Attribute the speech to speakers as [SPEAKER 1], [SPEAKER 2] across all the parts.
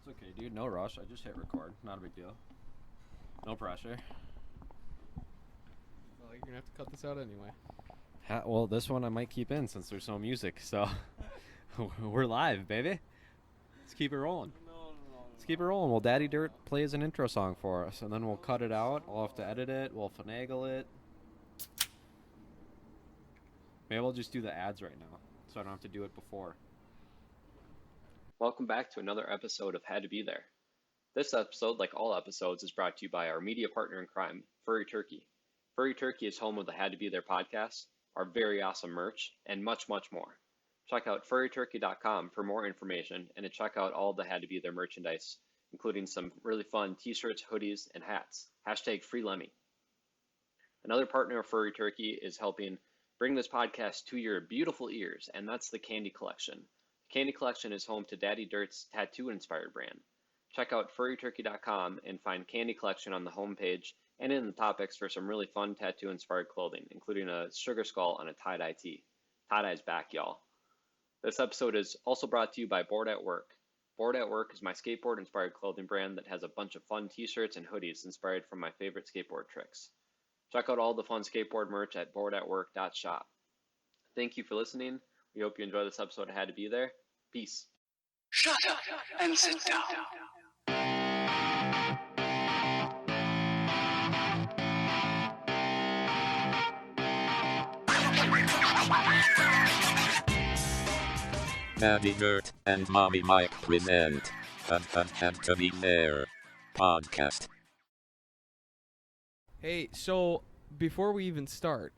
[SPEAKER 1] It's okay, dude. No rush. I just hit record. Not a big deal. No pressure.
[SPEAKER 2] Well, you're gonna have to cut this out anyway.
[SPEAKER 1] Well, this one I might keep in since there's no music, so we're live, baby. Let's keep it rolling. Let's keep it rolling. Well, Daddy Dirt plays an intro song for us, and then we'll cut it out. I'll have to edit it. We'll finagle it. Maybe I'll just do the ads right now, so I don't have to do it before. Welcome back to another episode of Had to Be There. This episode, like all episodes, is brought to you by our media partner in crime, Furry Turkey. Furry Turkey is home of the Had to Be There podcast, our very awesome merch, and much, much more. Check out furryturkey.com for more information and to check out all of the Had to Be There merchandise, including some really fun t-shirts, hoodies, and hats. Hashtag FreeLemmy. Another partner of Furry Turkey is helping bring this podcast to your beautiful ears, and that's the Candy Collection. Candy Collection is home to Daddy Dirt's tattoo-inspired brand. Check out furryturkey.com and find Candy Collection on the homepage and in the topics for some really fun tattoo-inspired clothing, including a sugar skull on a tie-dye tee. Tie-dye's back, y'all. This episode is also brought to you by Board at Work. Board at Work is my skateboard-inspired clothing brand that has a bunch of fun t-shirts and hoodies inspired from my favorite skateboard tricks. Check out all the fun skateboard merch at boardatwork.shop. Thank you for listening. We hope you enjoy this episode of Had to Be There. Peace.
[SPEAKER 3] Shut up and sit down.
[SPEAKER 4] Daddy Dirt and Mommy Mike present Had to Be There podcast.
[SPEAKER 2] Hey, so before we even start,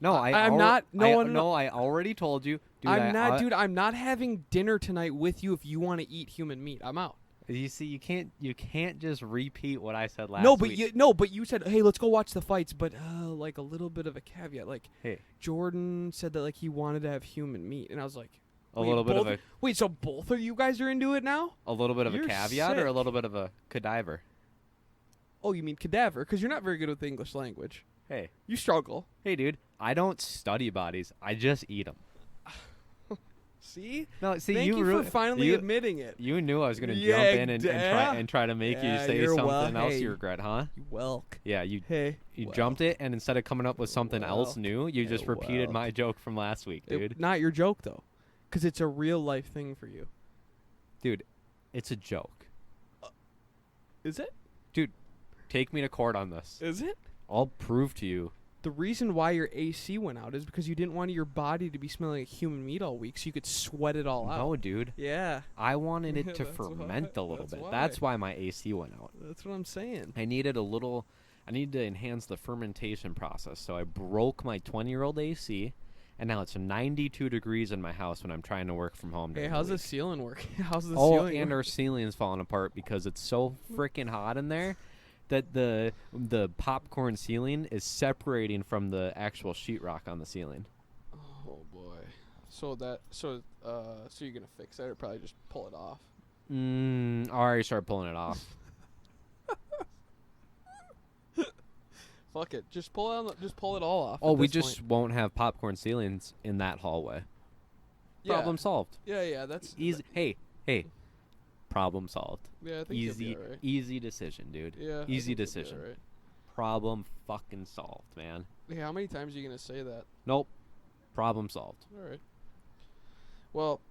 [SPEAKER 1] No,
[SPEAKER 2] I'm not. No,
[SPEAKER 1] no, I already told you. Dude,
[SPEAKER 2] I'm not having dinner tonight with you if you want to eat human meat. I'm out.
[SPEAKER 1] You see, you can't just repeat what I said last week.
[SPEAKER 2] But you said, hey, let's go watch the fights. But like a little bit of a caveat, like
[SPEAKER 1] Hey,
[SPEAKER 2] Jordan said that like he wanted to have human meat, and I was like,
[SPEAKER 1] a little bit of a
[SPEAKER 2] wait. So both of you guys are into it now?
[SPEAKER 1] You're caveat or a
[SPEAKER 2] sick.
[SPEAKER 1] little bit of a cadaver.
[SPEAKER 2] Oh, you mean cadaver? Because you're not very good with the English language.
[SPEAKER 1] Hey,
[SPEAKER 2] You struggle.
[SPEAKER 1] dude, I don't study bodies. I just eat them.
[SPEAKER 2] See?
[SPEAKER 1] No, see,
[SPEAKER 2] Thank you
[SPEAKER 1] really,
[SPEAKER 2] for finally admitting it.
[SPEAKER 1] You knew I was gonna
[SPEAKER 2] Yeah,
[SPEAKER 1] jump in and try to make you
[SPEAKER 2] Yeah,
[SPEAKER 1] say
[SPEAKER 2] you're
[SPEAKER 1] something else
[SPEAKER 2] hey.
[SPEAKER 1] you regret, huh?
[SPEAKER 2] You welk.
[SPEAKER 1] Yeah, you
[SPEAKER 2] Hey.
[SPEAKER 1] jumped it, and instead of coming up with something else
[SPEAKER 2] Well,
[SPEAKER 1] new, you just repeated
[SPEAKER 2] well.
[SPEAKER 1] my joke from last week, dude.
[SPEAKER 2] Not your joke though, because it's a real life thing for you.
[SPEAKER 1] Dude, it's a joke.
[SPEAKER 2] Is it?
[SPEAKER 1] Dude, take me to court on this.
[SPEAKER 2] Is it?
[SPEAKER 1] I'll prove to you.
[SPEAKER 2] The reason why your AC went out is because you didn't want your body to be smelling like human meat all week, so you could sweat it all out.
[SPEAKER 1] No, dude.
[SPEAKER 2] Yeah.
[SPEAKER 1] I wanted it to
[SPEAKER 2] That's
[SPEAKER 1] ferment
[SPEAKER 2] why.
[SPEAKER 1] a little
[SPEAKER 2] That's
[SPEAKER 1] bit.
[SPEAKER 2] why.
[SPEAKER 1] That's why my AC went out.
[SPEAKER 2] That's what I'm saying.
[SPEAKER 1] I needed to enhance the fermentation process. So I broke my 20-year-old AC, and now it's 92 degrees in my house when I'm trying to work from home.
[SPEAKER 2] Hey,
[SPEAKER 1] during
[SPEAKER 2] how's
[SPEAKER 1] the
[SPEAKER 2] the ceiling work? How's the
[SPEAKER 1] Oh,
[SPEAKER 2] ceiling
[SPEAKER 1] and
[SPEAKER 2] work?
[SPEAKER 1] our ceiling's falling apart because it's so freaking hot in there that the popcorn ceiling is separating from the actual sheetrock on the ceiling.
[SPEAKER 2] Oh boy. So you're gonna fix that or probably just pull it off?
[SPEAKER 1] I already started pulling it off.
[SPEAKER 2] Fuck it. Just pull it all off.
[SPEAKER 1] Oh,
[SPEAKER 2] at
[SPEAKER 1] we
[SPEAKER 2] this
[SPEAKER 1] just
[SPEAKER 2] point.
[SPEAKER 1] won't have popcorn ceilings in that hallway.
[SPEAKER 2] Yeah.
[SPEAKER 1] Problem solved.
[SPEAKER 2] Yeah, that's
[SPEAKER 1] Easy. Hey. Problem solved.
[SPEAKER 2] Yeah, I think you'll be alright.
[SPEAKER 1] Easy decision, dude.
[SPEAKER 2] Yeah. I
[SPEAKER 1] Easy
[SPEAKER 2] think you'll be
[SPEAKER 1] decision.
[SPEAKER 2] alright.
[SPEAKER 1] Problem fucking solved, man.
[SPEAKER 2] Hey, how many times are you gonna say that?
[SPEAKER 1] Nope. Problem solved.
[SPEAKER 2] All right. Well,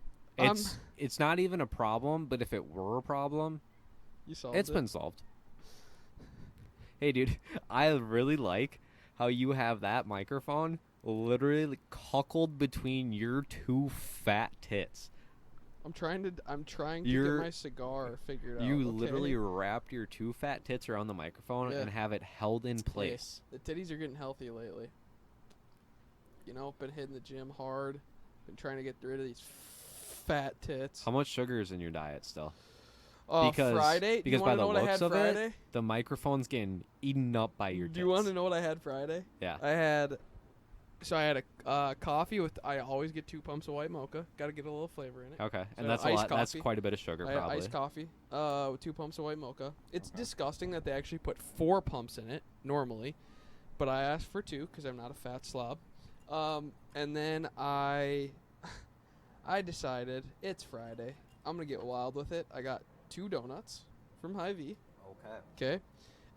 [SPEAKER 1] It's not even a problem, but if it were a problem,
[SPEAKER 2] you solved
[SPEAKER 1] it's
[SPEAKER 2] it.
[SPEAKER 1] been solved. Hey, dude, I really like how you have that microphone literally cuckolded between your two fat tits.
[SPEAKER 2] I'm trying to get
[SPEAKER 1] You're-
[SPEAKER 2] my cigar figured out.
[SPEAKER 1] You
[SPEAKER 2] okay?
[SPEAKER 1] literally wrapped your two fat tits around the microphone
[SPEAKER 2] Yeah.
[SPEAKER 1] and have it held in place.
[SPEAKER 2] The titties are getting healthy lately. You know, been hitting the gym hard. Been trying to get rid of these fat tits.
[SPEAKER 1] How much sugar is in your diet still?
[SPEAKER 2] Friday.
[SPEAKER 1] Because
[SPEAKER 2] you
[SPEAKER 1] by
[SPEAKER 2] wanna
[SPEAKER 1] the
[SPEAKER 2] know what I
[SPEAKER 1] looks
[SPEAKER 2] had
[SPEAKER 1] of
[SPEAKER 2] Friday?
[SPEAKER 1] it, the microphone's getting eaten up by your tits.
[SPEAKER 2] Do you want to know what I had Friday?
[SPEAKER 1] Yeah.
[SPEAKER 2] I had a coffee with. I always get 2 pumps of white mocha. Got to get a little flavor in it.
[SPEAKER 1] Okay, and
[SPEAKER 2] So
[SPEAKER 1] that's a
[SPEAKER 2] iced
[SPEAKER 1] lot. That's
[SPEAKER 2] coffee.
[SPEAKER 1] quite a bit of sugar,
[SPEAKER 2] I had
[SPEAKER 1] probably.
[SPEAKER 2] iced coffee with 2 pumps of white mocha. It's
[SPEAKER 1] Okay.
[SPEAKER 2] disgusting that they actually put 4 pumps in it normally, but I asked for 2 because I'm not a fat slob. And then I decided it's Friday. I'm gonna get wild with it. I got 2 donuts from Hy-Vee.
[SPEAKER 5] Okay.
[SPEAKER 2] Okay.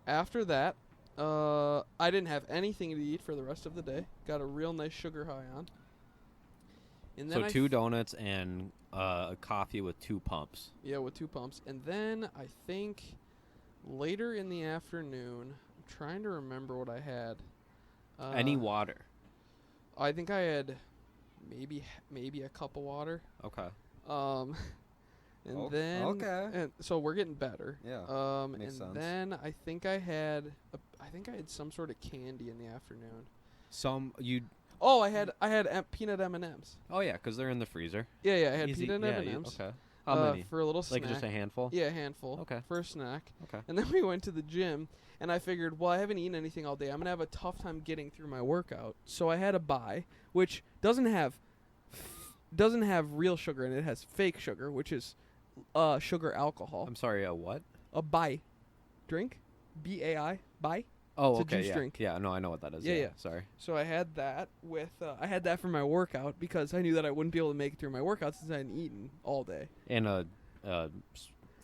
[SPEAKER 2] After that, I didn't have anything to eat for the rest of the day. Got a real nice sugar high on. And then
[SPEAKER 5] So 2 donuts and a coffee with 2 pumps.
[SPEAKER 2] Yeah, with 2 pumps. And then I think later in the afternoon, I'm trying to remember what I had.
[SPEAKER 5] Any water?
[SPEAKER 2] I think I had maybe a cup of water.
[SPEAKER 5] Okay.
[SPEAKER 2] And then
[SPEAKER 5] okay.
[SPEAKER 2] and so we're getting better.
[SPEAKER 5] Yeah.
[SPEAKER 2] and
[SPEAKER 5] Makes sense.
[SPEAKER 2] then I think I had some sort of candy in the afternoon. Oh, I had peanut M&Ms.
[SPEAKER 5] Oh yeah, because they're in the freezer.
[SPEAKER 2] Yeah, I had
[SPEAKER 5] Easy.
[SPEAKER 2] peanut
[SPEAKER 5] Yeah,
[SPEAKER 2] M&Ms.
[SPEAKER 5] okay. How many?
[SPEAKER 2] For a little snack.
[SPEAKER 5] Like just a handful?
[SPEAKER 2] Yeah, a handful.
[SPEAKER 5] Okay.
[SPEAKER 2] For a snack.
[SPEAKER 5] Okay.
[SPEAKER 2] And then we went to the gym, and I figured, well, I haven't eaten anything all day. I'm gonna have a tough time getting through my workout. So I had a buy, which doesn't have real sugar in it. It has fake sugar, which is sugar alcohol.
[SPEAKER 5] I'm sorry, a what?
[SPEAKER 2] A buy drink, BAI buy.
[SPEAKER 5] Oh,
[SPEAKER 2] It's a
[SPEAKER 5] okay.
[SPEAKER 2] juice
[SPEAKER 5] yeah.
[SPEAKER 2] drink.
[SPEAKER 5] Yeah, no, I know what that is.
[SPEAKER 2] Yeah.
[SPEAKER 5] Sorry.
[SPEAKER 2] So I had that with I had that for my workout because I knew that I wouldn't be able to make it through my workout since I hadn't eaten all day.
[SPEAKER 5] And a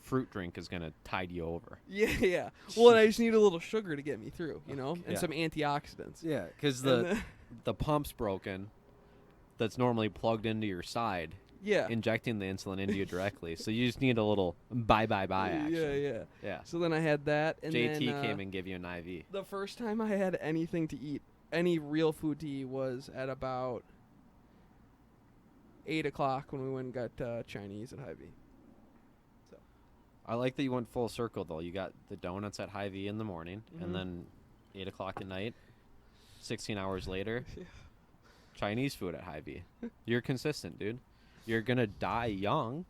[SPEAKER 5] fruit drink is gonna tide you over.
[SPEAKER 2] Yeah. Well, and I just need a little sugar to get me through, and
[SPEAKER 5] Yeah.
[SPEAKER 2] some antioxidants.
[SPEAKER 5] Yeah, because the pump's broken. That's normally plugged into your side,
[SPEAKER 2] Yeah.
[SPEAKER 5] injecting the insulin into you directly. So you just need a little bye action. Yeah.
[SPEAKER 2] So then I had that, and
[SPEAKER 5] JT
[SPEAKER 2] then,
[SPEAKER 5] came and gave you an IV.
[SPEAKER 2] The first time I had anything to eat, any real food to eat, was at about 8 o'clock when we went and got Chinese at Hy-Vee.
[SPEAKER 5] I like that you went full circle, though. You got the donuts at Hy-Vee in the morning,
[SPEAKER 2] Mhm.
[SPEAKER 5] and then 8 o'clock at night, 16 hours later,
[SPEAKER 2] Yeah.
[SPEAKER 5] Chinese food at Hy-Vee. You're consistent, dude. You're going to die young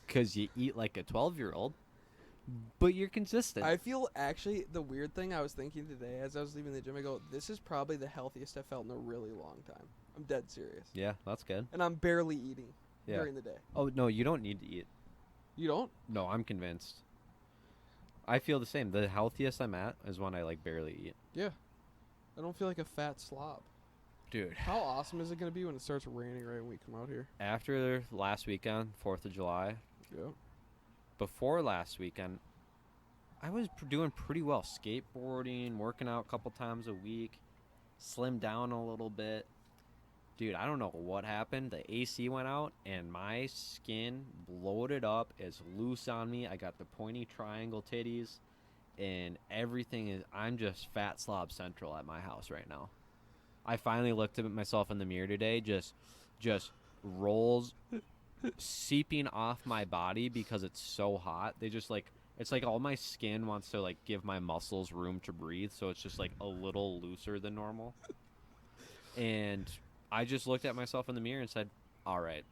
[SPEAKER 5] because you eat like a 12-year-old, but you're consistent.
[SPEAKER 2] I feel actually the weird thing I was thinking today as I was leaving the gym, I go, this is probably the healthiest I've felt in a really long time. I'm dead serious.
[SPEAKER 5] Yeah, that's good.
[SPEAKER 2] And I'm barely eating
[SPEAKER 5] Yeah.
[SPEAKER 2] during the day.
[SPEAKER 5] Oh, no, you don't need to eat.
[SPEAKER 2] You don't?
[SPEAKER 5] No, I'm convinced. I feel the same. The healthiest I'm at is when I like barely eat.
[SPEAKER 2] Yeah. I don't feel like a fat slob.
[SPEAKER 5] Dude.
[SPEAKER 2] How awesome is it going to be when it starts raining right when we come out here?
[SPEAKER 5] After last weekend, 4th of July,
[SPEAKER 2] Yeah.
[SPEAKER 5] before last weekend, I was doing pretty well. Skateboarding, working out a couple times a week, slimmed down a little bit. Dude, I don't know what happened. The AC went out, and my skin bloated up. It's loose on me. I got the pointy triangle titties, and everything is... I'm just fat slob central at my house right now. I finally looked at myself in the mirror today, just rolls seeping off my body because it's so hot. They just like... It's like all my skin wants to like give my muscles room to breathe, so it's just like a little looser than normal. And I just looked at myself in the mirror and said, all right,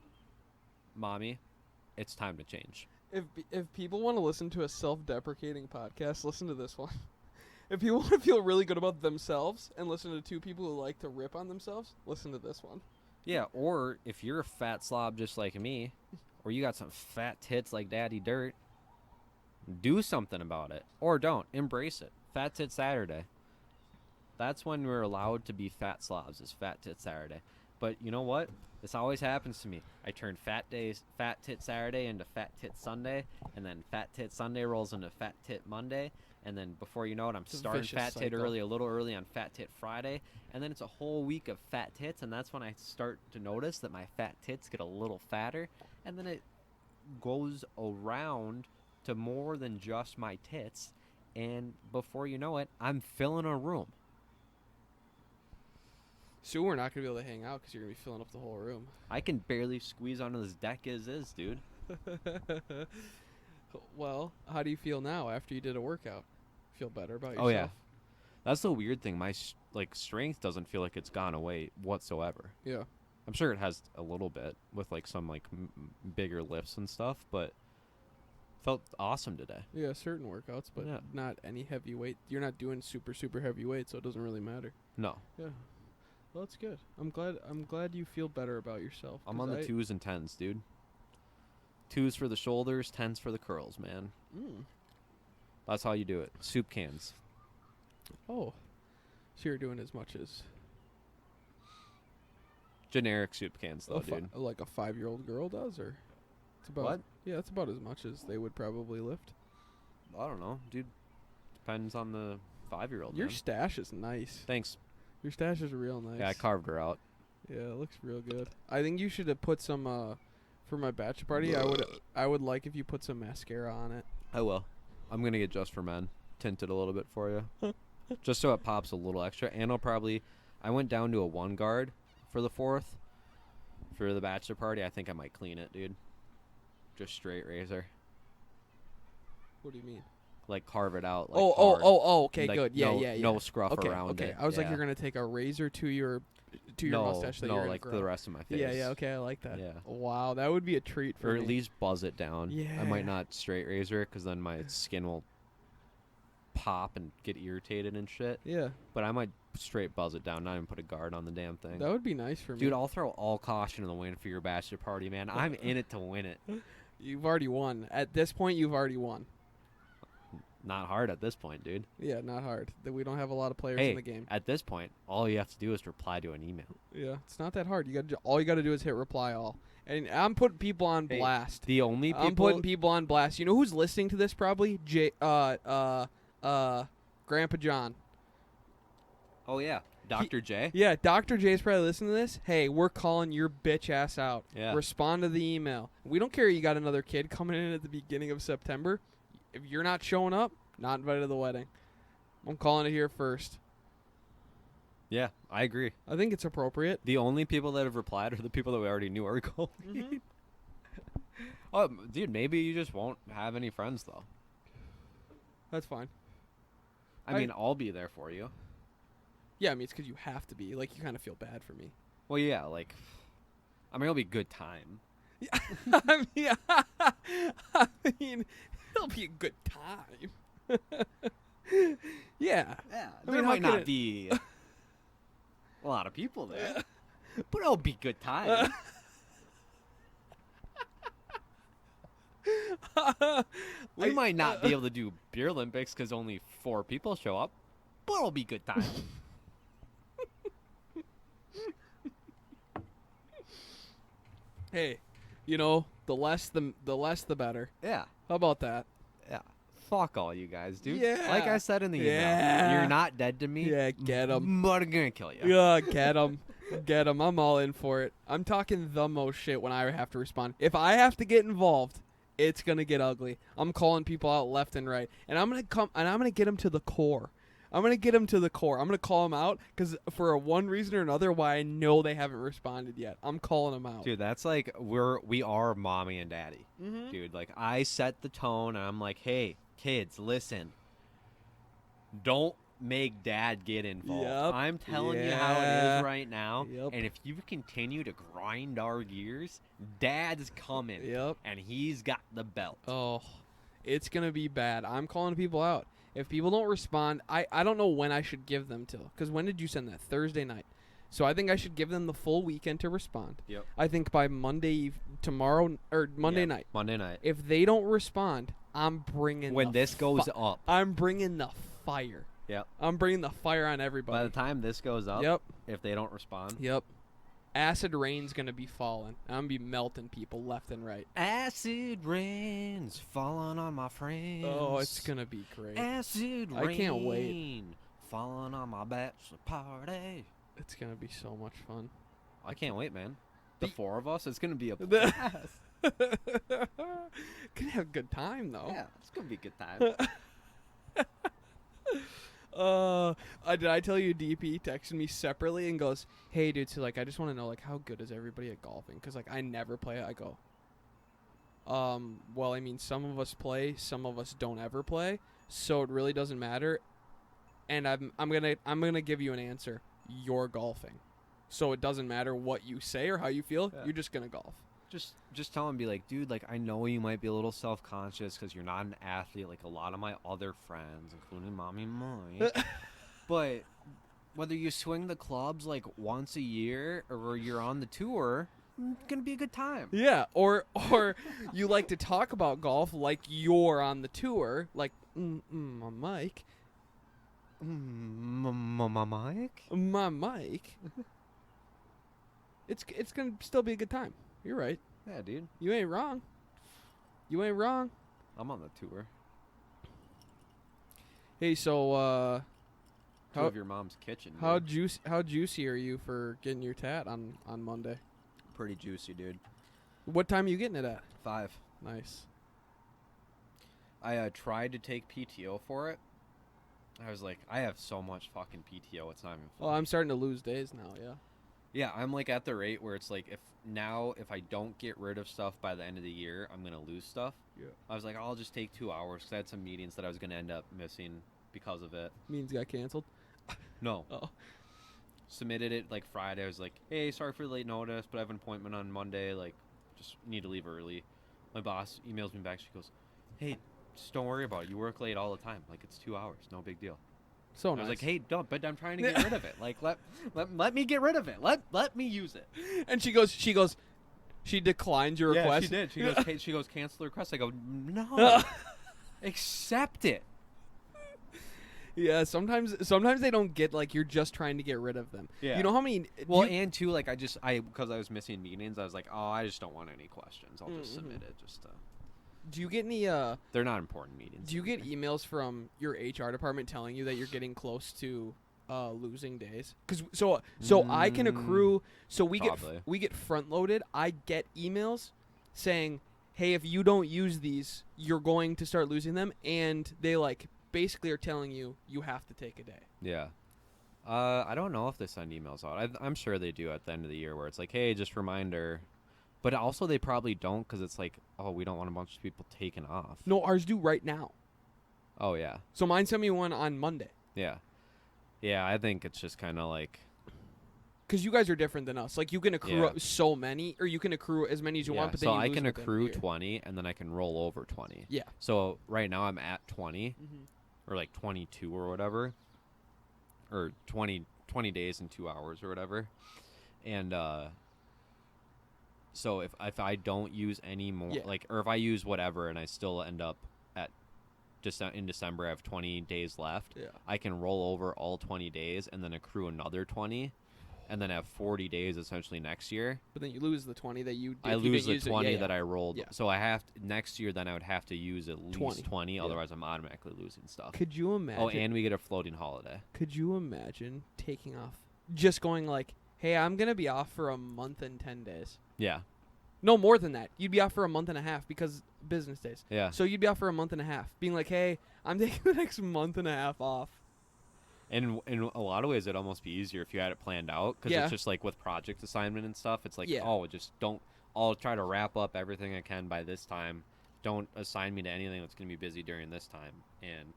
[SPEAKER 5] mommy, it's time to change.
[SPEAKER 2] If people want to listen to a self-deprecating podcast, listen to this one. If people want to feel really good about themselves and listen to 2 people who like to rip on themselves, listen to this one.
[SPEAKER 5] Yeah, or if you're a fat slob just like me, or you got some fat tits like Daddy Dirt, do something about it. Or don't. Embrace it. Fat Tit Saturday. That's when we're allowed to be fat slobs, is Fat Tit Saturday. But you know what? This always happens to me. I turn Fat Tit Saturday into Fat Tit Sunday, and then Fat Tit Sunday rolls into Fat Tit Monday, and then before you know it, I'm starting Fat Tit early, a little early on Fat Tit Friday, and then it's a whole week of fat tits, and that's when I start to notice that my fat tits get a little fatter, and then it goes around to more than just my tits, and before you know it, I'm filling a room.
[SPEAKER 2] Soon we're not going to be able to hang out because you're going to be filling up the whole room.
[SPEAKER 5] I can barely squeeze onto this deck as is, dude.
[SPEAKER 2] Well, how do you feel now after you did a workout? Feel better about yourself?
[SPEAKER 5] Oh, yeah. That's the weird thing. My strength doesn't feel like it's gone away whatsoever.
[SPEAKER 2] Yeah.
[SPEAKER 5] I'm sure it has a little bit with like some like bigger lifts and stuff, but felt awesome today.
[SPEAKER 2] Yeah, certain workouts, but
[SPEAKER 5] Yeah.
[SPEAKER 2] not any heavy weight. You're not doing super heavy weight, so it doesn't really matter.
[SPEAKER 5] No.
[SPEAKER 2] Yeah. Well, that's good. I'm glad you feel better about yourself.
[SPEAKER 5] I'm on the 2s and 10s, dude. 2s for the shoulders, 10s for the curls, man. That's how you do it. Soup cans.
[SPEAKER 2] Oh. So you're doing as much as
[SPEAKER 5] Generic soup cans, though, dude.
[SPEAKER 2] like a 5-year-old girl does, or? It's about
[SPEAKER 5] What?
[SPEAKER 2] Yeah, that's about as much as they would probably lift.
[SPEAKER 5] I don't know, dude. Depends on the 5-year-old.
[SPEAKER 2] Your
[SPEAKER 5] man.
[SPEAKER 2] stash is nice.
[SPEAKER 5] Thanks.
[SPEAKER 2] Your stash is real nice.
[SPEAKER 5] Yeah, I carved her out.
[SPEAKER 2] Yeah, it looks real good. I think you should have put some for my bachelor party. I would like if you put some mascara on it.
[SPEAKER 5] I will. I'm gonna get just for men, tinted a little bit for you, just so it pops a little extra. And I went down to a 1 guard for the 4th for the bachelor party. I think I might clean it, dude. Just straight razor,
[SPEAKER 2] What do you mean?
[SPEAKER 5] like carve it out. Like
[SPEAKER 2] Oh,
[SPEAKER 5] hard.
[SPEAKER 2] okay,
[SPEAKER 5] Like,
[SPEAKER 2] good. Yeah,
[SPEAKER 5] no,
[SPEAKER 2] yeah.
[SPEAKER 5] No scruff
[SPEAKER 2] Okay,
[SPEAKER 5] around
[SPEAKER 2] okay.
[SPEAKER 5] it.
[SPEAKER 2] I was like,
[SPEAKER 5] yeah.
[SPEAKER 2] you're gonna take a razor to your mustache that
[SPEAKER 5] no,
[SPEAKER 2] you're gonna
[SPEAKER 5] like
[SPEAKER 2] grow.
[SPEAKER 5] the rest of my face.
[SPEAKER 2] Yeah. Okay, I like that.
[SPEAKER 5] Yeah.
[SPEAKER 2] Wow, that would be a treat for
[SPEAKER 5] Or
[SPEAKER 2] me.
[SPEAKER 5] at least buzz it down. I
[SPEAKER 2] Yeah.
[SPEAKER 5] might not straight razor it because then my skin will pop and get irritated and shit.
[SPEAKER 2] Yeah,
[SPEAKER 5] But I might straight buzz it down, not even put a guard on the damn thing.
[SPEAKER 2] that would be nice for me.
[SPEAKER 5] Dude, I'll throw all caution in the wind for your bachelor party, man. I'm in it to win it.
[SPEAKER 2] You've already won. At this point, you've already won.
[SPEAKER 5] Not hard at this point, dude.
[SPEAKER 2] Yeah, not hard. That we don't have a lot of players
[SPEAKER 5] Hey,
[SPEAKER 2] in the game.
[SPEAKER 5] at this point, all you have to do is reply to an email.
[SPEAKER 2] Yeah, it's not that hard. All you got to do is hit reply all. And I'm putting people on
[SPEAKER 5] Hey,
[SPEAKER 2] blast.
[SPEAKER 5] The only people...
[SPEAKER 2] I'm putting people on blast. You know who's listening to this probably? Grandpa John.
[SPEAKER 5] Oh, yeah. Dr. J?
[SPEAKER 2] Yeah, Dr. J's probably listening to this. Hey, we're calling your bitch ass out.
[SPEAKER 5] Yeah.
[SPEAKER 2] Respond to the email. We don't care you got another kid coming in at the beginning of September. If you're not showing up, not invited to the wedding. I'm calling it here first.
[SPEAKER 5] Yeah, I agree.
[SPEAKER 2] I think it's appropriate.
[SPEAKER 5] The only people that have replied are the people that we already knew are going.
[SPEAKER 2] Mhm.
[SPEAKER 5] Oh, dude, maybe you just won't have any friends, though.
[SPEAKER 2] That's fine.
[SPEAKER 5] I mean, I'll be there for you.
[SPEAKER 2] Yeah, I mean, it's because you have to be. Like, you kind of feel bad for me.
[SPEAKER 5] Well, yeah, like... I mean, it'll be a good time.
[SPEAKER 2] I mean, it'll be a good time. Yeah.
[SPEAKER 5] Yeah,
[SPEAKER 2] I
[SPEAKER 5] there
[SPEAKER 2] mean, how
[SPEAKER 5] might
[SPEAKER 2] could
[SPEAKER 5] not
[SPEAKER 2] it-
[SPEAKER 5] be a lot of people there, but it'll be good time. We might not be able to do beer Olympics because only 4 people show up, but it'll be good time.
[SPEAKER 2] Hey, you know, the less the better.
[SPEAKER 5] Yeah,
[SPEAKER 2] How about that?
[SPEAKER 5] yeah. Fuck all you guys, dude.
[SPEAKER 2] Yeah.
[SPEAKER 5] Like I said in the
[SPEAKER 2] Yeah.
[SPEAKER 5] email, you're not dead to me.
[SPEAKER 2] Yeah, get 'em.
[SPEAKER 5] But I'm gonna kill you.
[SPEAKER 2] Yeah, get him. Get him. I'm all in for it. I'm talking the most shit when I have to respond. If I have to get involved, it's going to get ugly. I'm calling people out left and right. And I'm going to get them to the core. I'm going to get them to the core. I'm going to call them out because for one reason or another why I know they haven't responded yet. I'm calling them out.
[SPEAKER 5] Dude, that's like we are mommy and daddy.
[SPEAKER 2] Mhm.
[SPEAKER 5] Dude, like I set the tone and I'm like, hey, kids, listen. Don't make dad get involved.
[SPEAKER 2] Yep.
[SPEAKER 5] I'm telling you how it
[SPEAKER 2] Yeah.
[SPEAKER 5] is right now.
[SPEAKER 2] Yep.
[SPEAKER 5] And if you continue to grind our gears, dad's coming.
[SPEAKER 2] Yep.
[SPEAKER 5] And he's got the belt.
[SPEAKER 2] Oh, it's going to be bad. I'm calling people out. If people don't respond, I don't know when I should give them till. Because when did you send that? Thursday night. So I think I should give them the full weekend to respond.
[SPEAKER 5] Yep.
[SPEAKER 2] I think by Monday
[SPEAKER 5] Yeah,
[SPEAKER 2] night.
[SPEAKER 5] Monday night.
[SPEAKER 2] If they don't respond, I'm bringing
[SPEAKER 5] When
[SPEAKER 2] the
[SPEAKER 5] this goes up.
[SPEAKER 2] I'm bringing the fire.
[SPEAKER 5] Yep.
[SPEAKER 2] I'm bringing the fire on
[SPEAKER 5] By
[SPEAKER 2] everybody.
[SPEAKER 5] the time this goes up,
[SPEAKER 2] Yep.
[SPEAKER 5] if they don't respond.
[SPEAKER 2] Yep. Acid rain's gonna be falling. I'm gonna be melting people left and right.
[SPEAKER 5] Acid rains falling on my friends.
[SPEAKER 2] Oh, it's gonna be great.
[SPEAKER 5] Acid rain.
[SPEAKER 2] I can't wait.
[SPEAKER 5] Falling on my bachelor party.
[SPEAKER 2] It's gonna be so much fun.
[SPEAKER 5] I can't wait, man. The 4 of us, it's gonna be a
[SPEAKER 2] The-
[SPEAKER 5] blast.
[SPEAKER 2] Gonna have a good time though.
[SPEAKER 5] Yeah, it's gonna be a good time.
[SPEAKER 2] Did I tell you DP texted me separately and goes, "Hey, dude, so like I just want to know like how good is everybody at golfing? Because like I never play it." I go, well, I mean, some of us play, some of us don't ever play, so it really doesn't matter. And I'm gonna give you an answer. You're golfing, so it doesn't matter what you say or how you feel.
[SPEAKER 5] Yeah.
[SPEAKER 2] You're just gonna golf.
[SPEAKER 5] Just tell him, be like, dude, like I know you might be a little self-conscious because you're not an athlete like a lot of my other friends, including mommy and mine. But whether you swing the clubs like once a year or you're on the tour, it's gonna be a good time.
[SPEAKER 2] Yeah, or you like to talk about golf like you're on the tour, like my mic,
[SPEAKER 5] My mic?
[SPEAKER 2] my mic. It's gonna still be a good time. You're right.
[SPEAKER 5] Yeah, dude.
[SPEAKER 2] You ain't wrong. You ain't wrong.
[SPEAKER 5] I'm on the tour.
[SPEAKER 2] Hey, so
[SPEAKER 5] Two of your mom's kitchen.
[SPEAKER 2] how
[SPEAKER 5] Dude.
[SPEAKER 2] how juicy are you for getting your tat on Monday?
[SPEAKER 5] Pretty juicy, dude.
[SPEAKER 2] What time are you getting it at?
[SPEAKER 5] 5.
[SPEAKER 2] Nice.
[SPEAKER 5] I tried to take PTO for it. I was like, I have so much fucking PTO. It's not even funny.
[SPEAKER 2] Well, I'm starting to lose days now. Yeah.
[SPEAKER 5] Yeah, I'm like at the rate where it's like if I don't get rid of stuff by the end of the year, I'm gonna lose stuff.
[SPEAKER 2] Yeah.
[SPEAKER 5] I was like, I'll just take 2 hours because I had some meetings that I was gonna end up missing because of it.
[SPEAKER 2] Means got canceled.
[SPEAKER 5] No.
[SPEAKER 2] Oh.
[SPEAKER 5] Submitted it like Friday. I was like, hey, sorry for the late notice, but I have an appointment on Monday. Like, just need to leave early. My boss emails me back. She goes, hey, just don't worry about it. You work late all the time. Like, it's 2 hours. No big deal.
[SPEAKER 2] So
[SPEAKER 5] I
[SPEAKER 2] nice.
[SPEAKER 5] was like, hey, don't. But I'm trying to get rid of it. Like, let me get rid of it. Let me use it.
[SPEAKER 2] And she declines your request.
[SPEAKER 5] Yeah, she did. She goes, cancel the request. I go, no, accept it.
[SPEAKER 2] Yeah, sometimes they don't get, like, you're just trying to get rid of them.
[SPEAKER 5] Yeah.
[SPEAKER 2] You know how many?
[SPEAKER 5] Well, and too, like, because I was missing meetings, I was like, oh, I just don't want any questions. I'll just submit it.
[SPEAKER 2] Do you get any?
[SPEAKER 5] They're not important meetings.
[SPEAKER 2] Do you get emails from your HR department telling you that you're getting close to losing days? Because so I can accrue. So we
[SPEAKER 5] Probably.
[SPEAKER 2] get front loaded. I get emails saying, hey, if you don't use these, you're going to start losing them, and they like basically are telling you have to take a day.
[SPEAKER 5] Yeah. I don't know if they send emails out. I'm sure they do at the end of the year where it's like, hey, just reminder. But also they probably don't because it's like, oh, we don't want a bunch of people taken off.
[SPEAKER 2] No, ours do right now.
[SPEAKER 5] Oh, yeah.
[SPEAKER 2] So mine sent me one on Monday.
[SPEAKER 5] Yeah. Yeah, I think it's just kind of like...
[SPEAKER 2] Because you guys are different than us. Like, you can accrue
[SPEAKER 5] Yeah.
[SPEAKER 2] so many, or you can accrue as many as you want, but then
[SPEAKER 5] so
[SPEAKER 2] you
[SPEAKER 5] I
[SPEAKER 2] lose
[SPEAKER 5] can
[SPEAKER 2] at the end of the
[SPEAKER 5] accrue
[SPEAKER 2] year.
[SPEAKER 5] 20, and then I can roll over 20.
[SPEAKER 2] Yeah.
[SPEAKER 5] So right now I'm at 20, or like 22 or whatever, or 20 days and 2 hours or whatever. And so if I don't use any more,
[SPEAKER 2] Yeah.
[SPEAKER 5] like, or if I use whatever and I still end up at just in December I have 20 days left,
[SPEAKER 2] Yeah.
[SPEAKER 5] I can roll over all 20 days and then accrue another 20, and then have 40 days essentially next year.
[SPEAKER 2] But then you lose the 20 that you did.
[SPEAKER 5] I lose the 20 that I rolled.
[SPEAKER 2] Yeah.
[SPEAKER 5] So next year then I would have to use at least 20, otherwise I'm automatically losing stuff.
[SPEAKER 2] Could you imagine?
[SPEAKER 5] Oh, and we get a floating holiday.
[SPEAKER 2] Could you imagine taking off, just going like, hey, I'm going to be off for a month and 10 days.
[SPEAKER 5] Yeah.
[SPEAKER 2] No, more than that. You'd be off for a month and a half because business days.
[SPEAKER 5] Yeah.
[SPEAKER 2] So you'd be off for a month and a half, being like, hey, I'm taking the next month and a half off.
[SPEAKER 5] And in a lot of ways, it'd almost be easier if you had it planned out, because
[SPEAKER 2] Yeah.
[SPEAKER 5] it's just like with project assignment and stuff. It's like,
[SPEAKER 2] Yeah.
[SPEAKER 5] oh, just don't. I'll try to wrap up everything I can by this time. Don't assign me to anything that's going to be busy during this time, and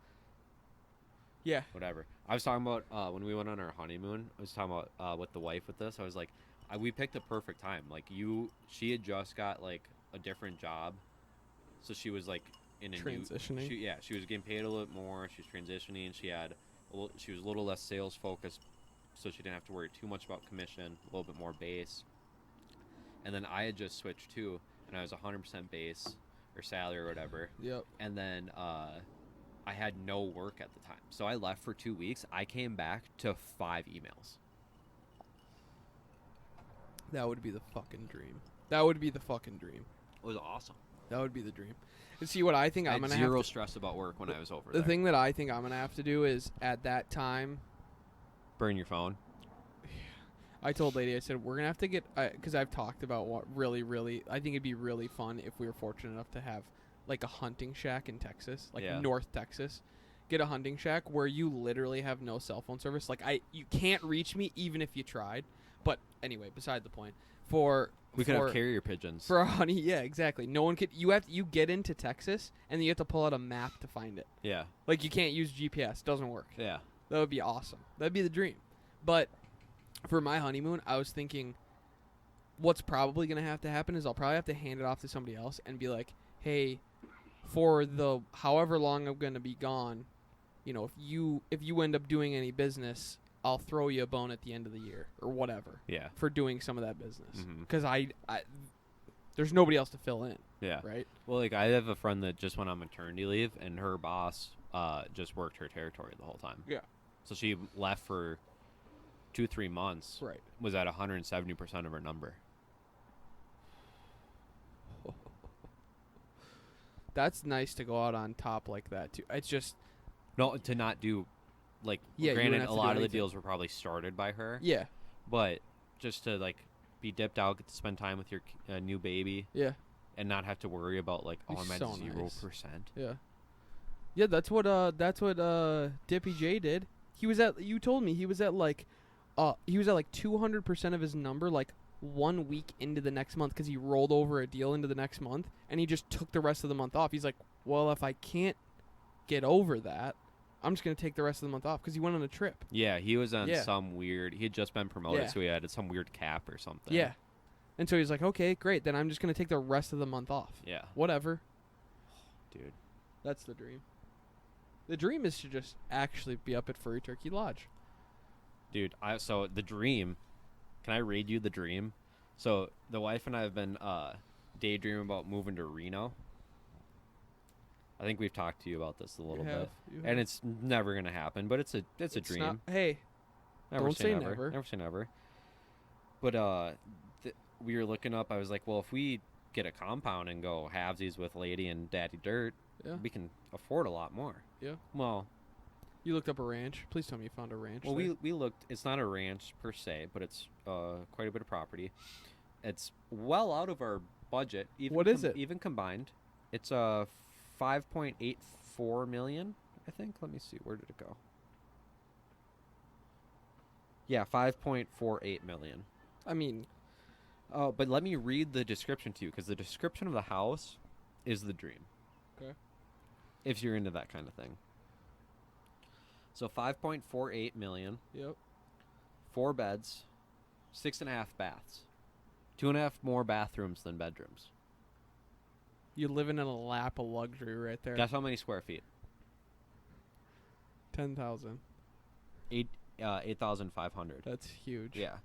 [SPEAKER 2] Yeah.
[SPEAKER 5] whatever. I was talking about when we went on our honeymoon. I was talking about with the wife with this. I was like, we picked a perfect time. Like she had just got like a different job, so she was like in a
[SPEAKER 2] Transitioning.
[SPEAKER 5] she was getting paid a little bit more. She was transitioning. She was a little less sales focused, so she didn't have to worry too much about commission. A little bit more base. And then I had just switched too, and I was 100% base or salary or whatever.
[SPEAKER 2] Yep.
[SPEAKER 5] And then I had no work at the time, so I left for 2 weeks. I came back to 5 emails.
[SPEAKER 2] That would be the fucking dream. That would be the fucking dream.
[SPEAKER 5] It was awesome.
[SPEAKER 2] That would be the dream. And see, what I think
[SPEAKER 5] I
[SPEAKER 2] I'm
[SPEAKER 5] had
[SPEAKER 2] going to have
[SPEAKER 5] zero
[SPEAKER 2] to...
[SPEAKER 5] stress about work when I was over
[SPEAKER 2] The
[SPEAKER 5] there.
[SPEAKER 2] thing that I think I'm going to have to do is, at that time,
[SPEAKER 5] Burn your phone.
[SPEAKER 2] I told Lady, I said, we're going to have to get... Because I've talked about what really, really... I think it'd be really fun if we were fortunate enough to have, like, a hunting shack in Texas. Like,
[SPEAKER 5] Yeah.
[SPEAKER 2] North Texas. Get a hunting shack where you literally have no cell phone service. Like, you can't reach me even if you tried. But, anyway, beside the point.
[SPEAKER 5] We could have carrier pigeons.
[SPEAKER 2] For a honey, yeah, exactly. No one could... You get into Texas, and then you have to pull out a map to find it.
[SPEAKER 5] Yeah.
[SPEAKER 2] Like, you can't use GPS. Doesn't work.
[SPEAKER 5] Yeah.
[SPEAKER 2] That would be awesome. That'd be the dream. But for my honeymoon, I was thinking what's probably going to have to happen is I'll probably have to hand it off to somebody else and be like, hey, for the however long I'm going to be gone, you know, if you end up doing any business, I'll throw you a bone at the end of the year or whatever.
[SPEAKER 5] Yeah.
[SPEAKER 2] For doing some of that business.
[SPEAKER 5] Mhm.
[SPEAKER 2] Because there's nobody else to fill in.
[SPEAKER 5] Yeah.
[SPEAKER 2] Right?
[SPEAKER 5] Well, like, I have a friend that just went on maternity leave, and her boss just worked her territory the whole time.
[SPEAKER 2] Yeah.
[SPEAKER 5] So she left for 2-3 months.
[SPEAKER 2] Right.
[SPEAKER 5] Was at 170% of her number.
[SPEAKER 2] That's nice to go out on top like that too. It's just
[SPEAKER 5] No, to not do, like,
[SPEAKER 2] Yeah, you wouldn't
[SPEAKER 5] granted,
[SPEAKER 2] have
[SPEAKER 5] a
[SPEAKER 2] to do
[SPEAKER 5] lot of the
[SPEAKER 2] anything.
[SPEAKER 5] deals were probably started by her.
[SPEAKER 2] yeah,
[SPEAKER 5] But just to, like, be dipped out, get to spend time with your new baby,
[SPEAKER 2] yeah,
[SPEAKER 5] and not have to worry about, like,
[SPEAKER 2] Be
[SPEAKER 5] oh, I'm at
[SPEAKER 2] so
[SPEAKER 5] 0%.
[SPEAKER 2] yeah. Yeah, that's what Dippy J did. He was at you told me he was at like 200% of his number like 1 week into the next month cuz he rolled over a deal into the next month and he just took the rest of the month off. He's like, "Well, if I can't get over that, I'm just going to take the rest of the month off cuz he went on a trip."
[SPEAKER 5] Yeah, he was on
[SPEAKER 2] Yeah.
[SPEAKER 5] some weird. He had just been promoted,
[SPEAKER 2] Yeah.
[SPEAKER 5] so he had some weird cap or something.
[SPEAKER 2] Yeah. And so he's like, "Okay, great. Then I'm just going to take the rest of the month off."
[SPEAKER 5] Yeah,
[SPEAKER 2] Whatever.
[SPEAKER 5] dude.
[SPEAKER 2] That's the dream. The dream is to just actually be up at Furry Turkey Lodge.
[SPEAKER 5] Dude, so the dream. Can I read you the dream? So the wife and I have been daydreaming about moving to Reno. I think we've talked to you about this a little bit, and it's never gonna happen. But it's a dream.
[SPEAKER 2] Not, hey,
[SPEAKER 5] Never
[SPEAKER 2] don't
[SPEAKER 5] say
[SPEAKER 2] say
[SPEAKER 5] never.
[SPEAKER 2] never.
[SPEAKER 5] Never say never. But we were looking up. I was like, well, if we get a compound and go halvesies with Lady and Daddy Dirt,
[SPEAKER 2] yeah.
[SPEAKER 5] we can afford a lot more.
[SPEAKER 2] Yeah.
[SPEAKER 5] Well,
[SPEAKER 2] You looked up a ranch. Please tell me you found a ranch.
[SPEAKER 5] well,
[SPEAKER 2] there.
[SPEAKER 5] we looked. It's not a ranch per se, but it's quite a bit of property. It's well out of our budget. Even
[SPEAKER 2] What is it?
[SPEAKER 5] Even combined, it's 5.84 million. I think. Let me see. Where did it go? Yeah, 5.48 million.
[SPEAKER 2] I mean,
[SPEAKER 5] Oh, but let me read the description to you because the description of the house is the dream.
[SPEAKER 2] Okay.
[SPEAKER 5] If you're into that kind of thing. So 5.48 million,
[SPEAKER 2] yep.
[SPEAKER 5] 4 beds, 6.5 baths, 2.5 more bathrooms than bedrooms.
[SPEAKER 2] You're living in a lap of luxury right there.
[SPEAKER 5] Guess how many square feet?
[SPEAKER 2] 10,000.
[SPEAKER 5] 8,500.
[SPEAKER 2] That's huge.
[SPEAKER 5] Yeah.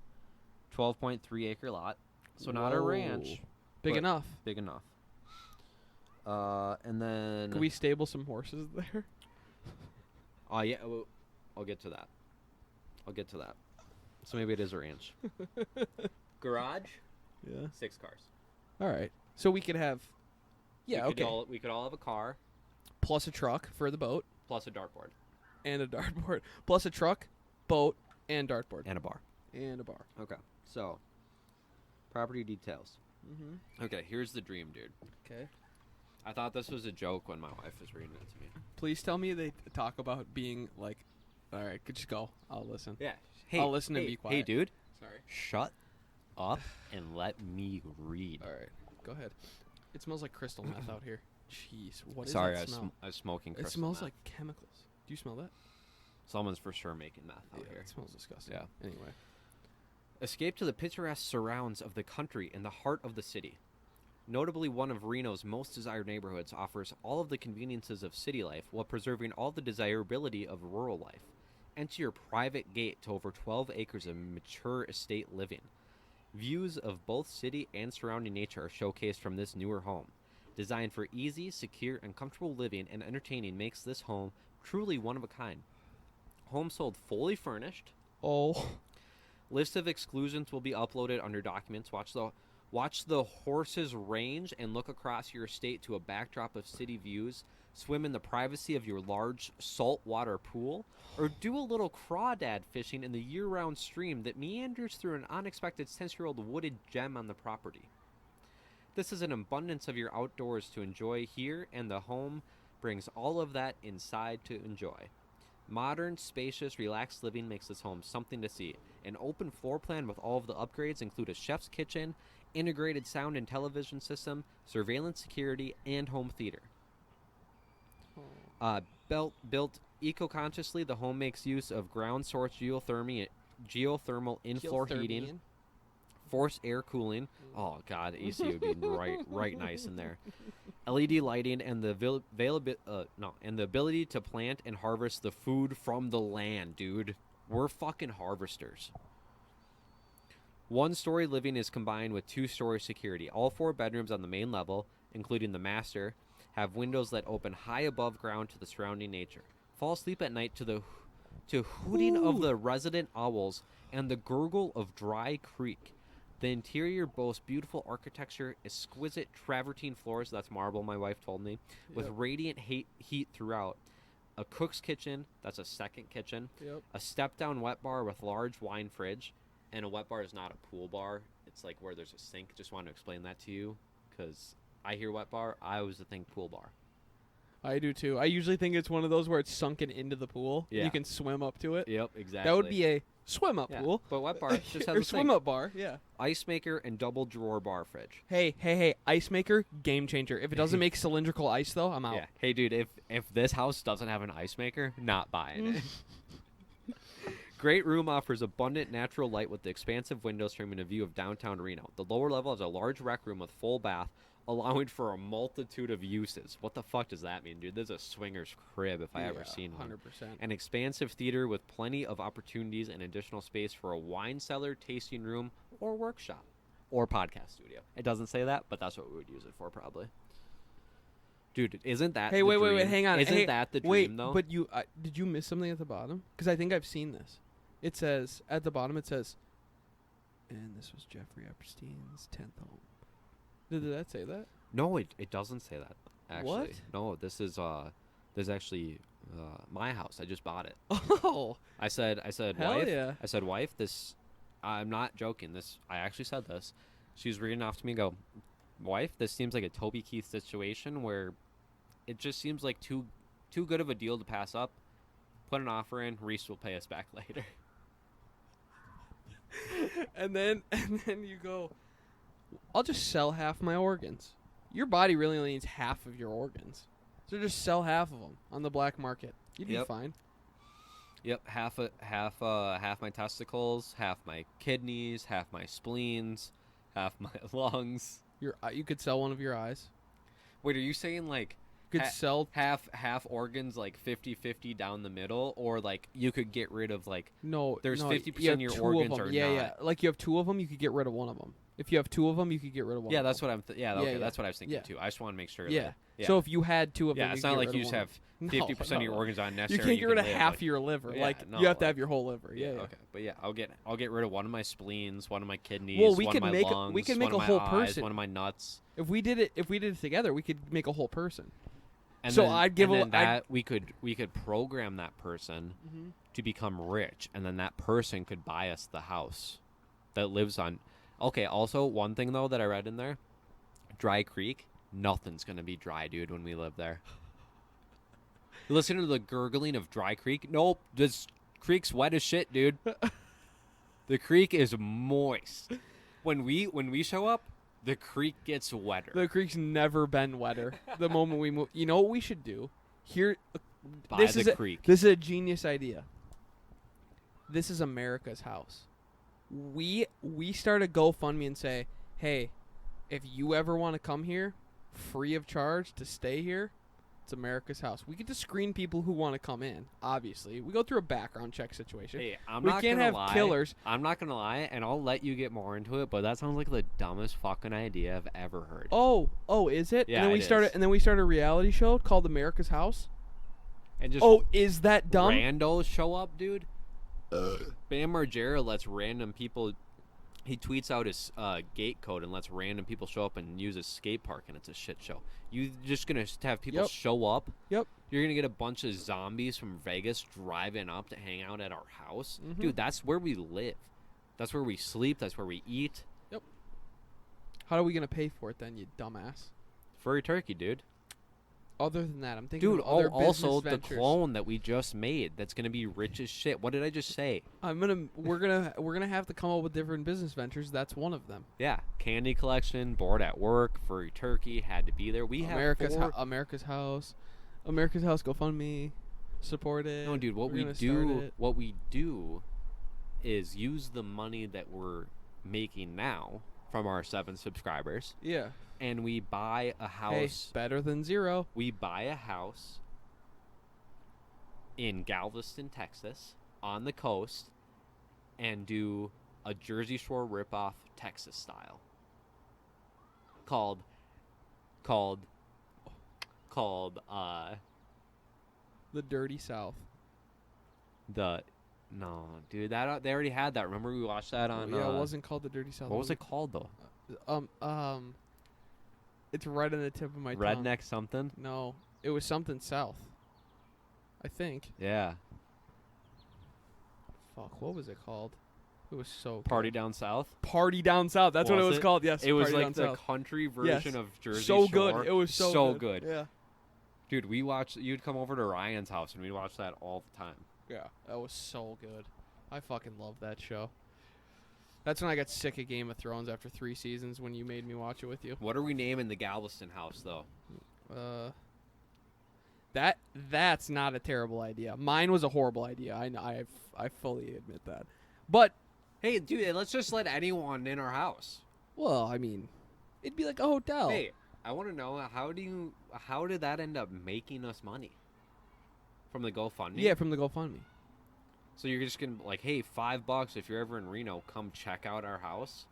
[SPEAKER 5] 12.3 acre lot. So not a ranch.
[SPEAKER 2] Big
[SPEAKER 5] but
[SPEAKER 2] enough.
[SPEAKER 5] Big enough. And then.
[SPEAKER 2] Can we stable some horses there?
[SPEAKER 5] Oh, yeah. Well, I'll get to that. So maybe it is a ranch. Garage?
[SPEAKER 2] Yeah.
[SPEAKER 5] 6 cars.
[SPEAKER 2] All right. So we could have. Yeah.
[SPEAKER 5] We could
[SPEAKER 2] Okay.
[SPEAKER 5] we could all have a car
[SPEAKER 2] Plus a truck for the boat
[SPEAKER 5] plus a dartboard
[SPEAKER 2] and a dartboard. Plus a truck, boat, and dartboard
[SPEAKER 5] and a bar.
[SPEAKER 2] and a bar.
[SPEAKER 5] Okay. So, property details.
[SPEAKER 2] Mm-hmm.
[SPEAKER 5] Okay, here's the dream, dude.
[SPEAKER 2] Okay.
[SPEAKER 5] I thought this was a joke when my wife was reading it to me.
[SPEAKER 2] Please tell me they talk about being like. All right. Just go. I'll listen.
[SPEAKER 5] Yeah. Hey,
[SPEAKER 2] I'll listen and be
[SPEAKER 5] Hey,
[SPEAKER 2] quiet.
[SPEAKER 5] dude.
[SPEAKER 2] Sorry.
[SPEAKER 5] Shut up and let me read.
[SPEAKER 2] All right. Go ahead. It smells like crystal meth out here. Jeez. What is
[SPEAKER 5] Sorry,
[SPEAKER 2] that smell?
[SPEAKER 5] I was smoking
[SPEAKER 2] It
[SPEAKER 5] crystal
[SPEAKER 2] smells
[SPEAKER 5] meth.
[SPEAKER 2] like chemicals. Do you smell that?
[SPEAKER 5] Someone's for sure making meth out here.
[SPEAKER 2] It smells disgusting.
[SPEAKER 5] Yeah.
[SPEAKER 2] Anyway.
[SPEAKER 5] Escape to the picturesque surrounds of the country in the heart of the city. Notably, one of Reno's most desired neighborhoods offers all of the conveniences of city life while preserving all the desirability of rural life. Enter your private gate to over 12 acres of mature estate living. Views of both city and surrounding nature are showcased from this newer home. Designed for easy, secure, and comfortable living and entertaining makes this home truly one of a kind. Home sold fully furnished.
[SPEAKER 2] Oh.
[SPEAKER 5] List of exclusions will be uploaded under documents. Watch the horses range and look across your estate to a backdrop of city views. Swim in the privacy of your large saltwater pool, or do a little crawdad fishing in the year-round stream that meanders through an unexpected 10-year-old wooded gem on the property. This is an abundance of your outdoors to enjoy here, and the home brings all of that inside to enjoy. Modern, spacious, relaxed living makes this home something to see. An open floor plan with all of the upgrades include a chef's kitchen, integrated sound and television system, surveillance security, and home theater. Built eco-consciously, the home makes use of ground-source geothermal in-floor heating, forced air cooling. Oh god, the AC would be right nice in there. LED lighting and the ability to plant and harvest the food from the land, dude. We're fucking harvesters. 1-story living is combined with 2-story security. All 4 bedrooms on the main level, including the master, have windows that open high above ground to the surrounding nature. Fall asleep at night to hooting of the resident owls and the gurgle of Dry Creek. The interior boasts beautiful architecture, exquisite travertine floors, that's marble, my wife told me, with
[SPEAKER 2] Yep.
[SPEAKER 5] radiant heat throughout. A cook's kitchen, that's a second kitchen.
[SPEAKER 2] Yep.
[SPEAKER 5] A step-down wet bar with large wine fridge. And a wet bar is not a pool bar. It's like where there's a sink. Just wanted to explain that to you because I hear wet bar, I always think pool bar.
[SPEAKER 2] I do too. I usually think it's one of those where it's sunken into the pool.
[SPEAKER 5] Yeah.
[SPEAKER 2] You can swim up to it.
[SPEAKER 5] Yep, exactly.
[SPEAKER 2] That would be a swim up
[SPEAKER 5] Yeah,
[SPEAKER 2] pool.
[SPEAKER 5] but wet bar just has
[SPEAKER 2] or
[SPEAKER 5] a
[SPEAKER 2] swim
[SPEAKER 5] sink.
[SPEAKER 2] up bar. Yeah.
[SPEAKER 5] Ice maker and double drawer bar fridge.
[SPEAKER 2] Hey, ice maker, game changer. If it doesn't make cylindrical ice though, I'm out.
[SPEAKER 5] Yeah. Hey, dude, if this house doesn't have an ice maker, not buying it. Great room offers abundant natural light with the expansive windows streaming a view of downtown Reno. The lower level has a large rec room with full bath, allowing for a multitude of uses. What the fuck does that mean, dude? This is a swinger's crib if I ever seen one.
[SPEAKER 2] 100%.
[SPEAKER 5] An expansive theater with plenty of opportunities and additional space for a wine cellar, tasting room, or workshop. Or podcast studio. It doesn't say that, but that's what we would use it for probably. Dude, isn't that
[SPEAKER 2] Hey,
[SPEAKER 5] the
[SPEAKER 2] wait,
[SPEAKER 5] dream?
[SPEAKER 2] hang on.
[SPEAKER 5] Isn't
[SPEAKER 2] Hey,
[SPEAKER 5] that the dream,
[SPEAKER 2] wait,
[SPEAKER 5] though?
[SPEAKER 2] but did you miss something at the bottom? Because I think I've seen this. It says, at the bottom, it says, and this was Jeffrey Epstein's 10th home. Did that say that?
[SPEAKER 5] No, it doesn't say that, actually.
[SPEAKER 2] What?
[SPEAKER 5] No, this is actually my house. I just bought it.
[SPEAKER 2] Oh.
[SPEAKER 5] I said,
[SPEAKER 2] Hell
[SPEAKER 5] wife.
[SPEAKER 2] yeah.
[SPEAKER 5] I said, wife, this, I'm not joking. This, I actually said this. She was reading off to me and go, wife, this seems like a Toby Keith situation where it just seems like too good of a deal to pass up. Put an offer in, Reese will pay us back later.
[SPEAKER 2] and then you go, I'll just sell half my organs. Your body really only needs half of your organs. So just sell half of them on the black market. You'd be
[SPEAKER 5] Yep.
[SPEAKER 2] fine.
[SPEAKER 5] Yep, half my testicles, half my kidneys, half my spleens, half my lungs.
[SPEAKER 2] You could sell one of your eyes.
[SPEAKER 5] Wait, are you saying like
[SPEAKER 2] You could sell
[SPEAKER 5] half organs like 50-50 down the middle, or like you could get rid of like there's 50%
[SPEAKER 2] you have
[SPEAKER 5] of your
[SPEAKER 2] two
[SPEAKER 5] organs
[SPEAKER 2] of them.
[SPEAKER 5] are
[SPEAKER 2] yeah,
[SPEAKER 5] not.
[SPEAKER 2] yeah. Like you have two of them, you could get rid of one of them. If you have two of them, you could get rid of one.
[SPEAKER 5] Yeah,
[SPEAKER 2] of
[SPEAKER 5] that's
[SPEAKER 2] them.
[SPEAKER 5] what I'm. Okay,
[SPEAKER 2] yeah.
[SPEAKER 5] that's what I was thinking
[SPEAKER 2] Yeah.
[SPEAKER 5] too. I just want to make sure.
[SPEAKER 2] Yeah.
[SPEAKER 5] That, yeah.
[SPEAKER 2] So if you had two of them,
[SPEAKER 5] yeah, it's
[SPEAKER 2] could
[SPEAKER 5] not
[SPEAKER 2] get
[SPEAKER 5] like
[SPEAKER 2] rid
[SPEAKER 5] you
[SPEAKER 2] of
[SPEAKER 5] just
[SPEAKER 2] one
[SPEAKER 5] have
[SPEAKER 2] of them.
[SPEAKER 5] 50% of your organs on
[SPEAKER 2] You
[SPEAKER 5] necessary.
[SPEAKER 2] can't get rid of
[SPEAKER 5] live,
[SPEAKER 2] half
[SPEAKER 5] like-
[SPEAKER 2] your liver.
[SPEAKER 5] Yeah,
[SPEAKER 2] like
[SPEAKER 5] no,
[SPEAKER 2] you have to
[SPEAKER 5] like-
[SPEAKER 2] have your whole liver. Yeah.
[SPEAKER 5] Okay, but yeah, I'll get rid of one of my spleens, one of my kidneys,
[SPEAKER 2] Well, we
[SPEAKER 5] one
[SPEAKER 2] could
[SPEAKER 5] of my
[SPEAKER 2] make
[SPEAKER 5] lungs,
[SPEAKER 2] we could make
[SPEAKER 5] one
[SPEAKER 2] a
[SPEAKER 5] of my
[SPEAKER 2] whole
[SPEAKER 5] eyes,
[SPEAKER 2] person.
[SPEAKER 5] one of my nuts.
[SPEAKER 2] If we did it together, we could make a whole person.
[SPEAKER 5] And
[SPEAKER 2] So
[SPEAKER 5] then,
[SPEAKER 2] I'd give
[SPEAKER 5] and
[SPEAKER 2] a-
[SPEAKER 5] then that we could program that person to become rich, and then that person could buy us the house that lives on. Okay. Also, one thing though that I read in there, Dry Creek, nothing's gonna be dry, dude, when we live there. You listen to the gurgling of Dry Creek. Nope, this creek's wet as shit, dude. The creek is moist. When we show up, the creek gets wetter.
[SPEAKER 2] The creek's never been wetter. The moment we move, you know what we should do? Here,
[SPEAKER 5] By
[SPEAKER 2] this
[SPEAKER 5] the
[SPEAKER 2] is
[SPEAKER 5] creek.
[SPEAKER 2] This is a genius idea. This is America's house. We start a GoFundMe and say, hey, if you ever want to come here, free of charge to stay here, it's America's house. We get to screen people who want to come in. Obviously, we go through a background check situation.
[SPEAKER 5] Hey, I'm
[SPEAKER 2] we
[SPEAKER 5] not
[SPEAKER 2] can't
[SPEAKER 5] gonna
[SPEAKER 2] have
[SPEAKER 5] lie.
[SPEAKER 2] killers.
[SPEAKER 5] I'm not gonna lie, and I'll let you get more into it. But that sounds like the dumbest fucking idea I've ever heard.
[SPEAKER 2] Oh, is it?
[SPEAKER 5] Yeah,
[SPEAKER 2] and then we
[SPEAKER 5] it
[SPEAKER 2] start
[SPEAKER 5] is.
[SPEAKER 2] and then we start a reality show called America's House.
[SPEAKER 5] And just
[SPEAKER 2] Oh, is that dumb?
[SPEAKER 5] randos show up, dude. Bam Margera lets random people. He tweets out his gate code and lets random people show up and use his skate park, and it's a shit show. You just gonna have people
[SPEAKER 2] Yep.
[SPEAKER 5] show up.
[SPEAKER 2] Yep.
[SPEAKER 5] You're gonna get a bunch of zombies from Vegas driving up to hang out at our house,
[SPEAKER 2] Mhm.
[SPEAKER 5] dude. That's where we live. That's where we sleep. That's where we eat.
[SPEAKER 2] How are we gonna pay for it then, you dumbass?
[SPEAKER 5] Furry turkey, dude.
[SPEAKER 2] Other than that, I'm thinking
[SPEAKER 5] Dude,
[SPEAKER 2] of other
[SPEAKER 5] also
[SPEAKER 2] business
[SPEAKER 5] the
[SPEAKER 2] ventures.
[SPEAKER 5] clone that we just made that's gonna be rich as shit. What did I just say?
[SPEAKER 2] We're gonna have to come up with different business ventures. That's one of them.
[SPEAKER 5] Yeah, candy collection, board at work, furry turkey had to be there. We have
[SPEAKER 2] America's
[SPEAKER 5] four.
[SPEAKER 2] America's House, America's House. GoFundMe, support it.
[SPEAKER 5] No, dude,
[SPEAKER 2] We're gonna start
[SPEAKER 5] what we do is use the money that we're making now from our 7 subscribers,
[SPEAKER 2] Yeah.
[SPEAKER 5] and we buy a
[SPEAKER 2] Hey,
[SPEAKER 5] house.
[SPEAKER 2] better than zero.
[SPEAKER 5] We buy a house in Galveston, Texas, on the coast, and do a Jersey Shore ripoff Texas style. Called
[SPEAKER 2] The Dirty South.
[SPEAKER 5] the No, dude, that they already had that. Remember we watched that on.
[SPEAKER 2] Yeah, it wasn't called the Dirty South.
[SPEAKER 5] What was it called though?
[SPEAKER 2] It's right on the tip of my tongue.
[SPEAKER 5] Redneck something.
[SPEAKER 2] No, it was something South. I think.
[SPEAKER 5] Yeah.
[SPEAKER 2] Fuck, what was it called? It was so good.
[SPEAKER 5] Party Down South.
[SPEAKER 2] Party Down South. That's what it was called. Yes,
[SPEAKER 5] It was
[SPEAKER 2] Party
[SPEAKER 5] like
[SPEAKER 2] Down
[SPEAKER 5] the
[SPEAKER 2] South.
[SPEAKER 5] country version
[SPEAKER 2] Yes.
[SPEAKER 5] of Jersey
[SPEAKER 2] So
[SPEAKER 5] Shore.
[SPEAKER 2] good. It was so
[SPEAKER 5] good.
[SPEAKER 2] Yeah.
[SPEAKER 5] Dude, we watched. You'd come over to Ryan's house and we'd watch that all the time.
[SPEAKER 2] Yeah, that was so good. I fucking love that show. That's when I got sick of Game of Thrones after 3 seasons when you made me watch it with you.
[SPEAKER 5] What are we naming the Galveston house though?
[SPEAKER 2] That's not a terrible idea. Mine was a horrible idea. I fully admit that. But
[SPEAKER 5] Hey, dude, let's just let anyone in our house.
[SPEAKER 2] well, I mean, it'd be like a hotel.
[SPEAKER 5] Hey, I want to know how did that end up making us money? From the GoFundMe?
[SPEAKER 2] Yeah, from the GoFundMe.
[SPEAKER 5] So you're just gonna like, hey, $5 if you're ever in Reno, come check out our house.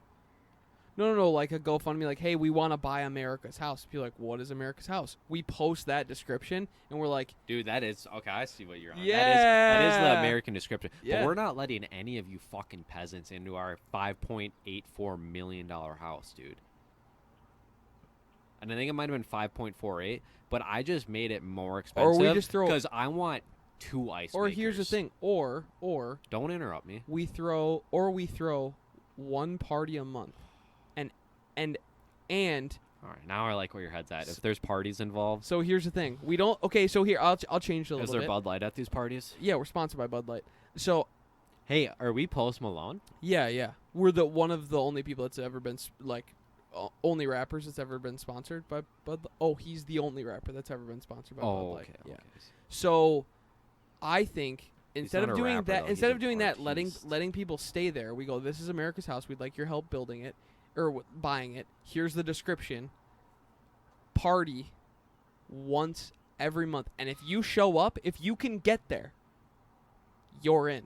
[SPEAKER 2] No, like a GoFundMe, like, hey, we want to buy America's house. People are like, what is America's house? We post that description, and we're like,
[SPEAKER 5] Dude, that is okay. I see what you're on.
[SPEAKER 2] Yeah.
[SPEAKER 5] that is the American description.
[SPEAKER 2] Yeah.
[SPEAKER 5] But we're not letting any of you fucking peasants into our $5.84 million house, dude. And I think it might have been 5.48, but I just made it more expensive.
[SPEAKER 2] Or we just throw-
[SPEAKER 5] because I want 2 ice.
[SPEAKER 2] or here's the
[SPEAKER 5] makers.
[SPEAKER 2] thing, or
[SPEAKER 5] Don't interrupt me.
[SPEAKER 2] we throw one party a month, and
[SPEAKER 5] All right, now I like where your head's at. If there's parties involved,
[SPEAKER 2] so here's the thing. We don't. Okay, so here I'll change it a
[SPEAKER 5] is
[SPEAKER 2] little
[SPEAKER 5] there
[SPEAKER 2] bit.
[SPEAKER 5] Bud Light at these parties?
[SPEAKER 2] Yeah, we're sponsored by Bud Light. So
[SPEAKER 5] Hey, are we Post Malone?
[SPEAKER 2] yeah, we're one of the only people that's ever been only rappers that's ever been sponsored by Bud. Oh, he's the only rapper that's ever been sponsored by Bud Light.
[SPEAKER 5] okay.
[SPEAKER 2] Yeah.
[SPEAKER 5] Okay.
[SPEAKER 2] So I think instead
[SPEAKER 5] not
[SPEAKER 2] of
[SPEAKER 5] a
[SPEAKER 2] doing
[SPEAKER 5] rapper,
[SPEAKER 2] that,
[SPEAKER 5] though. He's
[SPEAKER 2] instead
[SPEAKER 5] an
[SPEAKER 2] of doing that, letting
[SPEAKER 5] artiste.
[SPEAKER 2] people stay there, we go, this is America's house. We'd like your help building it or buying it. Here's the description. Party once every month, and if you show up, if you can get there, you're in.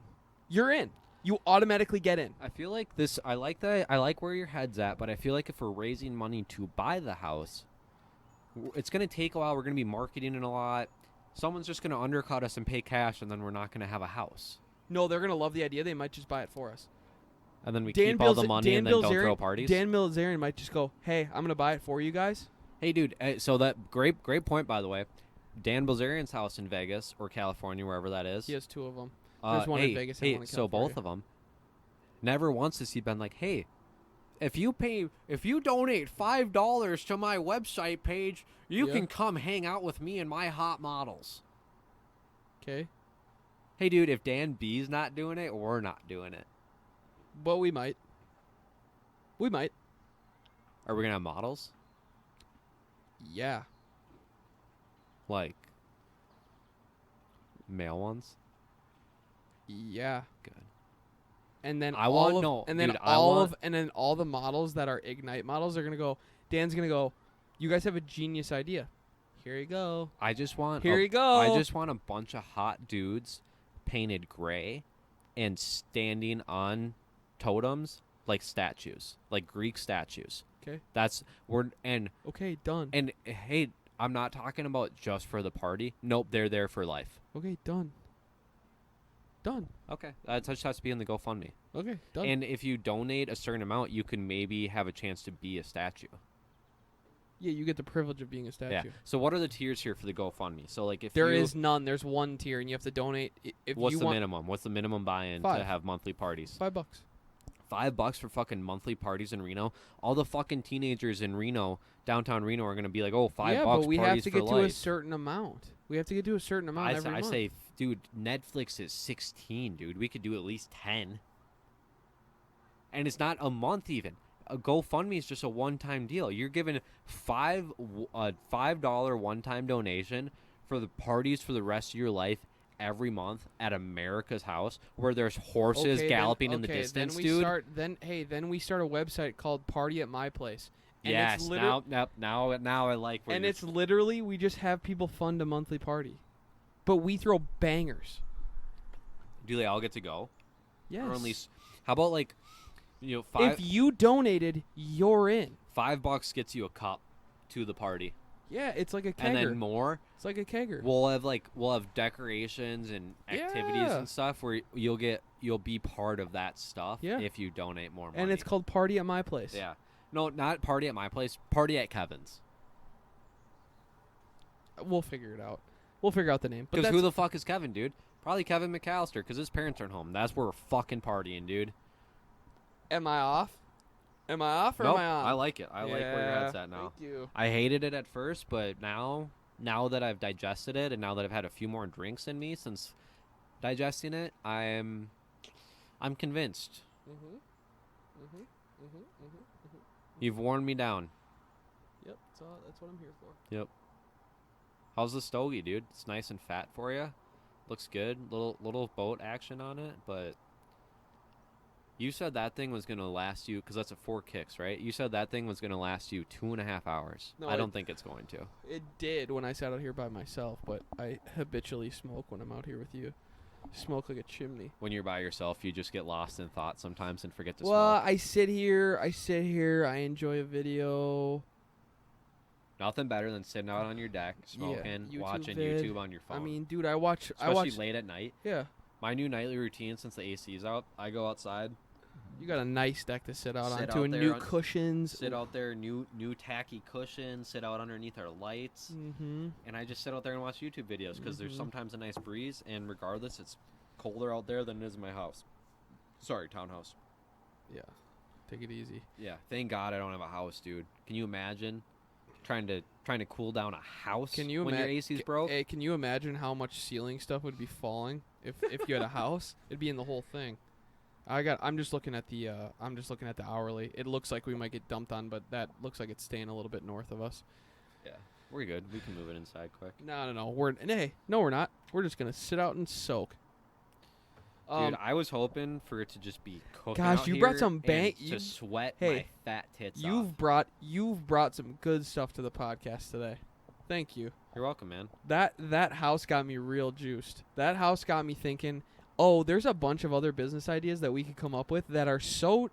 [SPEAKER 2] You're in. You automatically get in.
[SPEAKER 5] I feel like this. I like that. I like where your head's at, but I feel like if we're raising money to buy the house, it's going to take a while. We're going to be marketing it a lot. Someone's just going to undercut us and pay cash, and then we're not going to have a house.
[SPEAKER 2] No, they're gonna love the idea. They might just buy it for us.
[SPEAKER 5] And then we keep all the money and then don't throw parties.
[SPEAKER 2] Dan Bilzerian might just go, hey, I'm gonna buy it for you guys.
[SPEAKER 5] Hey, dude. So that great point, by the way. Dan Bilzerian's house in Vegas or California, wherever that is.
[SPEAKER 2] He has 2 of them. There's one in Vegas and one in
[SPEAKER 5] so
[SPEAKER 2] California.
[SPEAKER 5] both of them. Never once has he been like, hey, if you donate $5 to my website page, you
[SPEAKER 2] Yeah.
[SPEAKER 5] can come hang out with me and my hot models.
[SPEAKER 2] Okay,
[SPEAKER 5] Hey, dude, if Dan B's not doing it, we're not doing it.
[SPEAKER 2] but we might. We might.
[SPEAKER 5] Are we gonna have models?
[SPEAKER 2] Yeah.
[SPEAKER 5] Like male ones?
[SPEAKER 2] Yeah.
[SPEAKER 5] Good.
[SPEAKER 2] And then
[SPEAKER 5] I
[SPEAKER 2] all
[SPEAKER 5] want-
[SPEAKER 2] of,
[SPEAKER 5] no,
[SPEAKER 2] and then
[SPEAKER 5] dude, I
[SPEAKER 2] all
[SPEAKER 5] want-
[SPEAKER 2] of and then all the models that are Ignite models are gonna go. Dan's gonna go. You guys have a genius idea. Here you go.
[SPEAKER 5] I just want
[SPEAKER 2] Here you go.
[SPEAKER 5] I just want a bunch of hot dudes painted gray and standing on totems like statues, like Greek statues.
[SPEAKER 2] Okay. Okay. Done.
[SPEAKER 5] And hey, I'm not talking about just for the party. Nope, they're there for life.
[SPEAKER 2] Okay. Done. Done.
[SPEAKER 5] Okay, that just has to be in the GoFundMe.
[SPEAKER 2] Okay. Done.
[SPEAKER 5] And if you donate a certain amount, you can maybe have a chance to be a statue.
[SPEAKER 2] yeah, you get the privilege of being a statue.
[SPEAKER 5] Yeah. So what are the tiers here for the GoFundMe? So like if
[SPEAKER 2] There
[SPEAKER 5] you,
[SPEAKER 2] is none. There's one tier, and you have to donate. If
[SPEAKER 5] what's
[SPEAKER 2] you
[SPEAKER 5] the
[SPEAKER 2] want
[SPEAKER 5] minimum? What's the minimum buy-in to
[SPEAKER 2] 5.
[SPEAKER 5] have monthly parties?
[SPEAKER 2] $5.
[SPEAKER 5] $5 for fucking monthly parties in Reno. All the fucking teenagers in Reno, downtown Reno, are gonna be like, oh, $5
[SPEAKER 2] Yeah, but we have
[SPEAKER 5] parties
[SPEAKER 2] to
[SPEAKER 5] for
[SPEAKER 2] get to
[SPEAKER 5] life.
[SPEAKER 2] a certain amount. We have to get to a certain amount every
[SPEAKER 5] I
[SPEAKER 2] month.
[SPEAKER 5] say, dude, Netflix is 16, dude. We could do at least 10. And it's not a month even. A GoFundMe is just a one-time deal. You're given $5 one-time donation for the parties for the rest of your life every month at America's house, where there's horses
[SPEAKER 2] Okay,
[SPEAKER 5] galloping
[SPEAKER 2] then,
[SPEAKER 5] in the
[SPEAKER 2] okay,
[SPEAKER 5] distance,
[SPEAKER 2] then we
[SPEAKER 5] dude.
[SPEAKER 2] Then we start a website called Party at My Place. And
[SPEAKER 5] Yes,
[SPEAKER 2] it's literally,
[SPEAKER 5] now I like where
[SPEAKER 2] and
[SPEAKER 5] you're-
[SPEAKER 2] it's literally we just have people fund a monthly party, but we throw bangers.
[SPEAKER 5] do they all get to go?
[SPEAKER 2] Yes.
[SPEAKER 5] Or at least, how about like,
[SPEAKER 2] if you donated, you're in.
[SPEAKER 5] $5 gets you a cup to the party.
[SPEAKER 2] Yeah, it's like a kegger.
[SPEAKER 5] And then more.
[SPEAKER 2] It's like a kegger.
[SPEAKER 5] We'll have decorations and activities and stuff where you'll be part of that stuff if you donate more money.
[SPEAKER 2] And it's called Party at My Place.
[SPEAKER 5] Yeah. No, not Party at My Place. Party at Kevin's.
[SPEAKER 2] We'll figure it out. We'll figure out the name.
[SPEAKER 5] Because who the fuck is Kevin, dude? Probably Kevin McAllister, because his parents aren't home. That's where we're fucking partying, dude.
[SPEAKER 2] Am I off? Am I off or
[SPEAKER 5] Nope,
[SPEAKER 2] am I on?
[SPEAKER 5] I like it. I like where your head's at now.
[SPEAKER 2] Thank you.
[SPEAKER 5] I hated it at first, but now that I've digested it and now that I've had a few more drinks in me since digesting it, I'm convinced. You've worn me down.
[SPEAKER 2] Yep, that's what I'm here for.
[SPEAKER 5] Yep. How's the stogie, dude? It's nice and fat for you. Looks good. Little boat action on it, but you said that thing was going to last you, because that's at 4 kicks, right? You said that thing was going to last you 2.5 hours.
[SPEAKER 2] No,
[SPEAKER 5] I don't think it's going to.
[SPEAKER 2] It did when I sat out here by myself, but I habitually smoke when I'm out here with you. Smoke like a chimney.
[SPEAKER 5] When you're by yourself, you just get lost in thought sometimes and forget to
[SPEAKER 2] Well,
[SPEAKER 5] smoke.
[SPEAKER 2] I sit here, I enjoy a video.
[SPEAKER 5] Nothing better than sitting out on your deck, smoking,
[SPEAKER 2] YouTube
[SPEAKER 5] watching
[SPEAKER 2] vid.
[SPEAKER 5] YouTube on your phone.
[SPEAKER 2] I mean, dude, I watch
[SPEAKER 5] late at night.
[SPEAKER 2] Yeah.
[SPEAKER 5] My new nightly routine since the AC's out, I go outside.
[SPEAKER 2] You got a nice deck to sit out on,
[SPEAKER 5] Sit
[SPEAKER 2] too,
[SPEAKER 5] out
[SPEAKER 2] and
[SPEAKER 5] there
[SPEAKER 2] new
[SPEAKER 5] on-
[SPEAKER 2] cushions.
[SPEAKER 5] Sit out there, new tacky cushions, sit out underneath our lights,
[SPEAKER 2] Mm-hmm.
[SPEAKER 5] and I just sit out there and watch YouTube videos because there's sometimes a nice breeze, and regardless, it's colder out there than it is in my house. Sorry, townhouse.
[SPEAKER 2] Yeah. Take it easy.
[SPEAKER 5] Yeah, thank God I don't have a house, dude. Can you imagine trying to cool down a house
[SPEAKER 2] Can you
[SPEAKER 5] when your AC's broke?
[SPEAKER 2] Hey, can you imagine how much ceiling stuff would be falling if you had a house? It'd be in the whole thing. I'm just looking at the hourly. It looks like we might get dumped on, but that looks like it's staying a little bit north of us.
[SPEAKER 5] Yeah, we're good. We can move it inside quick.
[SPEAKER 2] No. No, we're not. We're just gonna sit out and soak.
[SPEAKER 5] Dude, I was hoping for it to just be cooking
[SPEAKER 2] Gosh,
[SPEAKER 5] out
[SPEAKER 2] you brought
[SPEAKER 5] here
[SPEAKER 2] some
[SPEAKER 5] and
[SPEAKER 2] you-
[SPEAKER 5] to sweat
[SPEAKER 2] Hey,
[SPEAKER 5] my fat tits
[SPEAKER 2] You've brought some good stuff to the podcast today. Thank you.
[SPEAKER 5] You're welcome, man.
[SPEAKER 2] That house got me real juiced. That house got me thinking, oh, there's a bunch of other business ideas that we could come up with that are so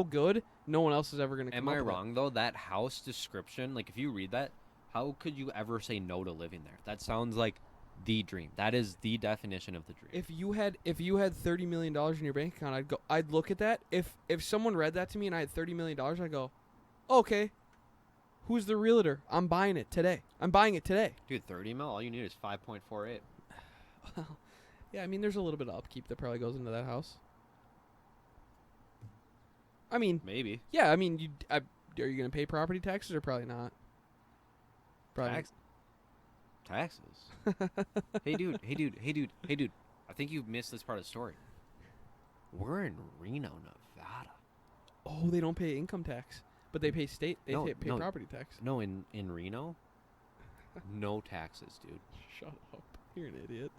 [SPEAKER 2] good, no one else is ever going to come
[SPEAKER 5] Am
[SPEAKER 2] up
[SPEAKER 5] I
[SPEAKER 2] with.
[SPEAKER 5] wrong, though? That house description, like, if you read that, how could you ever say no to living there? That sounds like the dream. That is the definition of the dream.
[SPEAKER 2] If you had $30 million in your bank account, I'd look at that. If someone read that to me and I had $30 million, I'd go, okay, who's the realtor? I'm buying it today.
[SPEAKER 5] Dude, 30 mil? All you need is 5.48.
[SPEAKER 2] Well, yeah, I mean, there's a little bit of upkeep that probably goes into that house. I mean,
[SPEAKER 5] Maybe.
[SPEAKER 2] yeah, I mean, are you going to pay property taxes or probably not? Probably.
[SPEAKER 5] Taxes? Hey, dude. I think you missed this part of the story. We're in Reno, Nevada.
[SPEAKER 2] Oh, they don't pay income tax, but they pay state. They
[SPEAKER 5] No,
[SPEAKER 2] pay
[SPEAKER 5] no.
[SPEAKER 2] property tax.
[SPEAKER 5] No, in Reno, no taxes, dude.
[SPEAKER 2] Shut up. You're an idiot.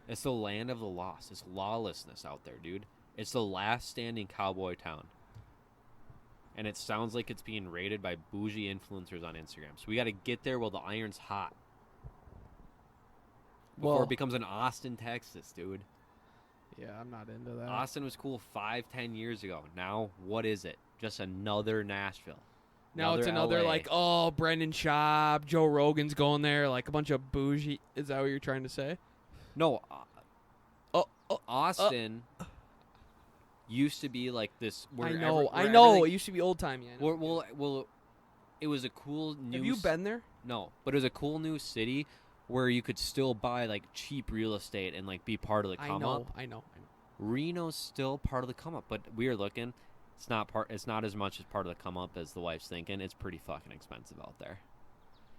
[SPEAKER 5] It's the land of the lost. It's lawlessness out there, dude. It's the last standing cowboy town. And it sounds like it's being raided by bougie influencers on Instagram. So we got to get there while the iron's hot. Before
[SPEAKER 2] Well-
[SPEAKER 5] it becomes an Austin, Texas, dude.
[SPEAKER 2] Yeah, I'm not into that.
[SPEAKER 5] Austin was cool 5-10 years ago. Now, what is it? Just another Nashville.
[SPEAKER 2] Now it's another
[SPEAKER 5] LA.
[SPEAKER 2] like, oh, Brendan Schaub, Joe Rogan's going there, like a bunch of bougie. Is that what you're trying to say?
[SPEAKER 5] No.
[SPEAKER 2] Oh,
[SPEAKER 5] Austin used to be like this.
[SPEAKER 2] I
[SPEAKER 5] where
[SPEAKER 2] know.
[SPEAKER 5] everything-
[SPEAKER 2] It used to be old timey.
[SPEAKER 5] Well, it was a cool new.
[SPEAKER 2] Have you been there?
[SPEAKER 5] No, but it was a cool new city where you could still buy like cheap real estate and like be part of the come up.
[SPEAKER 2] I know.
[SPEAKER 5] Reno's still part of the come up, but we are looking. It's not as much as part of the come up as the wife's thinking. It's pretty fucking expensive out there.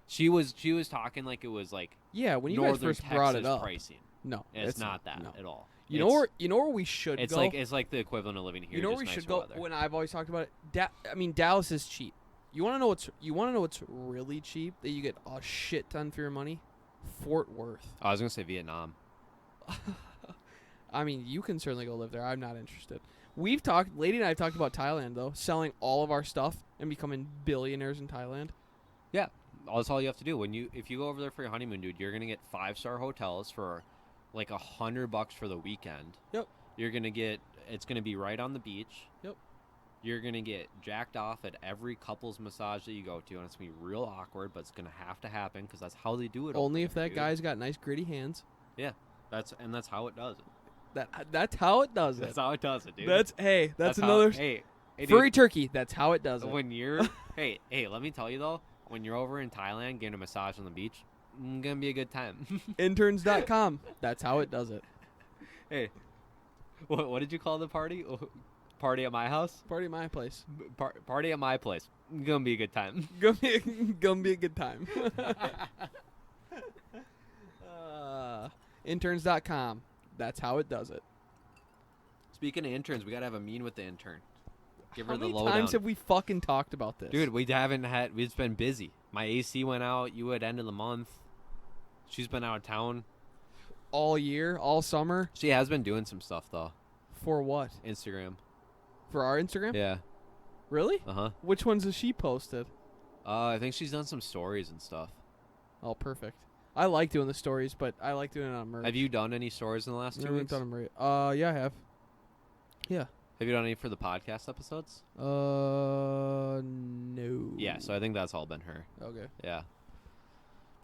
[SPEAKER 5] She was talking like it was like
[SPEAKER 2] Yeah, when you
[SPEAKER 5] Northern
[SPEAKER 2] guys first
[SPEAKER 5] Texas
[SPEAKER 2] brought it up.
[SPEAKER 5] pricing.
[SPEAKER 2] No,
[SPEAKER 5] It's not that
[SPEAKER 2] no.
[SPEAKER 5] at all.
[SPEAKER 2] You know where we should
[SPEAKER 5] It's
[SPEAKER 2] go.
[SPEAKER 5] it's like the equivalent of living here.
[SPEAKER 2] You know where
[SPEAKER 5] just
[SPEAKER 2] we should
[SPEAKER 5] nicer
[SPEAKER 2] go
[SPEAKER 5] weather.
[SPEAKER 2] when I've always talked about it. Dallas is cheap. You want to know what's really cheap that you get a shit ton for your money? Fort Worth.
[SPEAKER 5] I was gonna say Vietnam.
[SPEAKER 2] I mean, you can certainly go live there. I'm not interested. Lady and I have talked about Thailand though, selling all of our stuff and becoming billionaires in Thailand.
[SPEAKER 5] Yeah, that's all you have to do. If you go over there for your honeymoon, dude, you're gonna get 5-star hotels for like $100 for the weekend.
[SPEAKER 2] Yep.
[SPEAKER 5] It's gonna be right on the beach.
[SPEAKER 2] Yep.
[SPEAKER 5] You're going to get jacked off at every couple's massage that you go to, and it's going to be real awkward, but it's going to have to happen because that's how they do it.
[SPEAKER 2] Only if
[SPEAKER 5] there,
[SPEAKER 2] that
[SPEAKER 5] dude.
[SPEAKER 2] guy's got nice gritty hands.
[SPEAKER 5] Yeah, that's how it does it.
[SPEAKER 2] That's how it does it.
[SPEAKER 5] That's how it does it, dude.
[SPEAKER 2] That's
[SPEAKER 5] how-
[SPEAKER 2] another
[SPEAKER 5] hey,
[SPEAKER 2] furry
[SPEAKER 5] dude,
[SPEAKER 2] turkey. That's how it does it.
[SPEAKER 5] when you're hey, let me tell you though, when you're over in Thailand getting a massage on the beach, gonna be a good time.
[SPEAKER 2] Interns.com. That's how it does it.
[SPEAKER 5] Hey, what did you call the party? Party at my house?
[SPEAKER 2] Party at my place.
[SPEAKER 5] Party at my place. Gonna be a good time.
[SPEAKER 2] Gonna be a good time. Interns.com. That's how it does it.
[SPEAKER 5] Speaking of interns, we gotta have a meeting with the intern. Give
[SPEAKER 2] How
[SPEAKER 5] her the
[SPEAKER 2] many
[SPEAKER 5] lowdown.
[SPEAKER 2] times have we fucking talked about this?
[SPEAKER 5] Dude, we haven't had. We've been busy. My AC went out. You at end of the month. She's been out of town.
[SPEAKER 2] All year, all summer.
[SPEAKER 5] She has been doing some stuff though.
[SPEAKER 2] For what?
[SPEAKER 5] Instagram.
[SPEAKER 2] For our Instagram?
[SPEAKER 5] Yeah.
[SPEAKER 2] Really?
[SPEAKER 5] Uh huh.
[SPEAKER 2] Which ones has she posted?
[SPEAKER 5] I think she's done some stories and stuff.
[SPEAKER 2] Oh, perfect. I like doing the stories, but I like doing it on merch.
[SPEAKER 5] Have you done any stories in the last 2
[SPEAKER 2] Never
[SPEAKER 5] weeks?
[SPEAKER 2] done them right. Yeah, I have. Yeah.
[SPEAKER 5] Have you done any for the podcast episodes?
[SPEAKER 2] No.
[SPEAKER 5] Yeah, so I think that's all been her.
[SPEAKER 2] Okay.
[SPEAKER 5] Yeah.
[SPEAKER 2] I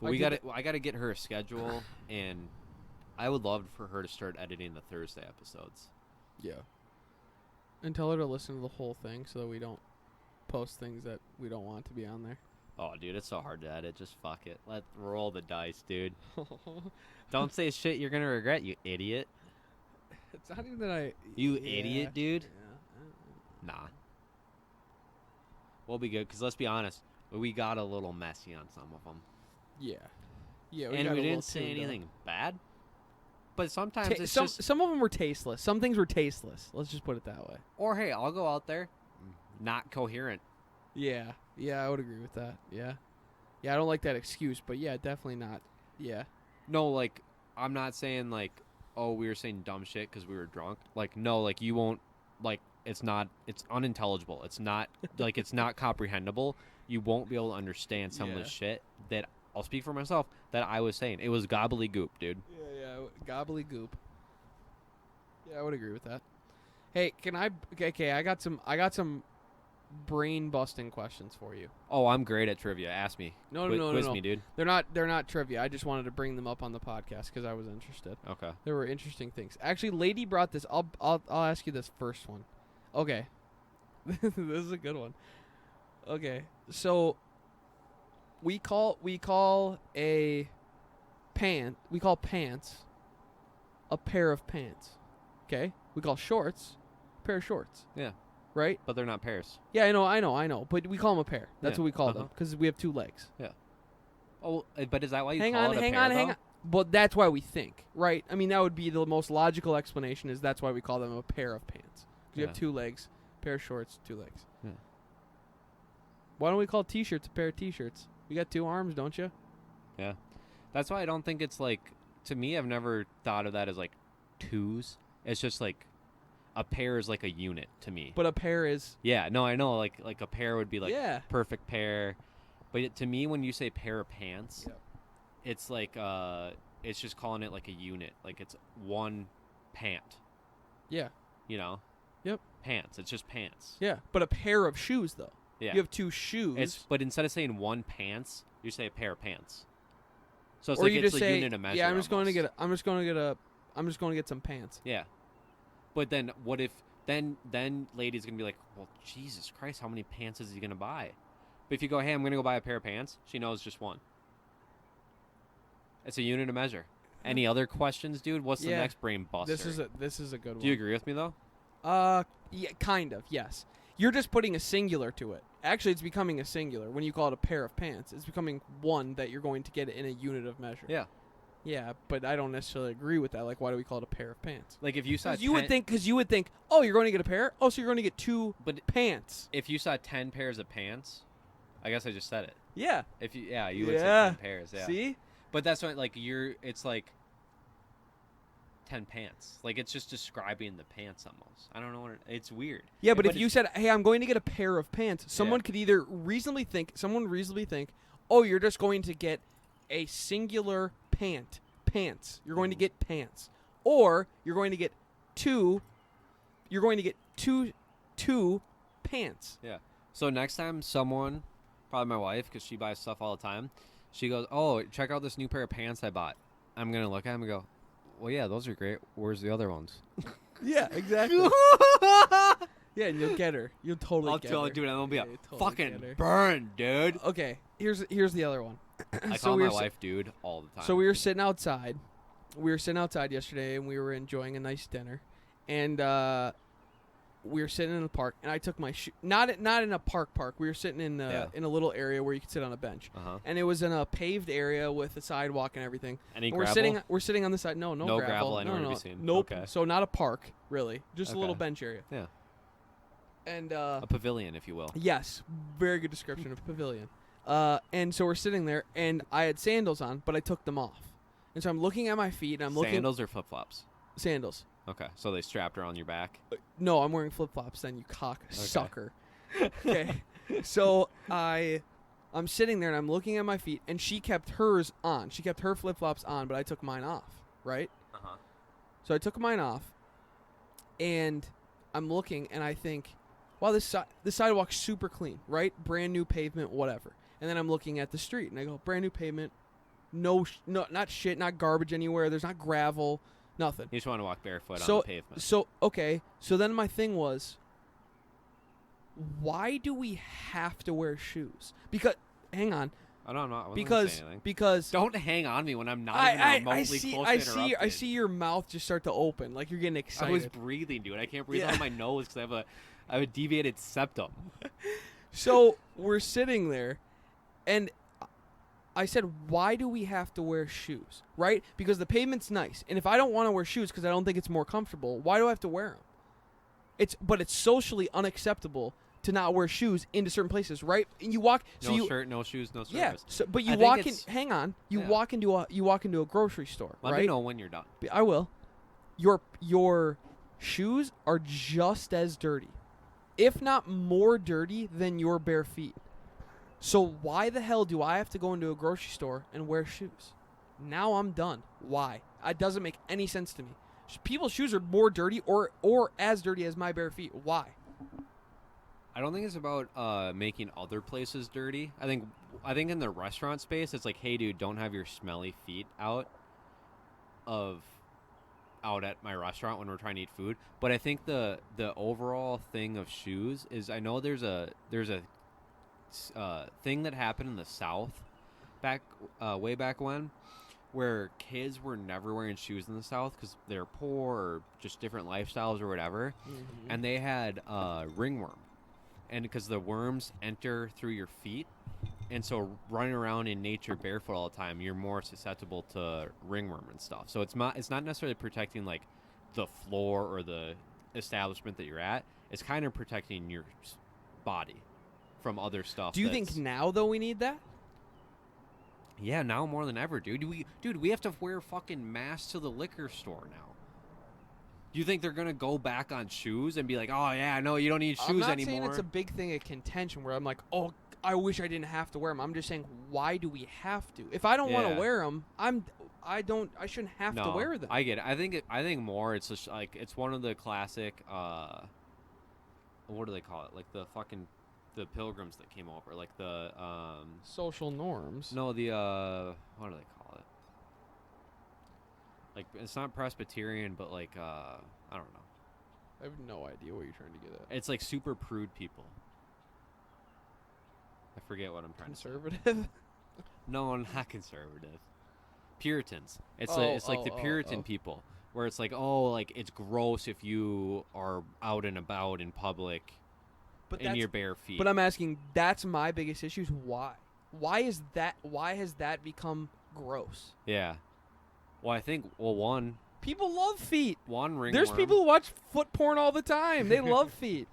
[SPEAKER 5] But
[SPEAKER 2] did
[SPEAKER 5] I gotta get her a schedule, and I would love for her to start editing the Thursday episodes.
[SPEAKER 2] Yeah. And tell her to listen to the whole thing so that we don't post things that we don't want to be on there.
[SPEAKER 5] Oh, dude, it's so hard to edit. Just fuck it. Let roll the dice, dude. Don't say shit you're gonna regret, you idiot.
[SPEAKER 2] It's not even that
[SPEAKER 5] You idiot, dude.
[SPEAKER 2] Yeah.
[SPEAKER 5] Nah. We'll be good, because let's be honest, we got a little messy on some of them.
[SPEAKER 2] Yeah. Yeah.
[SPEAKER 5] And we didn't say anything bad. But sometimes it's just...
[SPEAKER 2] Some of them were tasteless. Some things were tasteless. Let's just put it that way.
[SPEAKER 5] Or, hey, I'll go out there, not coherent.
[SPEAKER 2] Yeah. Yeah, I would agree with that. Yeah. Yeah, I don't like that excuse, but yeah, definitely not. Yeah.
[SPEAKER 5] No, like, I'm not saying, like, oh, we were saying dumb shit because we were drunk. Like, no, like, you won't, like, it's unintelligible. It's not, like, it's not comprehensible. You won't be able to understand some of the shit that, I'll speak for myself, that I was saying. It was gobbledygook, dude.
[SPEAKER 2] Yeah, gobbledygook. Yeah, I would agree with that. Hey, I got some brain busting questions for you.
[SPEAKER 5] Oh, I'm great at trivia. Ask me.
[SPEAKER 2] No,
[SPEAKER 5] Quiz me, dude.
[SPEAKER 2] They're not trivia. I just wanted to bring them up on the podcast because I was interested.
[SPEAKER 5] Okay.
[SPEAKER 2] There were interesting things. Actually, Lady brought this. I'll ask you this first one. Okay. This is a good one. Okay. So we call pants a pair of pants. Okay? We call shorts a pair of shorts.
[SPEAKER 5] Yeah.
[SPEAKER 2] Right?
[SPEAKER 5] But they're not pairs.
[SPEAKER 2] Yeah, I know. But we call them a pair. That's
[SPEAKER 5] Yeah,
[SPEAKER 2] what we call them because we have two legs.
[SPEAKER 5] Yeah. Oh, but is that why you
[SPEAKER 2] Hang
[SPEAKER 5] call
[SPEAKER 2] on,
[SPEAKER 5] it a
[SPEAKER 2] hang
[SPEAKER 5] pair,
[SPEAKER 2] on,
[SPEAKER 5] though?
[SPEAKER 2] hang on. But that's why we think, right? I mean, that would be the most logical explanation is that's why we call them a pair of pants. Because you have two legs, pair of shorts, two legs.
[SPEAKER 5] Yeah.
[SPEAKER 2] Why don't we call T-shirts a pair of T-shirts? You got two arms, don't you?
[SPEAKER 5] Yeah. That's why I don't think it's like, to me, I've never thought of that as like twos. It's just like a pair is like a unit to me.
[SPEAKER 2] But a pair is...
[SPEAKER 5] Yeah, no, I know. Like a pair would be like
[SPEAKER 2] Yeah.
[SPEAKER 5] perfect pair. But to me, when you say pair of pants,
[SPEAKER 2] Yep.
[SPEAKER 5] it's like, it's just calling it like a unit. Like it's one pant,
[SPEAKER 2] Yeah.
[SPEAKER 5] you know?
[SPEAKER 2] Yep.
[SPEAKER 5] Pants. It's just pants.
[SPEAKER 2] Yeah. But a pair of shoes, though.
[SPEAKER 5] Yeah.
[SPEAKER 2] You have two shoes.
[SPEAKER 5] But instead of saying one pants, you say a pair of pants. So it's
[SPEAKER 2] or
[SPEAKER 5] like
[SPEAKER 2] you
[SPEAKER 5] it's
[SPEAKER 2] just
[SPEAKER 5] a
[SPEAKER 2] say,
[SPEAKER 5] unit of measure.
[SPEAKER 2] yeah, I'm just going to
[SPEAKER 5] almost.
[SPEAKER 2] get some pants.
[SPEAKER 5] Yeah. But then what if then lady's gonna be like, well, Jesus Christ, how many pants is he gonna buy? But if you go, hey, I'm gonna go buy a pair of pants, she knows just one. It's a unit of measure. Any other questions, dude? What's the next brain buster?
[SPEAKER 2] This is a good one.
[SPEAKER 5] Do you agree with me though?
[SPEAKER 2] Yeah, kind of. Yes. You're just putting a singular to it. Actually, it's becoming a singular. When you call it a pair of pants, it's becoming one that you're going to get in a unit of measure.
[SPEAKER 5] Yeah.
[SPEAKER 2] Yeah, but I don't necessarily agree with that. Like, why do we call it a pair of pants?
[SPEAKER 5] Like if you saw
[SPEAKER 2] you would think, oh, you're going to get a pair? Oh, so you're going to get two pants.
[SPEAKER 5] If you saw 10 pairs of pants, I guess I just said it.
[SPEAKER 2] Yeah.
[SPEAKER 5] You would say 10 pairs, yeah.
[SPEAKER 2] See?
[SPEAKER 5] But that's what it's like 10 pants. Like it's just describing the pants almost. I don't know it's weird.
[SPEAKER 2] Yeah, but if you said, "Hey, I'm going to get a pair of pants," someone
[SPEAKER 5] Yeah.
[SPEAKER 2] could either reasonably think, "Oh, you're just going to get a singular pants. You're going to get pants." Or you're going to get two pants.
[SPEAKER 5] Yeah. So next time someone, probably my wife, because she buys stuff all the time, she goes, "Oh, check out this new pair of pants I bought." I'm gonna look at them and go, "Well, yeah, those are great. Where's the other ones?"
[SPEAKER 2] Yeah, exactly. Yeah, and you'll get her. You'll totally
[SPEAKER 5] I'll
[SPEAKER 2] get
[SPEAKER 5] tell
[SPEAKER 2] her.
[SPEAKER 5] her, dude, I'm gonna be
[SPEAKER 2] Yeah,
[SPEAKER 5] a
[SPEAKER 2] you'll totally get
[SPEAKER 5] fucking
[SPEAKER 2] her.
[SPEAKER 5] burn, dude.
[SPEAKER 2] Okay, here's the other one.
[SPEAKER 5] I
[SPEAKER 2] So
[SPEAKER 5] call
[SPEAKER 2] we
[SPEAKER 5] my
[SPEAKER 2] were
[SPEAKER 5] wife dude all the time.
[SPEAKER 2] So we were sitting outside. We were sitting outside yesterday, and we were enjoying a nice dinner. And we were sitting in the park, and I took my shoe. Not in a park. We were sitting in in a little area where you could sit on a bench, and it was in a paved area with a sidewalk and everything.
[SPEAKER 5] Any
[SPEAKER 2] and
[SPEAKER 5] gravel?
[SPEAKER 2] We're sitting on the side. No
[SPEAKER 5] gravel anywhere
[SPEAKER 2] no,
[SPEAKER 5] to be seen.
[SPEAKER 2] Nope.
[SPEAKER 5] Okay.
[SPEAKER 2] So not a park, really. Just a
[SPEAKER 5] Okay.
[SPEAKER 2] little bench area.
[SPEAKER 5] Yeah.
[SPEAKER 2] And
[SPEAKER 5] A pavilion, if you will.
[SPEAKER 2] yes, very good description of pavilion. And so we're sitting there, and I had sandals on, but I took them off. And so I'm looking at my feet, and I'm looking
[SPEAKER 5] Sandals or flip flops?
[SPEAKER 2] sandals.
[SPEAKER 5] Okay, so they strapped around your back.
[SPEAKER 2] No, I'm wearing flip flops. Then you cock sucker. Okay, so I'm sitting there and I'm looking at my feet, and she kept hers on. She kept her flip flops on, but I took mine off. Right. So I took mine off, and I'm looking, and I think, wow, this sidewalk's super clean, right? Brand new pavement, whatever. And then I'm looking at the street, and I go, brand new pavement, no, not shit, not garbage anywhere. There's not gravel. Nothing.
[SPEAKER 5] You just want to walk barefoot on
[SPEAKER 2] So,
[SPEAKER 5] the pavement.
[SPEAKER 2] okay. So then my thing was, why do we have to wear shoes? Because, hang on.
[SPEAKER 5] I don't know. I wasn't gonna say anything.
[SPEAKER 2] Because
[SPEAKER 5] Don't hang on me when I'm not even remotely close to interrupting.
[SPEAKER 2] I see your mouth just start to open, like you're getting excited.
[SPEAKER 5] I was breathing, dude. I can't breathe out of my nose because I have a deviated septum.
[SPEAKER 2] So we're sitting there, and I said, why do we have to wear shoes, right? Because the pavement's nice. And if I don't want to wear shoes because I don't think it's more comfortable, why do I have to wear them? But it's socially unacceptable to not wear shoes into certain places, right? And you walk...
[SPEAKER 5] Shirt, no shoes, no service.
[SPEAKER 2] Yeah, but
[SPEAKER 5] I
[SPEAKER 2] you
[SPEAKER 5] think
[SPEAKER 2] walk in...
[SPEAKER 5] it's-
[SPEAKER 2] Hang on. You
[SPEAKER 5] yeah.
[SPEAKER 2] walk into a grocery store,
[SPEAKER 5] Let
[SPEAKER 2] right?
[SPEAKER 5] me know when you're done.
[SPEAKER 2] I will. Your shoes are just as dirty, if not more dirty than your bare feet. So why the hell do I have to go into a grocery store and wear shoes? Now I'm done. Why? It doesn't make any sense to me. People's shoes are more dirty or as dirty as my bare feet. Why?
[SPEAKER 5] I don't think it's about making other places dirty. I think in the restaurant space, it's like, hey, dude, don't have your smelly feet out at my restaurant when we're trying to eat food. But I think the overall thing of shoes is, I know there's a thing that happened in the South way back when, where kids were never wearing shoes in the South because they're poor or just different lifestyles or whatever, and they had ringworm, and because the worms enter through your feet, and so running around in nature barefoot all the time, you're more susceptible to ringworm and stuff. So it's not necessarily protecting like the floor or the establishment that you're at. It's kind of protecting your body from other stuff.
[SPEAKER 2] Do you think now though we need that?
[SPEAKER 5] Yeah, now more than ever, dude. We have to wear fucking masks to the liquor store now. Do you think they're gonna go back on shoes and be like, oh yeah, no, you don't need shoes
[SPEAKER 2] I'm not
[SPEAKER 5] anymore?
[SPEAKER 2] saying it's a big thing of contention where I'm like, oh, I wish I didn't have to wear them. I'm just saying, why do we have to? If I don't want to
[SPEAKER 5] Yeah.
[SPEAKER 2] wear them, I shouldn't have to wear them.
[SPEAKER 5] I get it. I think more it's just like it's one of the classic what do they call it? Like the pilgrims that came over, like the
[SPEAKER 2] Social norms.
[SPEAKER 5] no, the what do they call it? Like it's not Presbyterian, but like I don't know.
[SPEAKER 2] I have no idea what you're trying to get at.
[SPEAKER 5] It's like super prude people. I forget what I'm trying to say.
[SPEAKER 2] Conservative?
[SPEAKER 5] No, not conservative. Puritans. It's
[SPEAKER 2] Oh,
[SPEAKER 5] like the Puritan people, where it's like, oh, like it's gross if you are out and about in public in your bare feet.
[SPEAKER 2] But I'm asking, that's my biggest issue is why? Why has that become gross?
[SPEAKER 5] Yeah. Well, I think one
[SPEAKER 2] People love feet.
[SPEAKER 5] ringworm.
[SPEAKER 2] There's people who watch foot porn all the time. They love feet.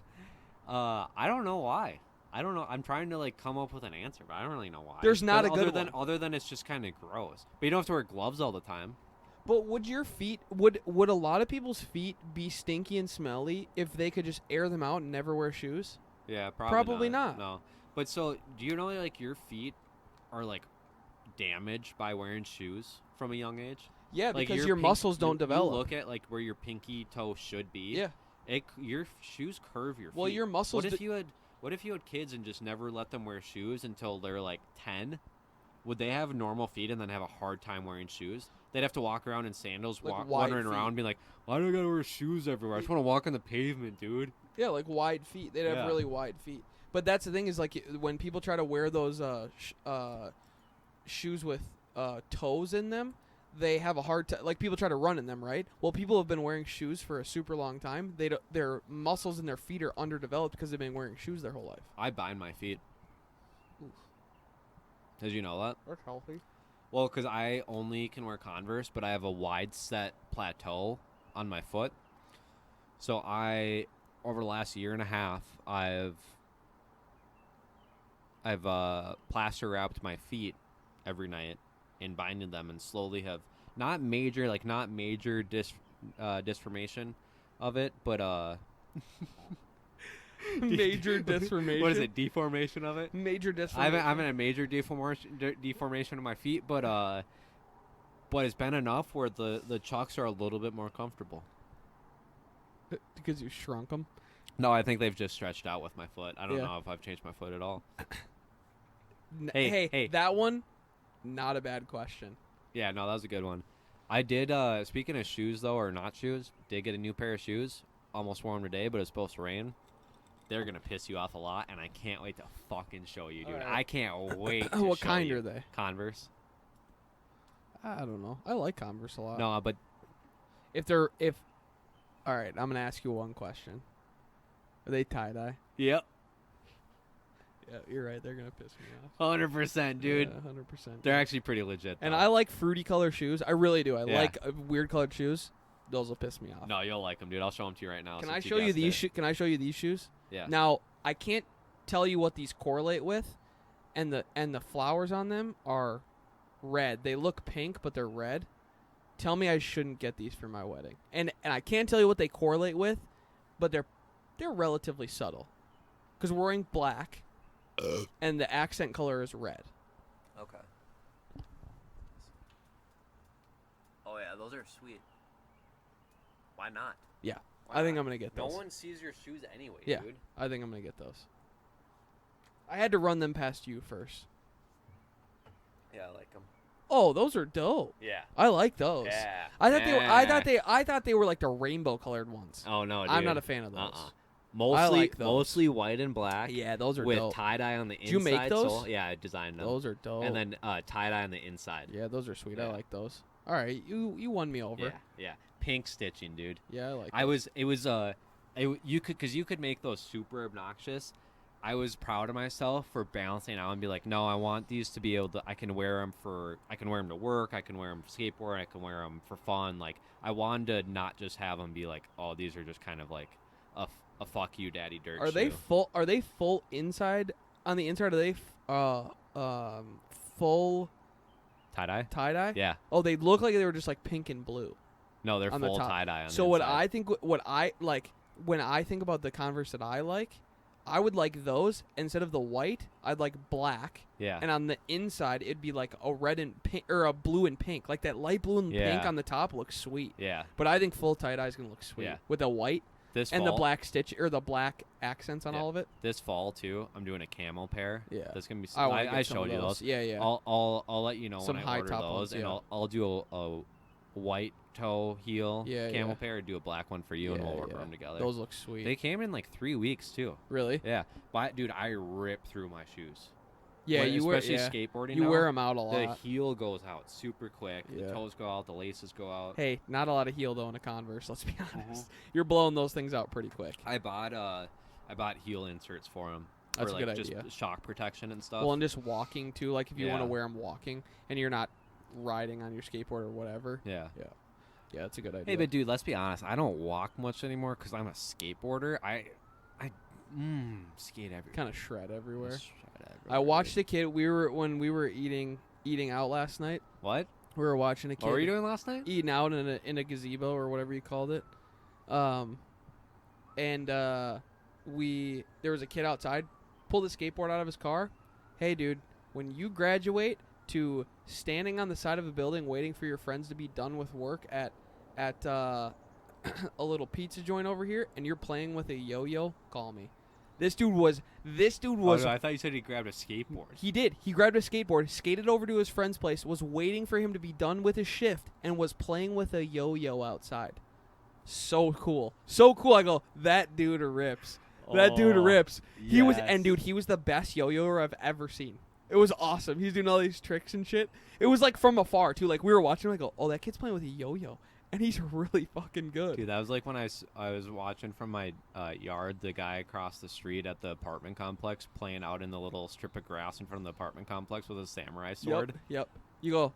[SPEAKER 5] I don't know why. I don't know. I'm trying to like come up with an answer, but I don't really know why.
[SPEAKER 2] There's not a good
[SPEAKER 5] one.
[SPEAKER 2] one.
[SPEAKER 5] Other than it's just kind of gross. But you don't have to wear gloves all the time.
[SPEAKER 2] But would your feet would a lot of people's feet be stinky and smelly if they could just air them out and never wear shoes?
[SPEAKER 5] Yeah,
[SPEAKER 2] Probably not.
[SPEAKER 5] No. But so, do you know like your feet are like damaged by wearing shoes from a young age?
[SPEAKER 2] Yeah,
[SPEAKER 5] Like
[SPEAKER 2] because your muscles don't develop.
[SPEAKER 5] You look at like where your pinky toe should be.
[SPEAKER 2] Yeah.
[SPEAKER 5] Your shoes curve your feet.
[SPEAKER 2] Well, your muscles.
[SPEAKER 5] What if you had kids and just never let them wear shoes until they're like 10? Would they have normal feet and then have a hard time wearing shoes? They'd have to walk around in sandals,
[SPEAKER 2] Like
[SPEAKER 5] wandering
[SPEAKER 2] wide feet.
[SPEAKER 5] around, being like, "Why do I gotta wear shoes everywhere? I just want to walk on the pavement, dude."
[SPEAKER 2] Yeah, like wide feet. They'd have
[SPEAKER 5] Yeah.
[SPEAKER 2] really wide feet. But that's the thing is like when people try to wear those shoes with toes in them, they have a hard time. Like people try to run in them, right? Well, people have been wearing shoes for a super long time. Their muscles in their feet are underdeveloped because they've been wearing shoes their whole life.
[SPEAKER 5] I bind my feet.
[SPEAKER 2] Oof.
[SPEAKER 5] Did you know that?
[SPEAKER 2] That's healthy.
[SPEAKER 5] Well, because I only can wear Converse, but I have a wide set plateau on my foot. So over the last year and a half, I've plaster wrapped my feet every night and binded them, and slowly have not major disformation of it, but
[SPEAKER 2] Major deformation.
[SPEAKER 5] What is it? Deformation of it?
[SPEAKER 2] Major
[SPEAKER 5] I
[SPEAKER 2] deformation.
[SPEAKER 5] haven't a major deformation of my feet, but it's been enough where the chucks are a little bit more comfortable.
[SPEAKER 2] Because you shrunk them.
[SPEAKER 5] No, I think they've just stretched out with my foot. I don't
[SPEAKER 2] Yeah.
[SPEAKER 5] know if I've changed my foot at all.
[SPEAKER 2] Hey,
[SPEAKER 5] hey.
[SPEAKER 2] that one, not a bad question.
[SPEAKER 5] Yeah, no, that was a good one. I did, speaking of shoes, though, or not shoes, did get a new pair of shoes. Almost wore them today, but it's supposed to rain. They're going to piss you off a lot, and I can't wait to fucking show you, dude.
[SPEAKER 2] All right.
[SPEAKER 5] I can't wait to
[SPEAKER 2] What
[SPEAKER 5] show
[SPEAKER 2] kind
[SPEAKER 5] you.
[SPEAKER 2] are they?
[SPEAKER 5] Converse.
[SPEAKER 2] I don't know. I like Converse a lot.
[SPEAKER 5] No, but
[SPEAKER 2] All right, I'm gonna ask you one question. Are they tie-dye?
[SPEAKER 5] yep,
[SPEAKER 2] Yeah, you're right. They're gonna piss me off.
[SPEAKER 5] 100%, dude.
[SPEAKER 2] Yeah, 100%.
[SPEAKER 5] They're actually pretty legit,
[SPEAKER 2] And
[SPEAKER 5] though.
[SPEAKER 2] I like fruity color shoes. I really do. I
[SPEAKER 5] Yeah.
[SPEAKER 2] like weird colored shoes. Those will piss me off.
[SPEAKER 5] No, you'll like them, dude. I'll show them to you right now.
[SPEAKER 2] Can
[SPEAKER 5] since
[SPEAKER 2] I show you
[SPEAKER 5] guessed
[SPEAKER 2] these?
[SPEAKER 5] it.
[SPEAKER 2] Can I show you these shoes?
[SPEAKER 5] Yeah.
[SPEAKER 2] Now I can't tell you what these correlate with, and the flowers on them are red. They look pink, but they're red. Tell me I shouldn't get these for my wedding. And I can't tell you what they correlate with, but they're relatively subtle. Because we're wearing black, and the accent color is red.
[SPEAKER 6] Okay. Oh yeah, those are sweet. Why not?
[SPEAKER 2] Yeah,
[SPEAKER 6] Why
[SPEAKER 2] I think
[SPEAKER 6] not?
[SPEAKER 2] I'm gonna get
[SPEAKER 6] No
[SPEAKER 2] those.
[SPEAKER 6] one sees your shoes anyway,
[SPEAKER 2] Yeah.
[SPEAKER 6] dude.
[SPEAKER 2] I think I'm gonna get those. I had to run them past you first.
[SPEAKER 6] Yeah, I like them.
[SPEAKER 2] Oh, those are dope.
[SPEAKER 6] Yeah.
[SPEAKER 2] I like those.
[SPEAKER 6] Yeah.
[SPEAKER 2] I thought they were like the rainbow colored ones.
[SPEAKER 5] Oh, no, dude.
[SPEAKER 2] I'm not a fan of those.
[SPEAKER 5] Mostly,
[SPEAKER 2] like those.
[SPEAKER 5] mostly white and black.
[SPEAKER 2] Yeah, those are
[SPEAKER 5] with
[SPEAKER 2] dope.
[SPEAKER 5] tie-dye on the inside.
[SPEAKER 2] Did you make those?
[SPEAKER 5] sole. Yeah, I designed them.
[SPEAKER 2] Those are dope.
[SPEAKER 5] And then tie-dye on the inside.
[SPEAKER 2] yeah, those are sweet. I
[SPEAKER 5] Yeah.
[SPEAKER 2] like those. All right, you won me over.
[SPEAKER 5] Yeah. Pink stitching, dude.
[SPEAKER 2] Yeah, I like.
[SPEAKER 5] You could make those super obnoxious. I was proud of myself for balancing out and be like, no, I want these to be able to. I can wear them to work. I can wear them for skateboard. I can wear them for fun. Like I wanted to not just have them be like, oh, these are just kind of like a fuck you, daddy dirt.
[SPEAKER 2] Are they full? Are they full inside? On the inside, are they full
[SPEAKER 5] tie dye?
[SPEAKER 2] tie dye?
[SPEAKER 5] Yeah.
[SPEAKER 2] Oh, they look like they were just like pink and blue.
[SPEAKER 5] No, they're
[SPEAKER 2] on the
[SPEAKER 5] full
[SPEAKER 2] top.
[SPEAKER 5] tie dye.
[SPEAKER 2] So what I think when I think about the Converse that I like, I would like those instead of the white. I'd like black.
[SPEAKER 5] Yeah.
[SPEAKER 2] And on the inside, it'd be like a red and pink or a blue and pink. Like that light blue and pink
[SPEAKER 5] Yeah.
[SPEAKER 2] on the top looks sweet.
[SPEAKER 5] Yeah.
[SPEAKER 2] But I think full tie dye is gonna look sweet
[SPEAKER 5] Yeah.
[SPEAKER 2] with the white
[SPEAKER 5] This
[SPEAKER 2] and
[SPEAKER 5] fall,
[SPEAKER 2] the black stitch or the black accents on
[SPEAKER 5] Yeah.
[SPEAKER 2] all of it.
[SPEAKER 5] This fall too, I'm doing a camel pair.
[SPEAKER 2] Yeah.
[SPEAKER 5] That's gonna be.
[SPEAKER 2] I wanna
[SPEAKER 5] I
[SPEAKER 2] get some
[SPEAKER 5] showed
[SPEAKER 2] of
[SPEAKER 5] you
[SPEAKER 2] those.
[SPEAKER 5] those.
[SPEAKER 2] Yeah, yeah.
[SPEAKER 5] I'll let you know
[SPEAKER 2] Some
[SPEAKER 5] when I
[SPEAKER 2] high
[SPEAKER 5] order
[SPEAKER 2] top
[SPEAKER 5] those,
[SPEAKER 2] ones,
[SPEAKER 5] and
[SPEAKER 2] yeah.
[SPEAKER 5] I'll do a white toe heel
[SPEAKER 2] Yeah,
[SPEAKER 5] camel
[SPEAKER 2] yeah.
[SPEAKER 5] pair, do a black one for you, and we'll order them together.
[SPEAKER 2] Those look sweet.
[SPEAKER 5] They came in like 3 weeks too.
[SPEAKER 2] Really?
[SPEAKER 5] Yeah, but dude, I rip through my shoes.
[SPEAKER 2] Yeah,
[SPEAKER 5] When-
[SPEAKER 2] you
[SPEAKER 5] especially
[SPEAKER 2] wear
[SPEAKER 5] skateboarding.
[SPEAKER 2] You
[SPEAKER 5] now,
[SPEAKER 2] wear them out a
[SPEAKER 5] The
[SPEAKER 2] lot.
[SPEAKER 5] heel goes out super quick.
[SPEAKER 2] Yeah.
[SPEAKER 5] The toes go out. The laces go out.
[SPEAKER 2] Hey, not a lot of heel though in a Converse. Let's be
[SPEAKER 5] Uh-huh.
[SPEAKER 2] honest. You're blowing those things out pretty quick.
[SPEAKER 5] I bought heel inserts for them.
[SPEAKER 2] That's
[SPEAKER 5] for
[SPEAKER 2] a
[SPEAKER 5] like
[SPEAKER 2] good
[SPEAKER 5] just
[SPEAKER 2] idea.
[SPEAKER 5] shock protection and stuff.
[SPEAKER 2] Well, and just walking too. Like if you want to
[SPEAKER 5] Yeah.
[SPEAKER 2] wear them walking and you're not riding on your skateboard or whatever.
[SPEAKER 5] yeah.
[SPEAKER 2] Yeah, that's a good idea.
[SPEAKER 5] Hey, but dude, let's be honest. I don't walk much anymore because I'm a skateboarder. I skate everywhere.
[SPEAKER 2] Kind of shred everywhere.
[SPEAKER 5] Shred
[SPEAKER 2] I watched a kid. When we were eating out last night.
[SPEAKER 5] What?
[SPEAKER 2] We were watching a kid
[SPEAKER 5] What were you doing last night?
[SPEAKER 2] eating out in a gazebo or whatever you called it. There was a kid outside, pulled the skateboard out of his car. Hey, dude, when you graduate to standing on the side of a building waiting for your friends to be done with work at a little pizza joint over here and you're playing with a yo-yo, call me. This dude was
[SPEAKER 5] Oh, no, I thought you said he grabbed a skateboard.
[SPEAKER 2] He did. He grabbed a skateboard, skated over to his friend's place, was waiting for him to be done with his shift, and was playing with a yo-yo outside. So cool. So cool. I go, that dude rips. That dude rips. He was, and dude, he was the best yo-yoer I've ever seen. It was awesome. He's doing all these tricks and shit. It was like from afar too. Like we were watching, I go, oh, that kid's playing with a yo-yo, and he's really fucking good.
[SPEAKER 5] Dude, that was like when I was watching from my yard, the guy across the street at the apartment complex playing out in the little strip of grass in front of the apartment complex with a samurai sword.
[SPEAKER 2] Yep. You go,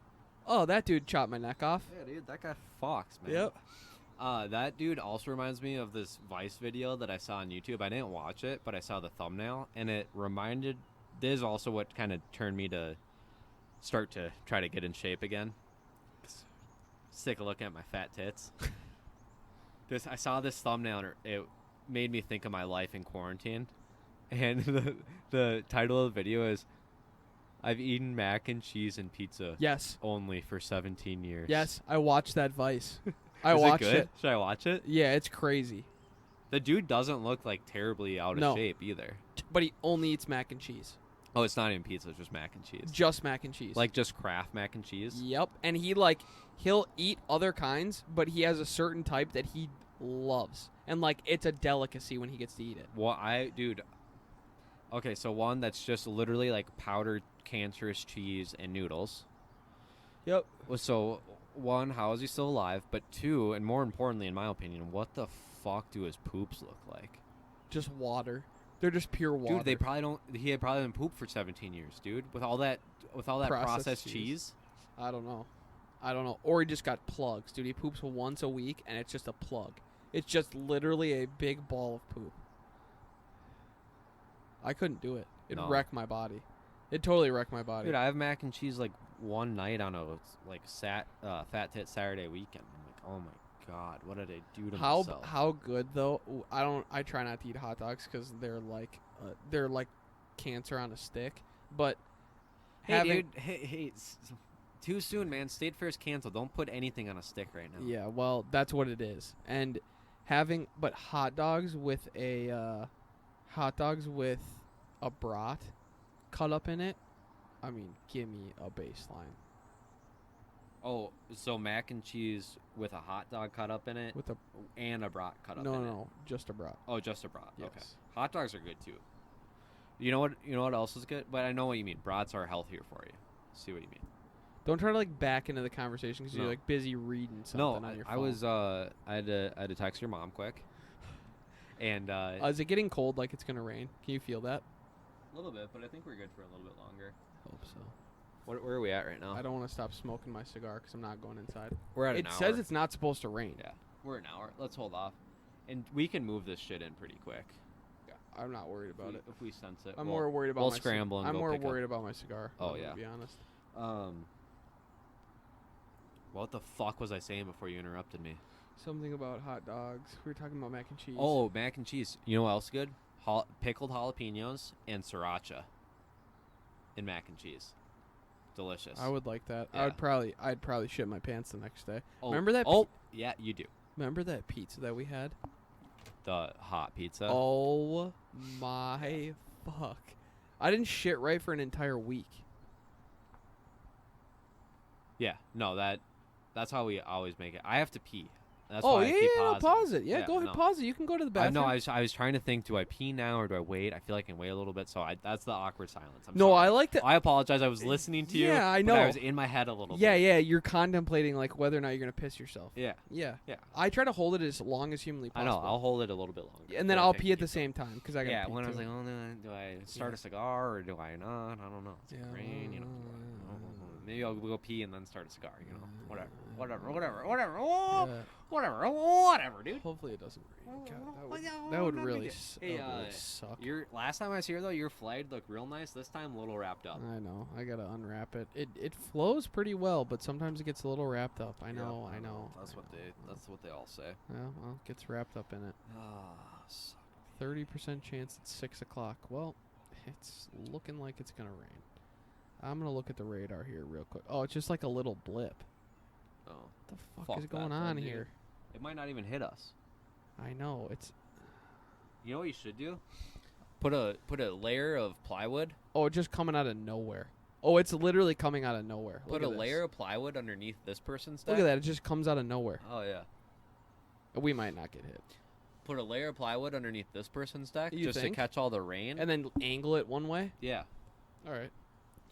[SPEAKER 2] oh, that dude chopped my neck off.
[SPEAKER 5] Yeah, dude, that guy fucks, man.
[SPEAKER 2] Yep.
[SPEAKER 5] That dude also reminds me of this Vice video that I saw on YouTube. I didn't watch it, but I saw the thumbnail, and it reminded. This is also what kind of turned me to start to try to get in shape again. Sick of looking at my fat tits. I saw this thumbnail, and it made me think of my life in quarantine. And the title of the video is, "I've eaten mac and cheese and pizza.
[SPEAKER 2] Yes.
[SPEAKER 5] Only for 17 years."
[SPEAKER 2] Yes, I watched that Vice. I
[SPEAKER 5] Is
[SPEAKER 2] watched
[SPEAKER 5] it good?
[SPEAKER 2] it.
[SPEAKER 5] Should I watch it?
[SPEAKER 2] Yeah, it's crazy.
[SPEAKER 5] The dude doesn't look like terribly out of shape either.
[SPEAKER 2] But he only eats mac and cheese.
[SPEAKER 5] Oh, it's not even pizza, it's just mac and cheese.
[SPEAKER 2] Just mac and cheese.
[SPEAKER 5] Like just Kraft mac and cheese?
[SPEAKER 2] Yep. And he'll eat other kinds, but he has a certain type that he loves. And it's a delicacy when he gets to eat it.
[SPEAKER 5] Well, dude. Okay, so one that's just literally like powdered cancerous cheese and noodles.
[SPEAKER 2] Yep.
[SPEAKER 5] So one, how is he still alive? But two, and more importantly, in my opinion, what the fuck do his poops look like?
[SPEAKER 2] Just water. They're just pure water.
[SPEAKER 5] Dude, they probably don't. He had probably been pooped for 17 years, dude. With all that processed cheese.
[SPEAKER 2] I don't know. Or he just got plugs, dude. He poops once a week, and it's just a plug. It's just literally a big ball of poop. I couldn't do it. It'd wreck my body. It'd totally wreck my body.
[SPEAKER 5] Dude, I have mac and cheese one night on a Fat Tit Saturday weekend. I'm like, oh my god, what did I do to myself?
[SPEAKER 2] How good though? I try not to eat hot dogs because they're like cancer on a stick. But
[SPEAKER 5] hey, too soon, man. State Fair's canceled. Don't put anything on a stick right now.
[SPEAKER 2] Yeah, well, that's what it is. And hot dogs with a brat cut up in it. I mean, give me a baseline.
[SPEAKER 5] Oh, so mac and cheese with a hot dog cut up in it, and a brat cut up in it.
[SPEAKER 2] No, just a brat.
[SPEAKER 5] Oh, just a brat.
[SPEAKER 2] Yes.
[SPEAKER 5] Okay. Hot dogs are good too. You know what else is good? But I know what you mean. Brats are healthier for you. See what you mean.
[SPEAKER 2] Don't try to back into the conversation because you're busy reading something on your phone.
[SPEAKER 5] I had to text your mom quick. And
[SPEAKER 2] is it getting cold like it's gonna rain? Can you feel that?
[SPEAKER 5] A little bit, but I think we're good for a little bit longer.
[SPEAKER 2] Hope so.
[SPEAKER 5] Where are we at right now?
[SPEAKER 2] I don't want to stop smoking my cigar because I'm not going inside.
[SPEAKER 5] We're at an hour.
[SPEAKER 2] It says it's not supposed to rain.
[SPEAKER 5] Yeah, we're an hour. Let's hold off, and we can move this shit in pretty quick.
[SPEAKER 2] Yeah, I'm not worried about it.
[SPEAKER 5] If we sense it,
[SPEAKER 2] I'm more worried about.
[SPEAKER 5] We'll scramble. And
[SPEAKER 2] I'm
[SPEAKER 5] go
[SPEAKER 2] more
[SPEAKER 5] pick
[SPEAKER 2] worried
[SPEAKER 5] up.
[SPEAKER 2] about my cigar.
[SPEAKER 5] Oh yeah.
[SPEAKER 2] To be honest.
[SPEAKER 5] What the fuck was I saying before you interrupted me?
[SPEAKER 2] Something about hot dogs. We were talking about mac and cheese.
[SPEAKER 5] Oh, mac and cheese. You know what else is good? Pickled jalapenos and sriracha in mac and cheese. Delicious.
[SPEAKER 2] I would like that.
[SPEAKER 5] Yeah.
[SPEAKER 2] I'd probably shit my pants the next day.
[SPEAKER 5] Oh,
[SPEAKER 2] Remember that?
[SPEAKER 5] Yeah, you do.
[SPEAKER 2] Remember that pizza that we had?
[SPEAKER 5] The hot pizza.
[SPEAKER 2] Oh my fuck! I didn't shit right for an entire week.
[SPEAKER 5] Yeah. No, that's how we always make it. I have to pee. That's
[SPEAKER 2] Oh
[SPEAKER 5] why I keep
[SPEAKER 2] yeah,
[SPEAKER 5] pausing.
[SPEAKER 2] pause it. Yeah, go ahead,
[SPEAKER 5] no.
[SPEAKER 2] pause it. You can go to the bathroom.
[SPEAKER 5] No, I was trying to think. Do I pee now or do I wait? I feel like I can wait a little bit. So that's the awkward silence. I'm
[SPEAKER 2] No,
[SPEAKER 5] sorry.
[SPEAKER 2] I like that.
[SPEAKER 5] I apologize. I was listening to you.
[SPEAKER 2] Yeah, I
[SPEAKER 5] but
[SPEAKER 2] know.
[SPEAKER 5] I was in my head a little bit.
[SPEAKER 2] Yeah. You're contemplating whether or not you're gonna piss yourself.
[SPEAKER 5] Yeah.
[SPEAKER 2] Yeah.
[SPEAKER 5] Yeah.
[SPEAKER 2] I try to hold it as long as humanly
[SPEAKER 5] I
[SPEAKER 2] possible.
[SPEAKER 5] know. I'll hold it a little bit longer.
[SPEAKER 2] And then
[SPEAKER 5] before I
[SPEAKER 2] I'll
[SPEAKER 5] take
[SPEAKER 2] pee
[SPEAKER 5] a
[SPEAKER 2] at the
[SPEAKER 5] deep
[SPEAKER 2] same time because I got.
[SPEAKER 5] Yeah,
[SPEAKER 2] pee
[SPEAKER 5] when I was
[SPEAKER 2] too.
[SPEAKER 5] like, oh, no, do I start a cigar or do I not? I don't know. It's
[SPEAKER 2] Yeah.
[SPEAKER 5] rain, you know. Maybe I'll go pee and then start a cigar. You know, whatever, dude.
[SPEAKER 2] Hopefully it doesn't rain. God, that would really suck.
[SPEAKER 5] Last time I was here though, your flight looked real nice. This time a little wrapped up.
[SPEAKER 2] I know. I gotta unwrap it. It flows pretty well, but sometimes it gets a little wrapped up. I know.
[SPEAKER 5] That's what they all say.
[SPEAKER 2] Yeah, well, it gets wrapped up in it.
[SPEAKER 5] Ah,
[SPEAKER 2] 30% chance it's 6 o'clock. Well, it's looking like it's gonna rain. I'm gonna look at the radar here real quick. Oh, it's just like a little blip.
[SPEAKER 5] Oh,
[SPEAKER 2] What the fuck
[SPEAKER 5] Fuck
[SPEAKER 2] is going
[SPEAKER 5] that
[SPEAKER 2] on
[SPEAKER 5] then, dude.
[SPEAKER 2] here?
[SPEAKER 5] It might not even hit us.
[SPEAKER 2] I know it's.
[SPEAKER 5] You know what you should do? Put a layer of plywood.
[SPEAKER 2] Oh, it's just coming out of nowhere. Oh, it's literally coming out of nowhere.
[SPEAKER 5] Put a layer of plywood underneath this person's deck.
[SPEAKER 2] Look at that! It just comes out of nowhere.
[SPEAKER 5] Oh yeah.
[SPEAKER 2] We might not get hit.
[SPEAKER 5] Put a layer of plywood underneath this person's deck
[SPEAKER 2] You
[SPEAKER 5] just
[SPEAKER 2] think?
[SPEAKER 5] to catch all the rain.
[SPEAKER 2] And then angle it one way.
[SPEAKER 5] Yeah.
[SPEAKER 2] All right.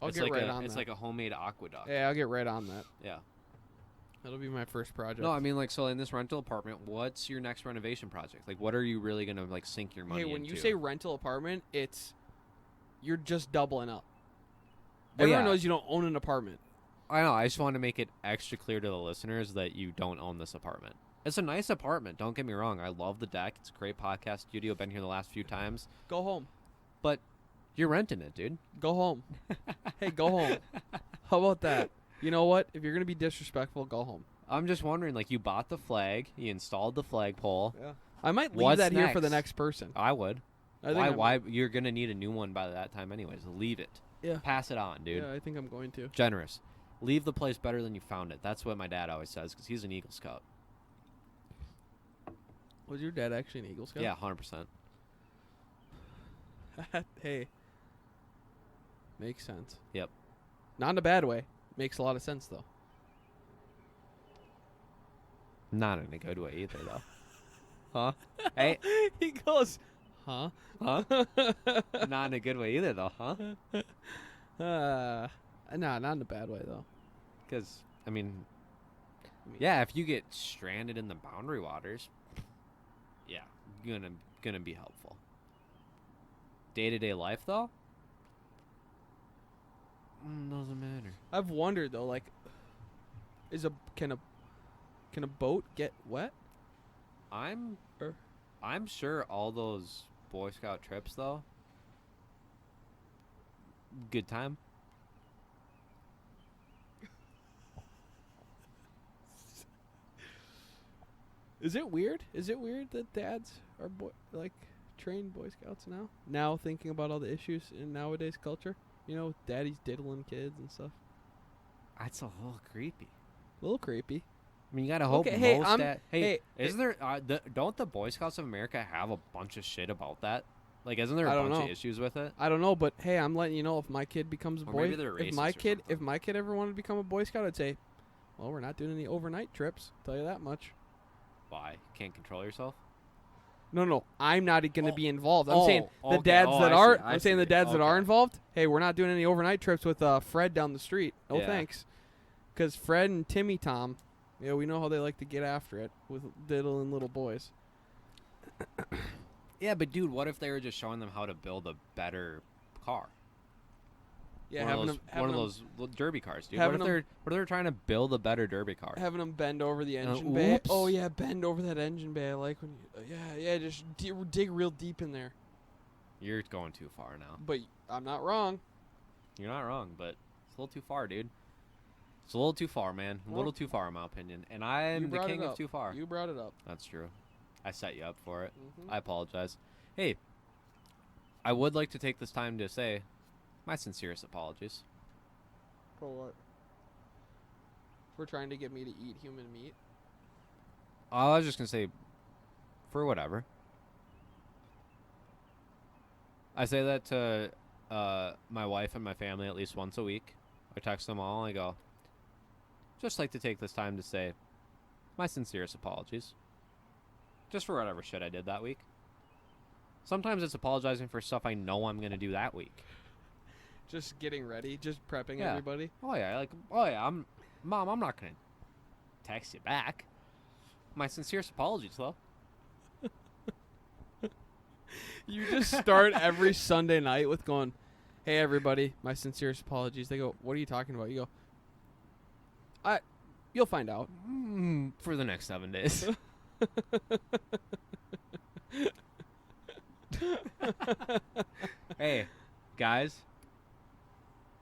[SPEAKER 2] I'll
[SPEAKER 5] It's
[SPEAKER 2] get
[SPEAKER 5] like
[SPEAKER 2] right
[SPEAKER 5] a,
[SPEAKER 2] on
[SPEAKER 5] It's
[SPEAKER 2] that.
[SPEAKER 5] like a homemade aqueduct.
[SPEAKER 2] Yeah, I'll get right on that.
[SPEAKER 5] Yeah.
[SPEAKER 2] That'll be my first project.
[SPEAKER 5] No, I mean, like, so in this rental apartment, what's your next renovation project? Like, what are you really gonna like sink your money
[SPEAKER 2] hey,
[SPEAKER 5] into?
[SPEAKER 2] when you say rental apartment, you're just doubling up.
[SPEAKER 5] Well,
[SPEAKER 2] Everyone
[SPEAKER 5] yeah.
[SPEAKER 2] knows you don't own an apartment.
[SPEAKER 5] I know. I just want to make it extra clear to the listeners that you don't own this apartment. It's a nice apartment. Don't get me wrong. I love the deck. It's a great podcast studio. Been here the last few times.
[SPEAKER 2] Go home.
[SPEAKER 5] But you're renting it, dude.
[SPEAKER 2] Go home. Hey, go home. How about that? You know what? If you're gonna be disrespectful, go home.
[SPEAKER 5] I'm just wondering, like, you bought the flag, you installed the flagpole.
[SPEAKER 2] Yeah. I might leave
[SPEAKER 5] What's
[SPEAKER 2] that here for the
[SPEAKER 5] next?
[SPEAKER 2] next person.
[SPEAKER 5] I would.
[SPEAKER 2] I think
[SPEAKER 5] Why?
[SPEAKER 2] I
[SPEAKER 5] Why? You're gonna need a new one by that time, anyways. Leave it.
[SPEAKER 2] Yeah.
[SPEAKER 5] Pass it on, dude.
[SPEAKER 2] Yeah, I think I'm going to.
[SPEAKER 5] Generous. Leave the place better than you found it. That's what my dad always says because he's an Eagle Scout.
[SPEAKER 2] Was your dad actually an Eagle Scout?
[SPEAKER 5] Yeah, 100%.
[SPEAKER 2] Hey. Makes sense.
[SPEAKER 5] Yep.
[SPEAKER 2] Not in a bad way. Makes a lot of sense though.
[SPEAKER 5] Not in a good way either, though. Huh? Hey,
[SPEAKER 2] He goes, huh?
[SPEAKER 5] huh? Not in a good way either, though, huh?
[SPEAKER 2] Nah, not in a bad way though.
[SPEAKER 5] Because, I mean, yeah, if you get stranded in the boundary waters, yeah, gonna be helpful. Day-to-day life, though, doesn't matter.
[SPEAKER 2] I've wondered though, like, can a boat get wet?
[SPEAKER 5] I'm
[SPEAKER 2] Er.
[SPEAKER 5] sure all those Boy Scout trips, though, good time.
[SPEAKER 2] Is it weird? Is it weird that dads are trained Boy Scouts now? Now thinking about all the issues in nowadays culture, you know, daddies diddling kids and stuff.
[SPEAKER 5] That's a little creepy.
[SPEAKER 2] A little creepy.
[SPEAKER 5] I mean, you gotta hope
[SPEAKER 2] Okay, hey,
[SPEAKER 5] most
[SPEAKER 2] I'm-
[SPEAKER 5] dad.
[SPEAKER 2] hey,
[SPEAKER 5] isn't there? Don't the Boy Scouts of America have a bunch of shit about that? Like, isn't there
[SPEAKER 2] I
[SPEAKER 5] a
[SPEAKER 2] don't
[SPEAKER 5] bunch
[SPEAKER 2] know.
[SPEAKER 5] of issues with it?
[SPEAKER 2] I don't know, but hey, I'm letting you know if my kid becomes a
[SPEAKER 5] Or
[SPEAKER 2] boy.
[SPEAKER 5] maybe they're
[SPEAKER 2] If
[SPEAKER 5] racist
[SPEAKER 2] my
[SPEAKER 5] or
[SPEAKER 2] kid,
[SPEAKER 5] something.
[SPEAKER 2] if my kid ever wanted to become a Boy Scout, I'd say, well, we're not doing any overnight trips. Tell you that much.
[SPEAKER 5] Why? Can't control yourself?
[SPEAKER 2] No, I'm not going to
[SPEAKER 5] Oh.
[SPEAKER 2] be involved. I'm
[SPEAKER 5] Oh,
[SPEAKER 2] saying the
[SPEAKER 5] okay.
[SPEAKER 2] dads
[SPEAKER 5] Oh,
[SPEAKER 2] that
[SPEAKER 5] I
[SPEAKER 2] are.
[SPEAKER 5] see. I
[SPEAKER 2] I'm saying the
[SPEAKER 5] see.
[SPEAKER 2] dads that are
[SPEAKER 5] Okay.
[SPEAKER 2] involved. Hey, we're not doing any overnight trips with Fred down the street. No
[SPEAKER 5] Yeah.
[SPEAKER 2] thanks. Because Fred and Timmy Tom, yeah, we know how they like to get after it with diddling little boys.
[SPEAKER 5] Yeah, but dude, what if they were just showing them how to build a better car?
[SPEAKER 2] Yeah,
[SPEAKER 5] one
[SPEAKER 2] having
[SPEAKER 5] of those little derby cars, dude.
[SPEAKER 2] having
[SPEAKER 5] What if they're trying to build a better derby car?
[SPEAKER 2] having them bend over the engine bay.
[SPEAKER 5] oops.
[SPEAKER 2] Oh yeah, bend over that engine bay. I like when you. Yeah, just dig real deep in there.
[SPEAKER 5] You're going too far now.
[SPEAKER 2] But I'm not wrong.
[SPEAKER 5] You're not wrong, but it's a little too far, dude. It's a little too far, man. A
[SPEAKER 2] Well,
[SPEAKER 5] little too far, in my opinion. And
[SPEAKER 2] You
[SPEAKER 5] I'm the
[SPEAKER 2] brought
[SPEAKER 5] king
[SPEAKER 2] it
[SPEAKER 5] of
[SPEAKER 2] up.
[SPEAKER 5] too far.
[SPEAKER 2] You brought it up.
[SPEAKER 5] That's true. I set you up for it.
[SPEAKER 2] Mhm.
[SPEAKER 5] I apologize. Hey, I would like to take this time to say my sincerest apologies.
[SPEAKER 2] For what? For trying to get me to eat human meat.
[SPEAKER 5] I was just going to say, for whatever. I say that to my wife and my family at least once a week. I text them all and I go, just like to take this time to say my sincerest apologies. Just for whatever shit I did that week. Sometimes it's apologizing for stuff I know I'm going to do that week.
[SPEAKER 2] Just getting ready. Just prepping
[SPEAKER 5] Yeah.
[SPEAKER 2] everybody.
[SPEAKER 5] Mom, I'm not going to text you back. My sincerest apologies, though.
[SPEAKER 2] You just start every Sunday night with going, hey, everybody, my sincerest apologies. They go, what are you talking about? You go, you'll find out.
[SPEAKER 5] For the next 7 days. Hey, guys,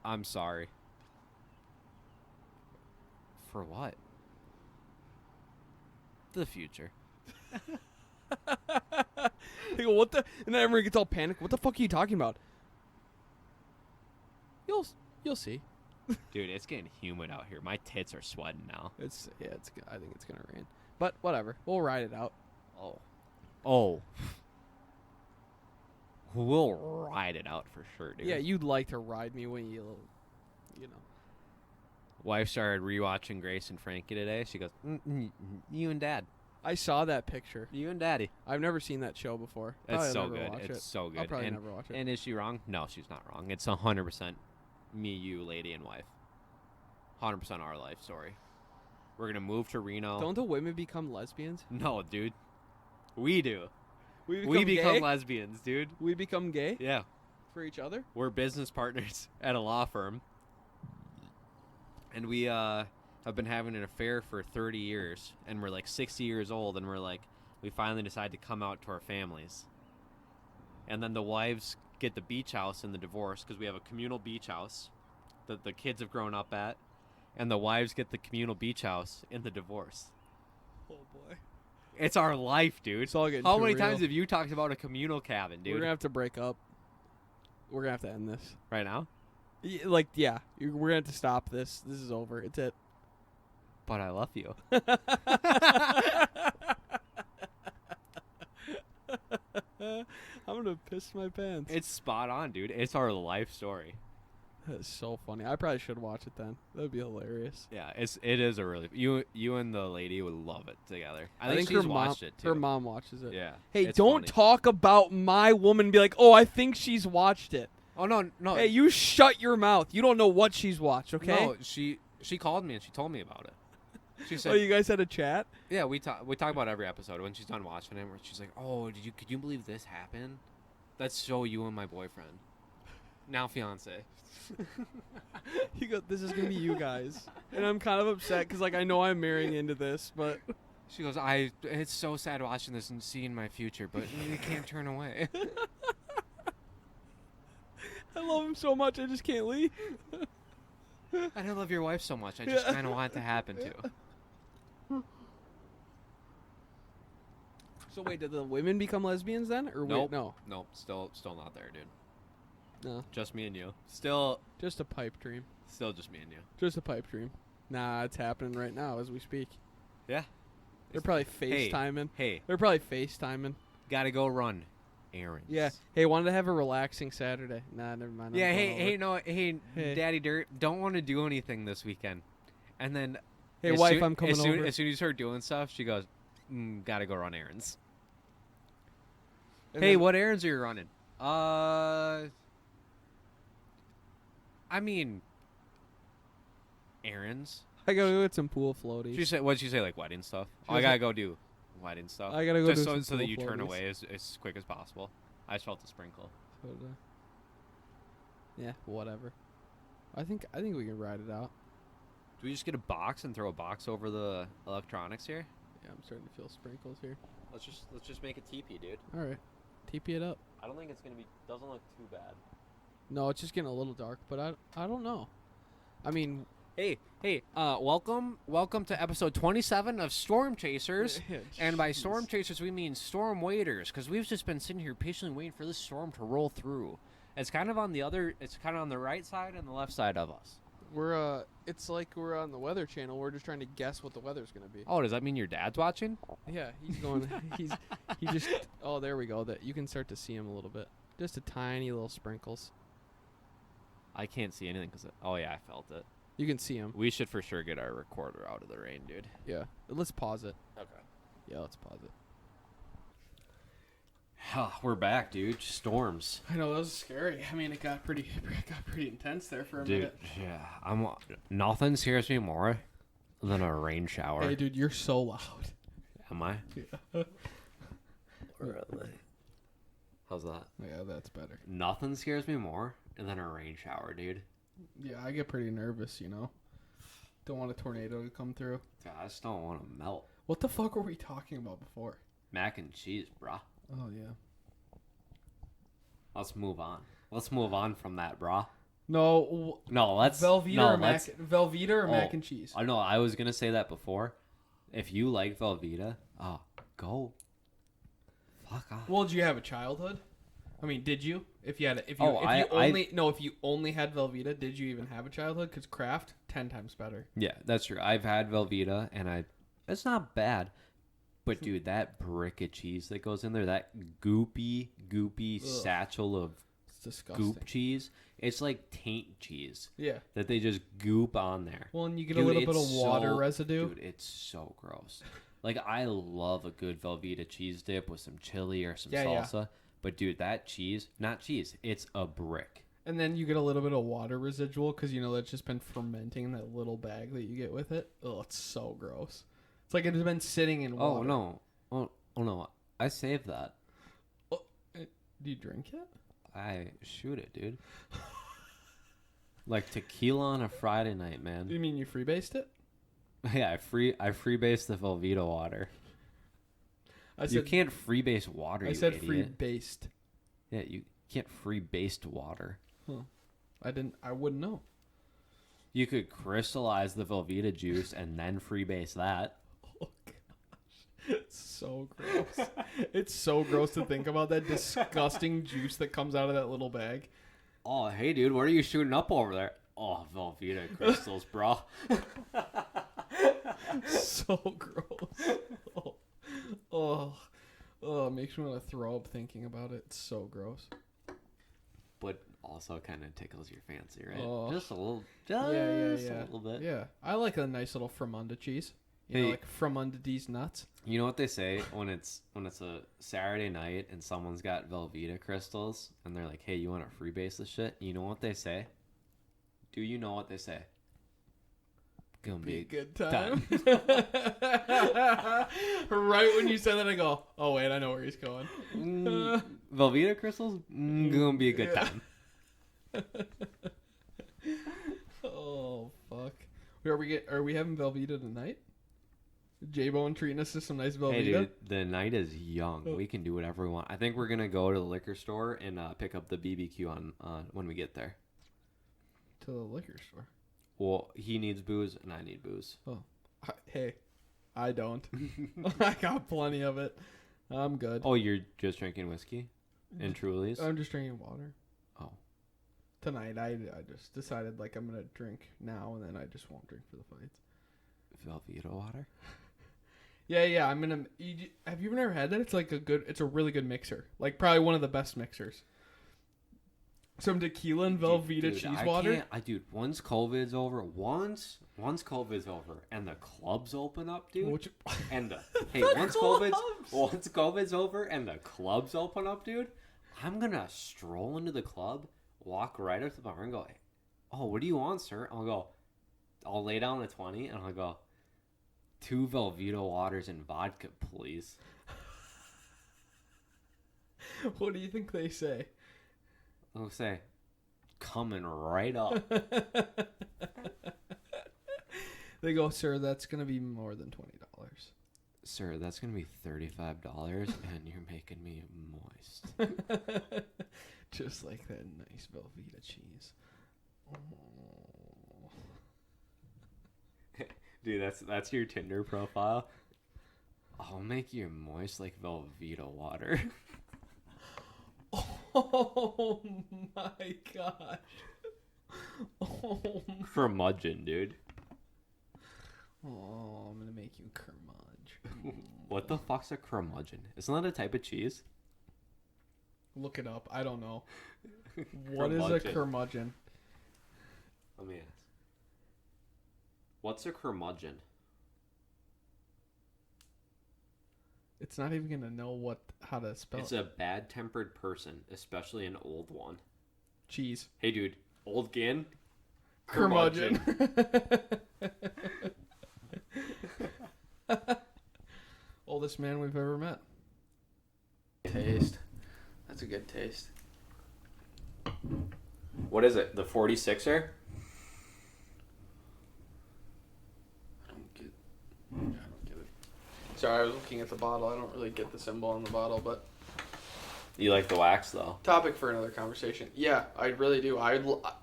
[SPEAKER 5] I'm sorry. For what? The future.
[SPEAKER 2] They go, what the? And then everyone gets all panicked. What the fuck are you talking about? You'll see.
[SPEAKER 5] Dude, it's getting humid out here. My tits are sweating now.
[SPEAKER 2] I think it's gonna rain. But whatever. We'll ride it out.
[SPEAKER 5] Oh. We'll ride it out for sure, dude.
[SPEAKER 2] Yeah, you'd like to ride me when you know.
[SPEAKER 5] Wife started rewatching Grace and Frankie today. She goes, you and Dad.
[SPEAKER 2] I saw that picture.
[SPEAKER 5] You and Daddy.
[SPEAKER 2] I've never seen that show before.
[SPEAKER 5] It's
[SPEAKER 2] Probably
[SPEAKER 5] so
[SPEAKER 2] never
[SPEAKER 5] good.
[SPEAKER 2] watch
[SPEAKER 5] It's
[SPEAKER 2] it.
[SPEAKER 5] so good.
[SPEAKER 2] I'll probably
[SPEAKER 5] and,
[SPEAKER 2] never watch it.
[SPEAKER 5] And is she wrong? No, she's not wrong. It's 100% me, you, lady, and wife. 100% our life story. We're going to move to Reno.
[SPEAKER 2] Don't the women become lesbians?
[SPEAKER 5] No, dude. We do.
[SPEAKER 2] We
[SPEAKER 5] We become
[SPEAKER 2] gay?
[SPEAKER 5] lesbians, dude.
[SPEAKER 2] We become gay
[SPEAKER 5] Yeah.
[SPEAKER 2] for each other?
[SPEAKER 5] We're business partners at a law firm. And we have been having an affair for 30 years. And we're like 60 years old. And we finally decide to come out to our families. And then the wives get the beach house in the divorce because we have a communal beach house that the kids have grown up at. And the wives get the communal beach house in the divorce.
[SPEAKER 2] Oh, boy.
[SPEAKER 5] It's our life, dude.
[SPEAKER 2] It's all getting
[SPEAKER 5] How
[SPEAKER 2] too
[SPEAKER 5] many
[SPEAKER 2] real.
[SPEAKER 5] times have you talked about a communal cabin, dude?
[SPEAKER 2] We're going to have to break up. We're going to have to end this.
[SPEAKER 5] Right now?
[SPEAKER 2] We're going to have to stop this. This is over. It's it.
[SPEAKER 5] But I love you.
[SPEAKER 2] I'm going to piss my pants.
[SPEAKER 5] It's spot on, dude. It's our life story.
[SPEAKER 2] That's so funny. I probably should watch it then. That would be hilarious.
[SPEAKER 5] Yeah, it is a really you and the lady would love it together. I think
[SPEAKER 2] her
[SPEAKER 5] she's watched it too.
[SPEAKER 2] Her mom watches it.
[SPEAKER 5] Yeah.
[SPEAKER 2] Hey,
[SPEAKER 5] it's
[SPEAKER 2] don't
[SPEAKER 5] funny.
[SPEAKER 2] talk about my woman and be like, oh, I think she's watched it.
[SPEAKER 5] Oh no.
[SPEAKER 2] Hey, you shut your mouth. You don't know what she's watched, okay?
[SPEAKER 5] No, she called me and she told me about it. She said,
[SPEAKER 2] Oh, you guys had a chat?
[SPEAKER 5] yeah, we talk about every episode. When she's done watching it, she's like, oh, could you believe this happened? That's so you and my boyfriend, now fiance.
[SPEAKER 2] You go, this is going to be you guys. And I'm kind of upset because, I know I'm marrying into this, but...
[SPEAKER 5] She goes, it's so sad watching this and seeing my future, but I can't turn away.
[SPEAKER 2] I love him so much, I just can't leave.
[SPEAKER 5] I don't love your wife so much. I just kind of want it to happen too.
[SPEAKER 2] So wait, did the women become lesbians then? Or
[SPEAKER 5] Nope.
[SPEAKER 2] wait, no.
[SPEAKER 5] Nope. Still not there, dude.
[SPEAKER 2] No.
[SPEAKER 5] Just me and you. Still
[SPEAKER 2] Just a pipe dream.
[SPEAKER 5] just me and you.
[SPEAKER 2] Just a pipe dream. Nah, it's happening right now as we speak.
[SPEAKER 5] Yeah.
[SPEAKER 2] They're probably FaceTiming.
[SPEAKER 5] Hey,
[SPEAKER 2] They're probably FaceTiming.
[SPEAKER 5] gotta go run errands.
[SPEAKER 2] Yeah. Hey, wanted to have a relaxing Saturday. Nah, never mind. I'm
[SPEAKER 5] Yeah.
[SPEAKER 2] going over.
[SPEAKER 5] Hey, Daddy Dirt, don't want to do anything this weekend. And then,
[SPEAKER 2] Hey,
[SPEAKER 5] as
[SPEAKER 2] wife,
[SPEAKER 5] soon-
[SPEAKER 2] I'm coming
[SPEAKER 5] as soon,
[SPEAKER 2] over.
[SPEAKER 5] As soon as you start doing stuff, she goes, gotta go run errands.
[SPEAKER 2] And
[SPEAKER 5] Hey,
[SPEAKER 2] then-
[SPEAKER 5] what errands are you running? I mean, errands.
[SPEAKER 2] I gotta go get some pool floaties.
[SPEAKER 5] What'd she say? Like wedding stuff?
[SPEAKER 2] She
[SPEAKER 5] I
[SPEAKER 2] was
[SPEAKER 5] gotta
[SPEAKER 2] like-
[SPEAKER 5] go do wedding stuff.
[SPEAKER 2] I gotta go
[SPEAKER 5] just
[SPEAKER 2] do
[SPEAKER 5] so,
[SPEAKER 2] some
[SPEAKER 5] so that
[SPEAKER 2] pool
[SPEAKER 5] you turn
[SPEAKER 2] floaties.
[SPEAKER 5] away as quick as possible. I just felt the sprinkle.
[SPEAKER 2] Yeah, whatever. I think we can ride it out.
[SPEAKER 5] Do we just get a box and throw a box over the electronics here?
[SPEAKER 2] Yeah, I'm starting to feel sprinkles here.
[SPEAKER 5] Let's just make a teepee, dude.
[SPEAKER 2] All right, TP it up.
[SPEAKER 5] I don't think it's gonna be. Doesn't look too bad.
[SPEAKER 2] No, it's just getting a little dark, but I don't know. I mean,
[SPEAKER 5] Hey, welcome to episode 27 of Storm Chasers. And by Storm Chasers, we mean Storm Waiters, because we've just been sitting here patiently waiting for this storm to roll through. It's kind of on the right side and the left side of us.
[SPEAKER 2] it's like we're on the Weather Channel. We're just trying to guess what the weather's gonna be.
[SPEAKER 5] Oh, does that mean your dad's watching?
[SPEAKER 2] Yeah, he's going. he just. Oh, there we go. That you can start to see him a little bit. Just a tiny little sprinkles.
[SPEAKER 5] I can't see anything because. Oh yeah, I felt it.
[SPEAKER 2] You can see him.
[SPEAKER 5] We should for sure get our recorder out of the rain, dude.
[SPEAKER 2] Yeah. Let's pause it.
[SPEAKER 5] Okay.
[SPEAKER 2] Yeah, let's pause it.
[SPEAKER 5] We're back, dude. Storms.
[SPEAKER 2] I know that was scary. I mean, it got pretty intense there for a
[SPEAKER 5] Dude, yeah. Nothing scares me more than a rain shower.
[SPEAKER 2] Hey, dude, you're so loud.
[SPEAKER 5] Am I?
[SPEAKER 2] Yeah.
[SPEAKER 5] Really? How's that?
[SPEAKER 2] Yeah, that's better.
[SPEAKER 5] Nothing scares me more than a rain shower, dude.
[SPEAKER 2] Yeah, I get pretty nervous, you know. Don't want a tornado to come through.
[SPEAKER 5] God, I just don't want to melt.
[SPEAKER 2] What the fuck were we talking about before?
[SPEAKER 5] Mac and cheese, brah.
[SPEAKER 2] Oh, yeah.
[SPEAKER 5] Let's move on. Let's move on from that, brah.
[SPEAKER 2] No,
[SPEAKER 5] let's
[SPEAKER 2] Velveeta
[SPEAKER 5] no,
[SPEAKER 2] or
[SPEAKER 5] let's,
[SPEAKER 2] Velveeta or mac
[SPEAKER 5] Oh,
[SPEAKER 2] and cheese.
[SPEAKER 5] I know. I was gonna say that before. If you like Velveeta, go. Fuck off.
[SPEAKER 2] Well, did you have a childhood? I mean, did you? If you only had Velveeta, did you even have a childhood? Because Kraft, 10 times better.
[SPEAKER 5] Yeah, that's true. I've had Velveeta, and It's not bad. But, dude, that brick of cheese that goes in there, that goopy
[SPEAKER 2] Ugh.
[SPEAKER 5] satchel of
[SPEAKER 2] It's disgusting.
[SPEAKER 5] goop cheese, it's like taint cheese
[SPEAKER 2] Yeah.
[SPEAKER 5] that they just goop on there.
[SPEAKER 2] Well, and you get
[SPEAKER 5] Dude,
[SPEAKER 2] a little bit of
[SPEAKER 5] it's
[SPEAKER 2] water residue.
[SPEAKER 5] Dude, it's so gross. Like, I love a good Velveeta cheese dip with some chili or some
[SPEAKER 2] Yeah, yeah.
[SPEAKER 5] salsa. But, dude, that cheese, not cheese, it's a brick.
[SPEAKER 2] And then you get a little bit of water residual because, that's just been fermenting in that little bag that you get with it. Oh, it's so gross. It's like it has been sitting in water.
[SPEAKER 5] Oh, no. Oh, no. I saved that.
[SPEAKER 2] Do you drink it?
[SPEAKER 5] I shoot it, dude. Like tequila on a Friday night, man.
[SPEAKER 2] You mean you freebased it?
[SPEAKER 5] Yeah, I freebase the Velveeta water. You can't freebase water.
[SPEAKER 2] I
[SPEAKER 5] you
[SPEAKER 2] said
[SPEAKER 5] idiot.
[SPEAKER 2] freebased.
[SPEAKER 5] Yeah, you can't freebase water.
[SPEAKER 2] Huh. I wouldn't know.
[SPEAKER 5] You could crystallize the Velveeta juice and then freebase that.
[SPEAKER 2] Oh gosh, it's so gross. It's so gross to think about that disgusting juice that comes out of that little bag.
[SPEAKER 5] Oh, hey, dude, what are you shooting up over there? Oh, Velveeta crystals, bro.
[SPEAKER 2] So gross. Oh, it makes me want to throw up thinking about it. It's so gross.
[SPEAKER 5] But also kind of tickles your fancy, right?
[SPEAKER 2] Oh.
[SPEAKER 5] Just a little,
[SPEAKER 2] Yeah.
[SPEAKER 5] a little bit.
[SPEAKER 2] Yeah, I like a nice little Fremunda cheese.
[SPEAKER 5] Hey.
[SPEAKER 2] Like Fremunda D's nuts.
[SPEAKER 5] You know what they say when it's a Saturday night and someone's got Velveeta crystals and they're like, "Hey, you want to freebase this shit?" You know what they say? Do you know what they say? Gonna be
[SPEAKER 2] a good time. Right when you said that, I go, "Oh wait, I know where he's going."
[SPEAKER 5] Velveeta crystals, gonna be a good time.
[SPEAKER 2] Oh fuck! Are we having Velveeta tonight? J-Bone treating us to some nice Velveeta.
[SPEAKER 5] Hey, dude, the night is young. We can do whatever we want. I think we're gonna go to the liquor store and pick up the BBQ on when we get there.
[SPEAKER 2] To the liquor store.
[SPEAKER 5] Well, he needs booze and I need booze.
[SPEAKER 2] Oh, hey, I don't. I got plenty of it. I'm good.
[SPEAKER 5] Oh, you're just drinking whiskey and Trulies?
[SPEAKER 2] I'm just drinking water.
[SPEAKER 5] Oh.
[SPEAKER 2] Tonight, I just decided like I'm gonna drink now and then I just won't drink for the fights.
[SPEAKER 5] Velveeta water?
[SPEAKER 2] Yeah. I'm gonna. Have you ever had that? It's like it's a really good mixer. Like probably one of the best mixers. Some tequila and Velveeta cheese water.
[SPEAKER 5] Dude, once COVID's over, once COVID's over, and the clubs open up, dude. once COVID's over and the clubs open up, dude, I'm gonna stroll into the club, walk right up to the bar, and go, hey, "Oh, what do you want, sir?" I'll lay down a 20, and I'll go, 2 Velveeta waters and vodka, please.
[SPEAKER 2] What do you think they say?
[SPEAKER 5] I'll say, coming right up.
[SPEAKER 2] They go, "Sir, that's gonna be more than $20."
[SPEAKER 5] Sir, that's going to be $35, and you're making me moist.
[SPEAKER 2] Just like that nice Velveeta cheese. Oh.
[SPEAKER 5] Dude, that's your Tinder profile. I'll make you moist like Velveeta water.
[SPEAKER 2] Oh my gosh. Oh,
[SPEAKER 5] Curmudgeon, dude.
[SPEAKER 2] oh, I'm gonna make you curmudge.
[SPEAKER 5] What the fuck's a curmudgeon? Isn't that a type of cheese?
[SPEAKER 2] Look it up. I don't know. What is a curmudgeon?
[SPEAKER 5] Let me ask. What's a curmudgeon?
[SPEAKER 2] It's not even gonna know how to spell
[SPEAKER 5] It's
[SPEAKER 2] it.
[SPEAKER 5] a bad-tempered person, especially an old one.
[SPEAKER 2] Cheese.
[SPEAKER 5] Hey, dude. Old gin?
[SPEAKER 2] Curmudgeon. Oldest man we've ever met. Taste. That's a good taste.
[SPEAKER 5] What is it? The 46er?
[SPEAKER 2] I don't get it. Sorry, I was looking at the bottle. I don't really get the symbol on the bottle, but
[SPEAKER 5] You like the wax, though?
[SPEAKER 2] topic for another conversation. Yeah, I really do.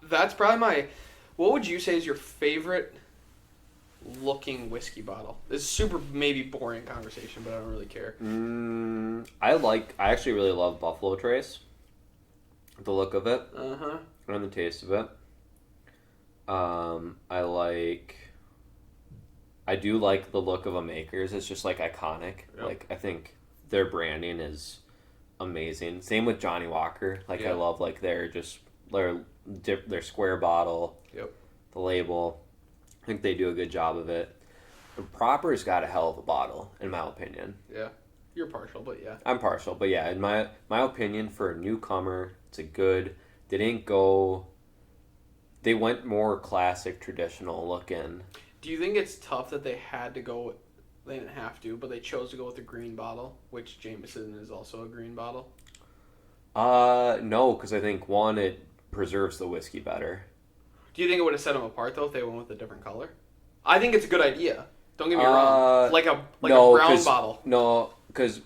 [SPEAKER 2] That's probably my. What would you say is your favorite looking whiskey bottle? This is super maybe boring conversation, but I don't really care.
[SPEAKER 5] I actually really love Buffalo Trace. The look of it.
[SPEAKER 2] Uh-huh.
[SPEAKER 5] And the taste of it. I like
[SPEAKER 7] I do like the look of a Makers. It's just like iconic.
[SPEAKER 2] Yep.
[SPEAKER 7] Like I think their branding is amazing. Same with Johnny Walker. Like I
[SPEAKER 2] Yep.
[SPEAKER 7] love like their square bottle.
[SPEAKER 2] Yep.
[SPEAKER 7] The label. I think they do a good job of it. The Proper's got a hell of a bottle, in my opinion.
[SPEAKER 2] Yeah. You're partial, but yeah.
[SPEAKER 7] I'm partial, but yeah, in my opinion, for a newcomer, it's a good. They didn't go. They went more classic, traditional looking.
[SPEAKER 2] Do you think it's tough that they had to go with, they didn't have to, but they chose to go with the green bottle, which Jameson is also a green bottle?
[SPEAKER 7] No, because I think one, it preserves the whiskey better.
[SPEAKER 2] Do you think it would have set them apart though if they went with a different color? I think it's a good idea. Don't get me wrong. Like a brown bottle.
[SPEAKER 7] No, because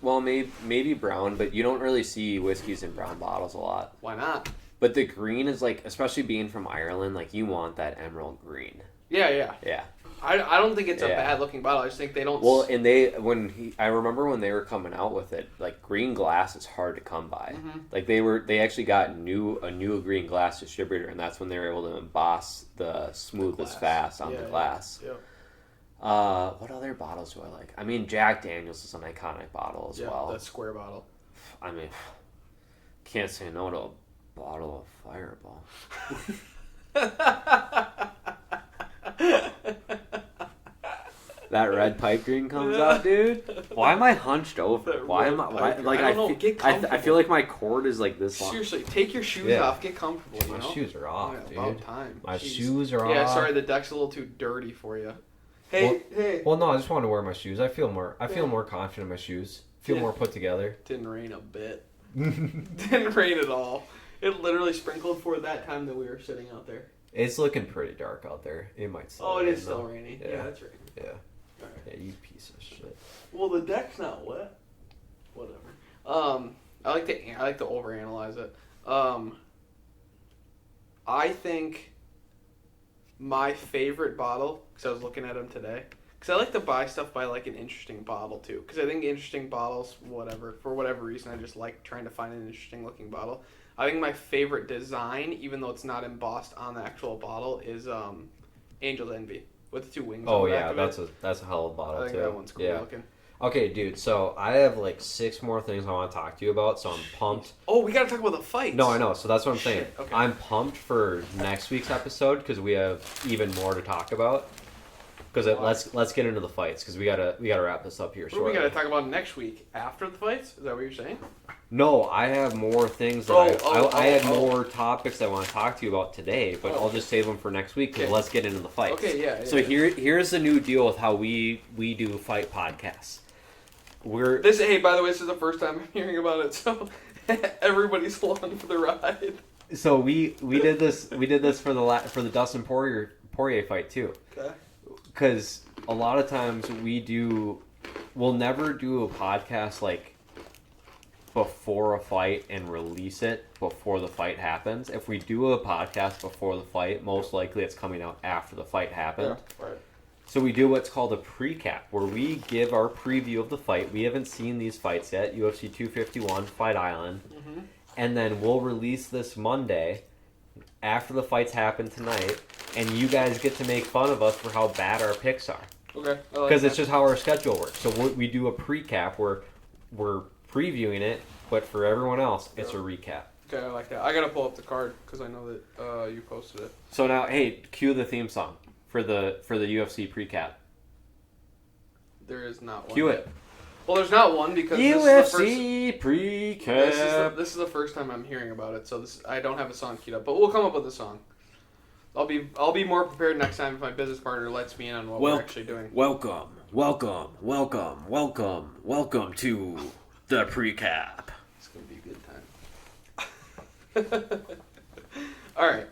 [SPEAKER 7] maybe brown, but you don't really see whiskeys in brown bottles a lot.
[SPEAKER 2] Why not?
[SPEAKER 7] But the green is like, especially being from Ireland, like you want that emerald green.
[SPEAKER 2] Yeah.
[SPEAKER 7] Yeah.
[SPEAKER 2] I don't think it's a bad looking bottle. I just think they don't.
[SPEAKER 7] Well, and I remember when they were coming out with it, like green glass is hard to come by.
[SPEAKER 2] Mm-hmm.
[SPEAKER 7] Like they actually got a new green glass distributor, and that's when they were able to emboss the smoothest fast on the glass.
[SPEAKER 2] Yeah.
[SPEAKER 7] What other bottles do I like? I mean, Jack Daniels is an iconic bottle as well.
[SPEAKER 2] That square bottle.
[SPEAKER 7] I mean, can't say no to a bottle of Fireball. That red pipe dream comes out, dude. Why am I hunched over? Why am I? Like I feel like my cord is like this long.
[SPEAKER 2] Seriously, take your shoes off. Get comfortable.
[SPEAKER 7] My shoes are off, dude.
[SPEAKER 2] About time.
[SPEAKER 7] My shoes are off.
[SPEAKER 2] Yeah, sorry, the deck's a little too dirty for you. Hey.
[SPEAKER 7] Well, no, I just want to wear my shoes. I feel more confident in my shoes. Feel more put together.
[SPEAKER 2] Didn't rain a bit. Didn't rain at all. It literally sprinkled for that time that we were sitting out there.
[SPEAKER 7] It's looking pretty dark out there. It might still.
[SPEAKER 2] Oh, it
[SPEAKER 7] rain,
[SPEAKER 2] is still
[SPEAKER 7] though.
[SPEAKER 2] raining.
[SPEAKER 7] Yeah,
[SPEAKER 2] it's raining.
[SPEAKER 7] Yeah.
[SPEAKER 2] All right.
[SPEAKER 7] Yeah, you piece of shit.
[SPEAKER 2] Well, the deck's not wet. Whatever. I like to overanalyze it. I think my favorite bottle, because I was looking at them today, because I like to buy stuff by like an interesting bottle too. Because I think interesting bottles, for whatever reason, I just like trying to find an interesting looking bottle. I think my favorite design, even though it's not embossed on the actual bottle, is Angel's Envy with the two wings.
[SPEAKER 7] Oh
[SPEAKER 2] on the back
[SPEAKER 7] yeah,
[SPEAKER 2] of
[SPEAKER 7] that's a hell of a bottle
[SPEAKER 2] I think
[SPEAKER 7] too.
[SPEAKER 2] that one's cool looking.
[SPEAKER 7] Okay, dude. So I have like 6 more things I want to talk to you about. So I'm pumped.
[SPEAKER 2] Oh, we gotta talk about the fights.
[SPEAKER 7] No, I know. So that's what I'm saying.
[SPEAKER 2] Okay.
[SPEAKER 7] I'm pumped for next week's episode because we have even more to talk about. Because let's get into the fights because we gotta wrap this up here
[SPEAKER 2] What
[SPEAKER 7] shortly.
[SPEAKER 2] we gotta talk about next week after the fights? Is that what you're saying?
[SPEAKER 7] No, I have more things that I had more topics I want to talk to you about today, but I'll just save them for next week because let's get into the fights.
[SPEAKER 2] Okay, yeah.
[SPEAKER 7] So here's the new deal with how we do fight podcasts.
[SPEAKER 2] Hey, by the way, this is the first time I'm hearing about it, so everybody's along for the ride.
[SPEAKER 7] So we did this for the Dustin Poirier fight too.
[SPEAKER 2] Okay.
[SPEAKER 7] Because a lot of times we'll never do a podcast like before a fight and release it before the fight happens. If we do a podcast before the fight, most likely it's coming out after the fight happened.
[SPEAKER 2] Yeah, right.
[SPEAKER 7] So we do what's called a pre-cap, where we give our preview of the fight. We haven't seen these fights yet, UFC 251, Fight Island. Mm-hmm. And then we'll release this Monday after the fights happen tonight, and you guys get to make fun of us for how bad our picks are.
[SPEAKER 2] Okay.
[SPEAKER 7] Because it's just how our schedule works. So we do a pre-cap where we're previewing it, but for everyone else, it's a recap.
[SPEAKER 2] Okay, I like that. I gotta pull up the card because I know that you posted it.
[SPEAKER 7] So now, hey, cue the theme song for the UFC pre-cap.
[SPEAKER 2] There is not one.
[SPEAKER 7] Cue it.
[SPEAKER 2] Well, there's not one because
[SPEAKER 7] UFC pre-cap.
[SPEAKER 2] This is the first time I'm hearing about it, so I don't have a song queued up, but we'll come up with a song. I'll be more prepared next time if my business partner lets me in on what we're actually doing.
[SPEAKER 7] Welcome to the pre-cap.
[SPEAKER 2] It's gonna be a good time. All right.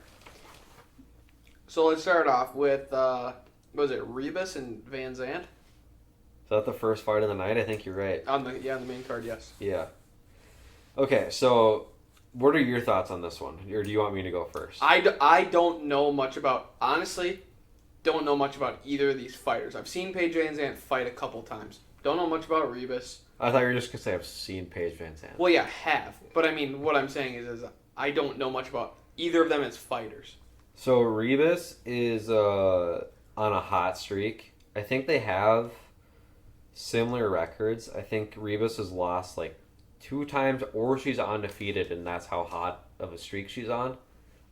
[SPEAKER 2] So let's start off with what was it, Rebus and Van Zandt?
[SPEAKER 7] Is that the first fight of the night? I think you're right.
[SPEAKER 2] On the main card, yes.
[SPEAKER 7] Yeah. Okay, so what are your thoughts on this one? Or do you want me to go first?
[SPEAKER 2] I don't know much about, honestly, don't know much about either of these fighters. I've seen Paige Van Zandt fight a couple times. Don't know much about Rebus.
[SPEAKER 7] I thought you were just going to say I've seen Paige Van Zandt.
[SPEAKER 2] Well, yeah, have. But I mean, what I'm saying is I don't know much about either of them as fighters.
[SPEAKER 7] So Rebus is on a hot streak. I think they have similar records. I think Rebus has lost like 2 times, or she's undefeated, and that's how hot of a streak she's on.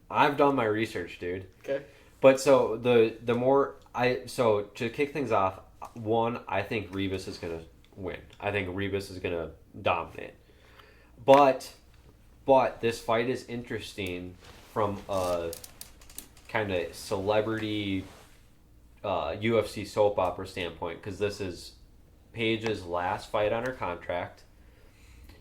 [SPEAKER 7] I've done my research, dude.
[SPEAKER 2] Okay.
[SPEAKER 7] But so the more so to kick things off, one, I think Rebus is gonna win. I think Rebus is gonna dominate. But this fight is interesting from a kind of celebrity UFC soap opera standpoint, because this is Paige's last fight on her contract.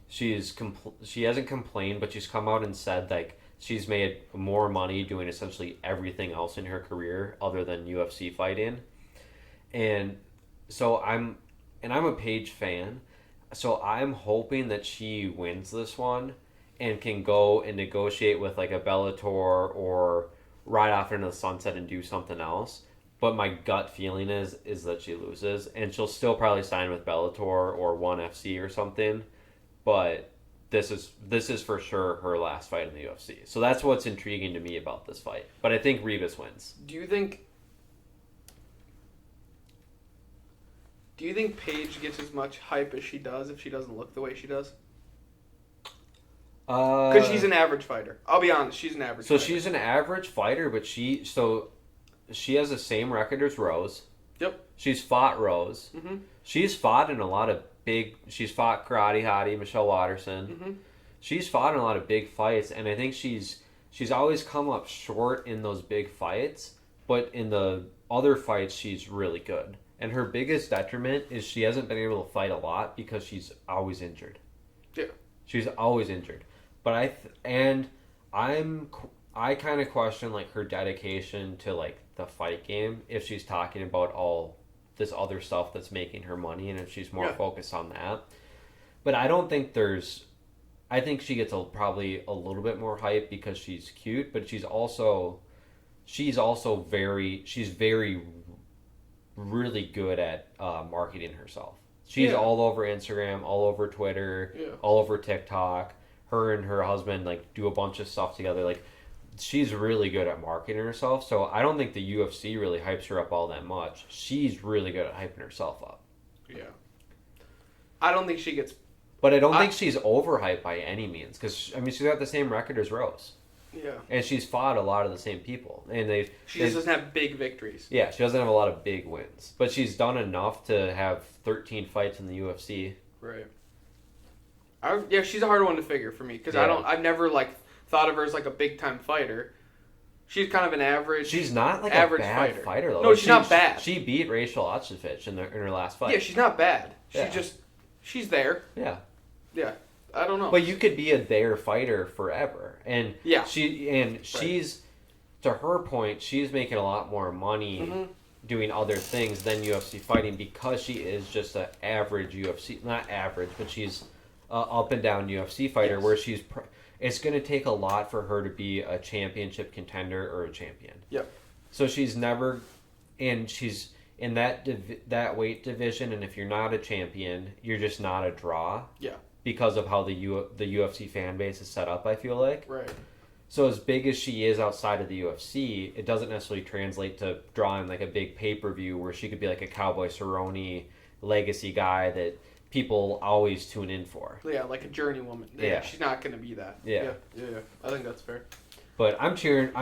[SPEAKER 7] She hasn't complained, but she's come out and said like she's made more money doing essentially everything else in her career other than UFC fighting. And so I'm a Paige fan, so I'm hoping that she wins this one and can go and negotiate with like a Bellator or ride off into the sunset and do something else. But my gut feeling is that she loses, and she'll still probably sign with Bellator or ONE FC or something. But this is for sure her last fight in the UFC. So that's what's intriguing to me about this fight. But I think Rebus wins.
[SPEAKER 2] Do you think Paige gets as much hype as she does if she doesn't look the way she does? Because she's an average fighter. I'll be honest, she's an average fighter.
[SPEAKER 7] So she's an average fighter, but she has the same record as Rose.
[SPEAKER 2] Yep.
[SPEAKER 7] She's fought Rose.
[SPEAKER 2] Mm-hmm.
[SPEAKER 7] She's fought in a lot of she's fought Karate Hottie, Michelle Watterson.
[SPEAKER 2] Mm-hmm.
[SPEAKER 7] She's fought in a lot of big fights, and I think she's always come up short in those big fights, but in the other fights she's really good. And her biggest detriment is she hasn't been able to fight a lot because she's always injured.
[SPEAKER 2] Yeah. She's
[SPEAKER 7] always injured. But I kind of question like her dedication to like the fight game if she's talking about all this other stuff that's making her money, and if she's more focused on that. But I don't think I think she gets probably a little bit more hype because she's cute, but she's very really good at marketing herself. She's all over Instagram, all over Twitter, all over TikTok. Her and her husband like do a bunch of stuff together. Like she's really good at marketing herself. So I don't think the UFC really hypes her up all that much. She's really good at hyping herself up.
[SPEAKER 2] Yeah. I don't think she gets.
[SPEAKER 7] But I don't think she's overhyped by any means, because I mean she's got the same record as Rose.
[SPEAKER 2] Yeah.
[SPEAKER 7] And she's fought a lot of the same people, and
[SPEAKER 2] she just doesn't have big victories.
[SPEAKER 7] Yeah, she doesn't have a lot of big wins, but she's done enough to have 13 fights in the UFC.
[SPEAKER 2] Right. She's a hard one to figure for me because I've never like thought of her as like a big time fighter. She's kind of an average.
[SPEAKER 7] She's not like
[SPEAKER 2] average
[SPEAKER 7] a bad fighter though.
[SPEAKER 2] No, she's not bad.
[SPEAKER 7] She beat Rachel Otsevich in her last fight.
[SPEAKER 2] Yeah, she's not bad. She's there.
[SPEAKER 7] Yeah.
[SPEAKER 2] Yeah. I don't know.
[SPEAKER 7] But you could be a there fighter forever, and she's to her point, she's making a lot more money doing other things than UFC fighting because she is just an average UFC, not average, but she's up and down UFC fighter where it's going to take a lot for her to be a championship contender or a champion.
[SPEAKER 2] Yep.
[SPEAKER 7] So she's never, and she's in that weight division, and if you're not a champion, you're just not a draw.
[SPEAKER 2] Yeah.
[SPEAKER 7] Because of how the UFC fan base is set up, I feel like.
[SPEAKER 2] Right.
[SPEAKER 7] So as big as she is outside of the UFC, it doesn't necessarily translate to drawing like a big pay-per-view where she could be like a Cowboy Cerrone legacy guy that people always tune in for.
[SPEAKER 2] Yeah, like a journeywoman. Yeah. She's not going to be that.
[SPEAKER 7] Yeah.
[SPEAKER 2] Yeah. I think that's fair.
[SPEAKER 7] But I'm cheering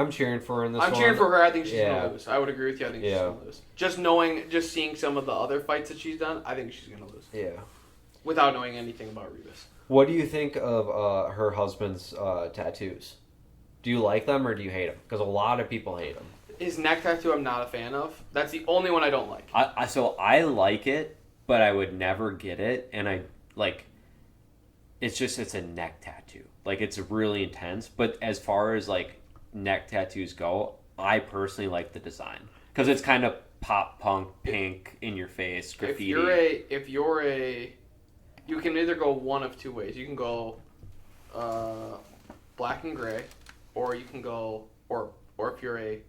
[SPEAKER 7] for her in this one.
[SPEAKER 2] I'm cheering for her. I think she's going to lose. I would agree with you. I think she's going to lose. Just seeing some of the other fights that she's done, I think she's going to lose.
[SPEAKER 7] Yeah.
[SPEAKER 2] Without knowing anything about Rebus.
[SPEAKER 7] What do you think of her husband's tattoos? Do you like them or do you hate them? Because a lot of people hate them.
[SPEAKER 2] His neck tattoo I'm not a fan of. That's the only one I don't like.
[SPEAKER 7] So I like it, but I would never get it. And it's a neck tattoo. Like, it's really intense. But as far as, like, neck tattoos go, I personally like the design. Because it's kind of pop punk, pink, in your face, graffiti.
[SPEAKER 2] You can either go one of two ways. You can go black and gray, or you can go, or if you're a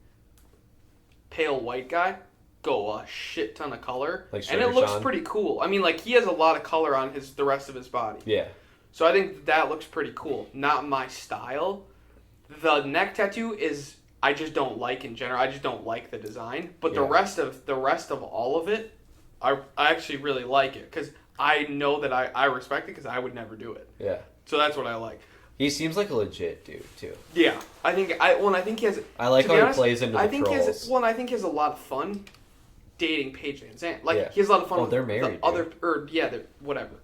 [SPEAKER 2] pale white guy, go a shit ton of color.
[SPEAKER 7] Like
[SPEAKER 2] and it looks
[SPEAKER 7] Sean.
[SPEAKER 2] pretty cool. I mean, like, he has a lot of color on the rest of his body.
[SPEAKER 7] Yeah.
[SPEAKER 2] So I think that looks pretty cool. Not my style. The neck tattoo is I just don't like in general. I just don't like the design. But the
[SPEAKER 7] Yeah.
[SPEAKER 2] rest of all of it, I actually really like it because I know that I respect it because I would never do it.
[SPEAKER 7] Yeah.
[SPEAKER 2] So that's what I like.
[SPEAKER 7] He seems like a legit dude too.
[SPEAKER 2] Yeah, I think he has.
[SPEAKER 7] I like
[SPEAKER 2] to
[SPEAKER 7] how
[SPEAKER 2] be honest,
[SPEAKER 7] he plays into
[SPEAKER 2] I
[SPEAKER 7] the
[SPEAKER 2] think
[SPEAKER 7] trolls.
[SPEAKER 2] he has. Well, and I think he has a lot of fun dating Paige Van Zandt. Like
[SPEAKER 7] Yeah.
[SPEAKER 2] he has a lot of fun.
[SPEAKER 7] Oh,
[SPEAKER 2] with
[SPEAKER 7] they're
[SPEAKER 2] the
[SPEAKER 7] married,
[SPEAKER 2] other,
[SPEAKER 7] dude.
[SPEAKER 2] or yeah, they're whatever.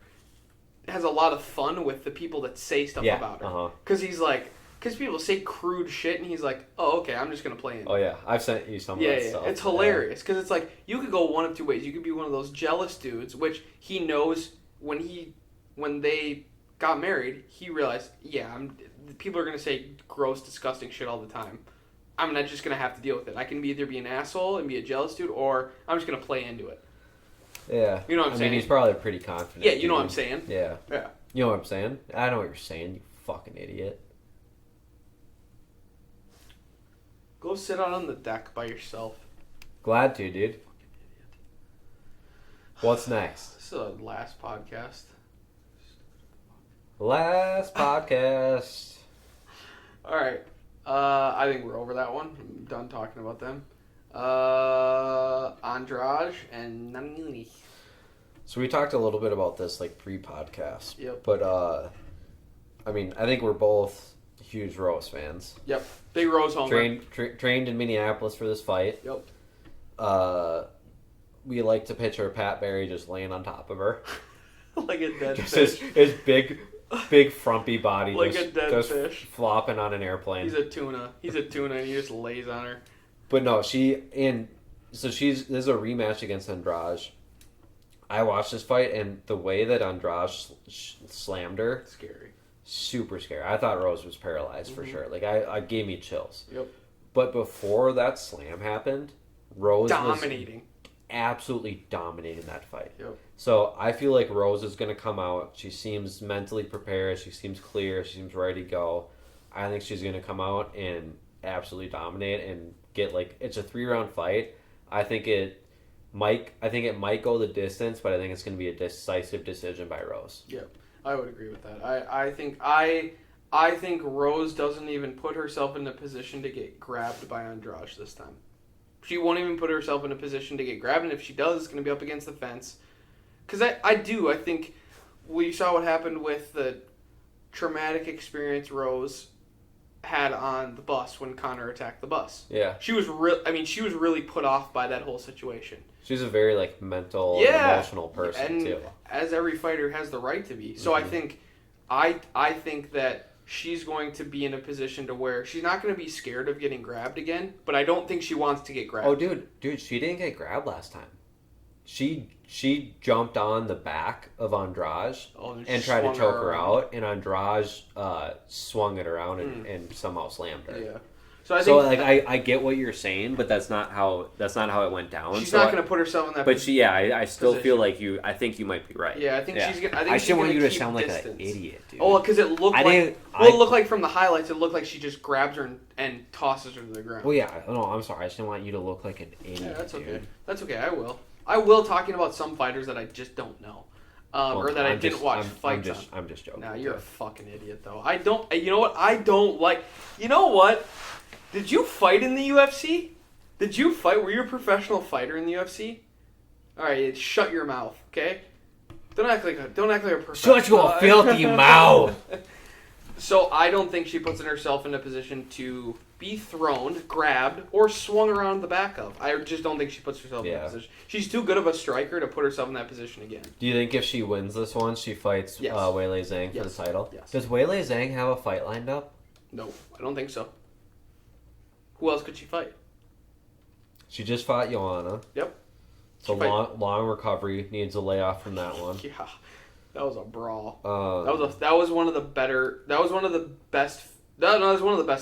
[SPEAKER 2] Has a lot of fun with the people that say stuff
[SPEAKER 7] Yeah,
[SPEAKER 2] about her.
[SPEAKER 7] uh-huh.
[SPEAKER 2] Because people say crude shit, and he's like, oh, okay, I'm just gonna play him.
[SPEAKER 7] Oh yeah, I've sent you some of
[SPEAKER 2] Yeah,
[SPEAKER 7] that
[SPEAKER 2] yeah,
[SPEAKER 7] stuff.
[SPEAKER 2] it's hilarious because it's like you could go one of two ways. You could be one of those jealous dudes, which he knows when they got married, he realized, yeah, people are gonna say gross, disgusting shit all the time. I'm not just gonna have to deal with it. I can either be an asshole and be a jealous dude, or I'm just gonna play into it.
[SPEAKER 7] Yeah.
[SPEAKER 2] You know what I'm
[SPEAKER 7] I
[SPEAKER 2] saying?
[SPEAKER 7] mean, he's probably pretty confident.
[SPEAKER 2] Yeah, you know what I'm
[SPEAKER 7] dude.
[SPEAKER 2] saying.
[SPEAKER 7] Yeah.
[SPEAKER 2] Yeah.
[SPEAKER 7] You know what I'm saying? I know what you're saying, you fucking idiot.
[SPEAKER 2] Go sit out on the deck by yourself.
[SPEAKER 7] Glad to, dude. What's next?
[SPEAKER 2] This is the last podcast.
[SPEAKER 7] Last podcast.
[SPEAKER 2] All right. I think we're over that one. I'm done talking about them. Andrade and Nani.
[SPEAKER 7] So we talked a little bit about this like pre-podcast.
[SPEAKER 2] Yep.
[SPEAKER 7] But I mean, I think we're both huge Rose fans.
[SPEAKER 2] Yep. Big Rose homer.
[SPEAKER 7] Trained in Minneapolis for this fight.
[SPEAKER 2] Yep.
[SPEAKER 7] We like to picture Pat Barry just laying on top of her.
[SPEAKER 2] Like a dead
[SPEAKER 7] Just
[SPEAKER 2] fish.
[SPEAKER 7] his big frumpy body
[SPEAKER 2] Like
[SPEAKER 7] just,
[SPEAKER 2] a dead
[SPEAKER 7] just
[SPEAKER 2] fish.
[SPEAKER 7] flopping on an airplane.
[SPEAKER 2] He's a tuna. And he just lays on her.
[SPEAKER 7] But no, this is a rematch against Andrade. I watched this fight, and the way that Andrade slammed her,
[SPEAKER 2] Scary.
[SPEAKER 7] super scary. I thought Rose was paralyzed for sure. Like I gave me chills.
[SPEAKER 2] Yep.
[SPEAKER 7] But before that slam happened, Rose was
[SPEAKER 2] Dominating.
[SPEAKER 7] absolutely dominating that fight.
[SPEAKER 2] Yep.
[SPEAKER 7] So I feel like Rose is going to come out. She seems mentally prepared. She seems clear. She seems ready to go. I think she's going to come out and absolutely dominate and get it's a 3-round fight. I think it might go the distance, but I think it's going to be a decisive decision by Rose.
[SPEAKER 2] Yep. I would agree with that. I think Rose doesn't even put herself in a position to get grabbed by Andrade this time. She won't even put herself in a position to get grabbed, and if she does, it's going to be up against the fence. Because I think we saw what happened with the traumatic experience Rose had on the bus when Connor attacked the bus.
[SPEAKER 7] Yeah.
[SPEAKER 2] She was really put off by that whole situation.
[SPEAKER 7] She's a very mental and emotional person
[SPEAKER 2] and
[SPEAKER 7] too.
[SPEAKER 2] As every fighter has the right to be. So I think that she's going to be in a position to where she's not going to be scared of getting grabbed again, but I don't think she wants to get grabbed.
[SPEAKER 7] Oh, dude, she didn't get grabbed last time. She jumped on the back of Andrade and tried to choke her out, and Andrade swung it around and somehow slammed her.
[SPEAKER 2] Yeah. So
[SPEAKER 7] I get what you're saying, but that's not how it went down.
[SPEAKER 2] She's not going to put herself in that.
[SPEAKER 7] But I still feel like you. I think you might be right.
[SPEAKER 2] Yeah, I think she's gonna.
[SPEAKER 7] I
[SPEAKER 2] just
[SPEAKER 7] didn't want you to sound like an idiot, dude.
[SPEAKER 2] Oh, because it looked it looked like from the highlights, it looked like she just grabs her and tosses her to the ground.
[SPEAKER 7] Well, yeah. No, I'm sorry. I just didn't want you to look like an idiot.
[SPEAKER 2] Yeah, that's okay.
[SPEAKER 7] Dude.
[SPEAKER 2] That's okay. I will talking about some fighters that I just don't know, or that I didn't watch fights on.
[SPEAKER 7] I'm just joking.
[SPEAKER 2] Nah, you're a fucking idiot though. I don't. You know what? I don't like. You know what? Did you fight in the UFC? Did you fight? Were you a professional fighter in the UFC? All right, shut your mouth, okay? Don't act like a professional.
[SPEAKER 7] Shut your filthy mouth.
[SPEAKER 2] So I don't think she puts herself in a position to be thrown, grabbed, or swung around the back of. I just don't think she puts herself in that position. She's too good of a striker to put herself in that position again.
[SPEAKER 7] Do you think if she wins this one, she fights Weili Zhang for the title?
[SPEAKER 2] Yes.
[SPEAKER 7] Does Weili Zhang have a fight lined up?
[SPEAKER 2] No, I don't think so. Who else could she fight?
[SPEAKER 7] She just fought Joanna.
[SPEAKER 2] Yep.
[SPEAKER 7] So long recovery, needs a layoff from that one.
[SPEAKER 2] Yeah, that was a brawl.
[SPEAKER 7] That
[SPEAKER 2] was one of the best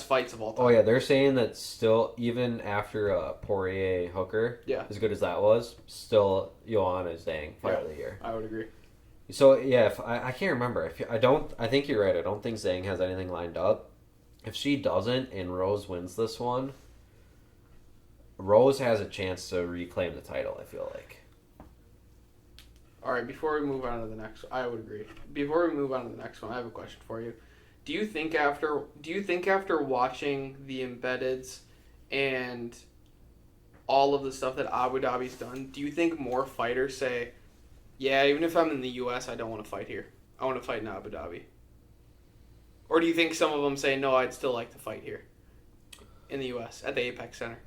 [SPEAKER 2] fights of all time.
[SPEAKER 7] Oh yeah, they're saying that still, even after Poirier Hooker, as good as that was, still Joanna Zhang fight of the year.
[SPEAKER 2] I would agree.
[SPEAKER 7] So yeah, I can't remember. I think you're right. I don't think Zhang has anything lined up. If she doesn't and Rose wins this one, Rose has a chance to reclaim the title, I feel like.
[SPEAKER 2] All right, before we move on to the next one, I would agree. Before we move on to the next one, I have a question for you. Do you think after watching the Embeddeds and all of the stuff that Abu Dhabi's done, do you think more fighters say, yeah, even if I'm in the U.S., I don't want to fight here. I want to fight in Abu Dhabi? Or do you think some of them say, no, I'd still like to fight here in the U.S. at the Apex Center?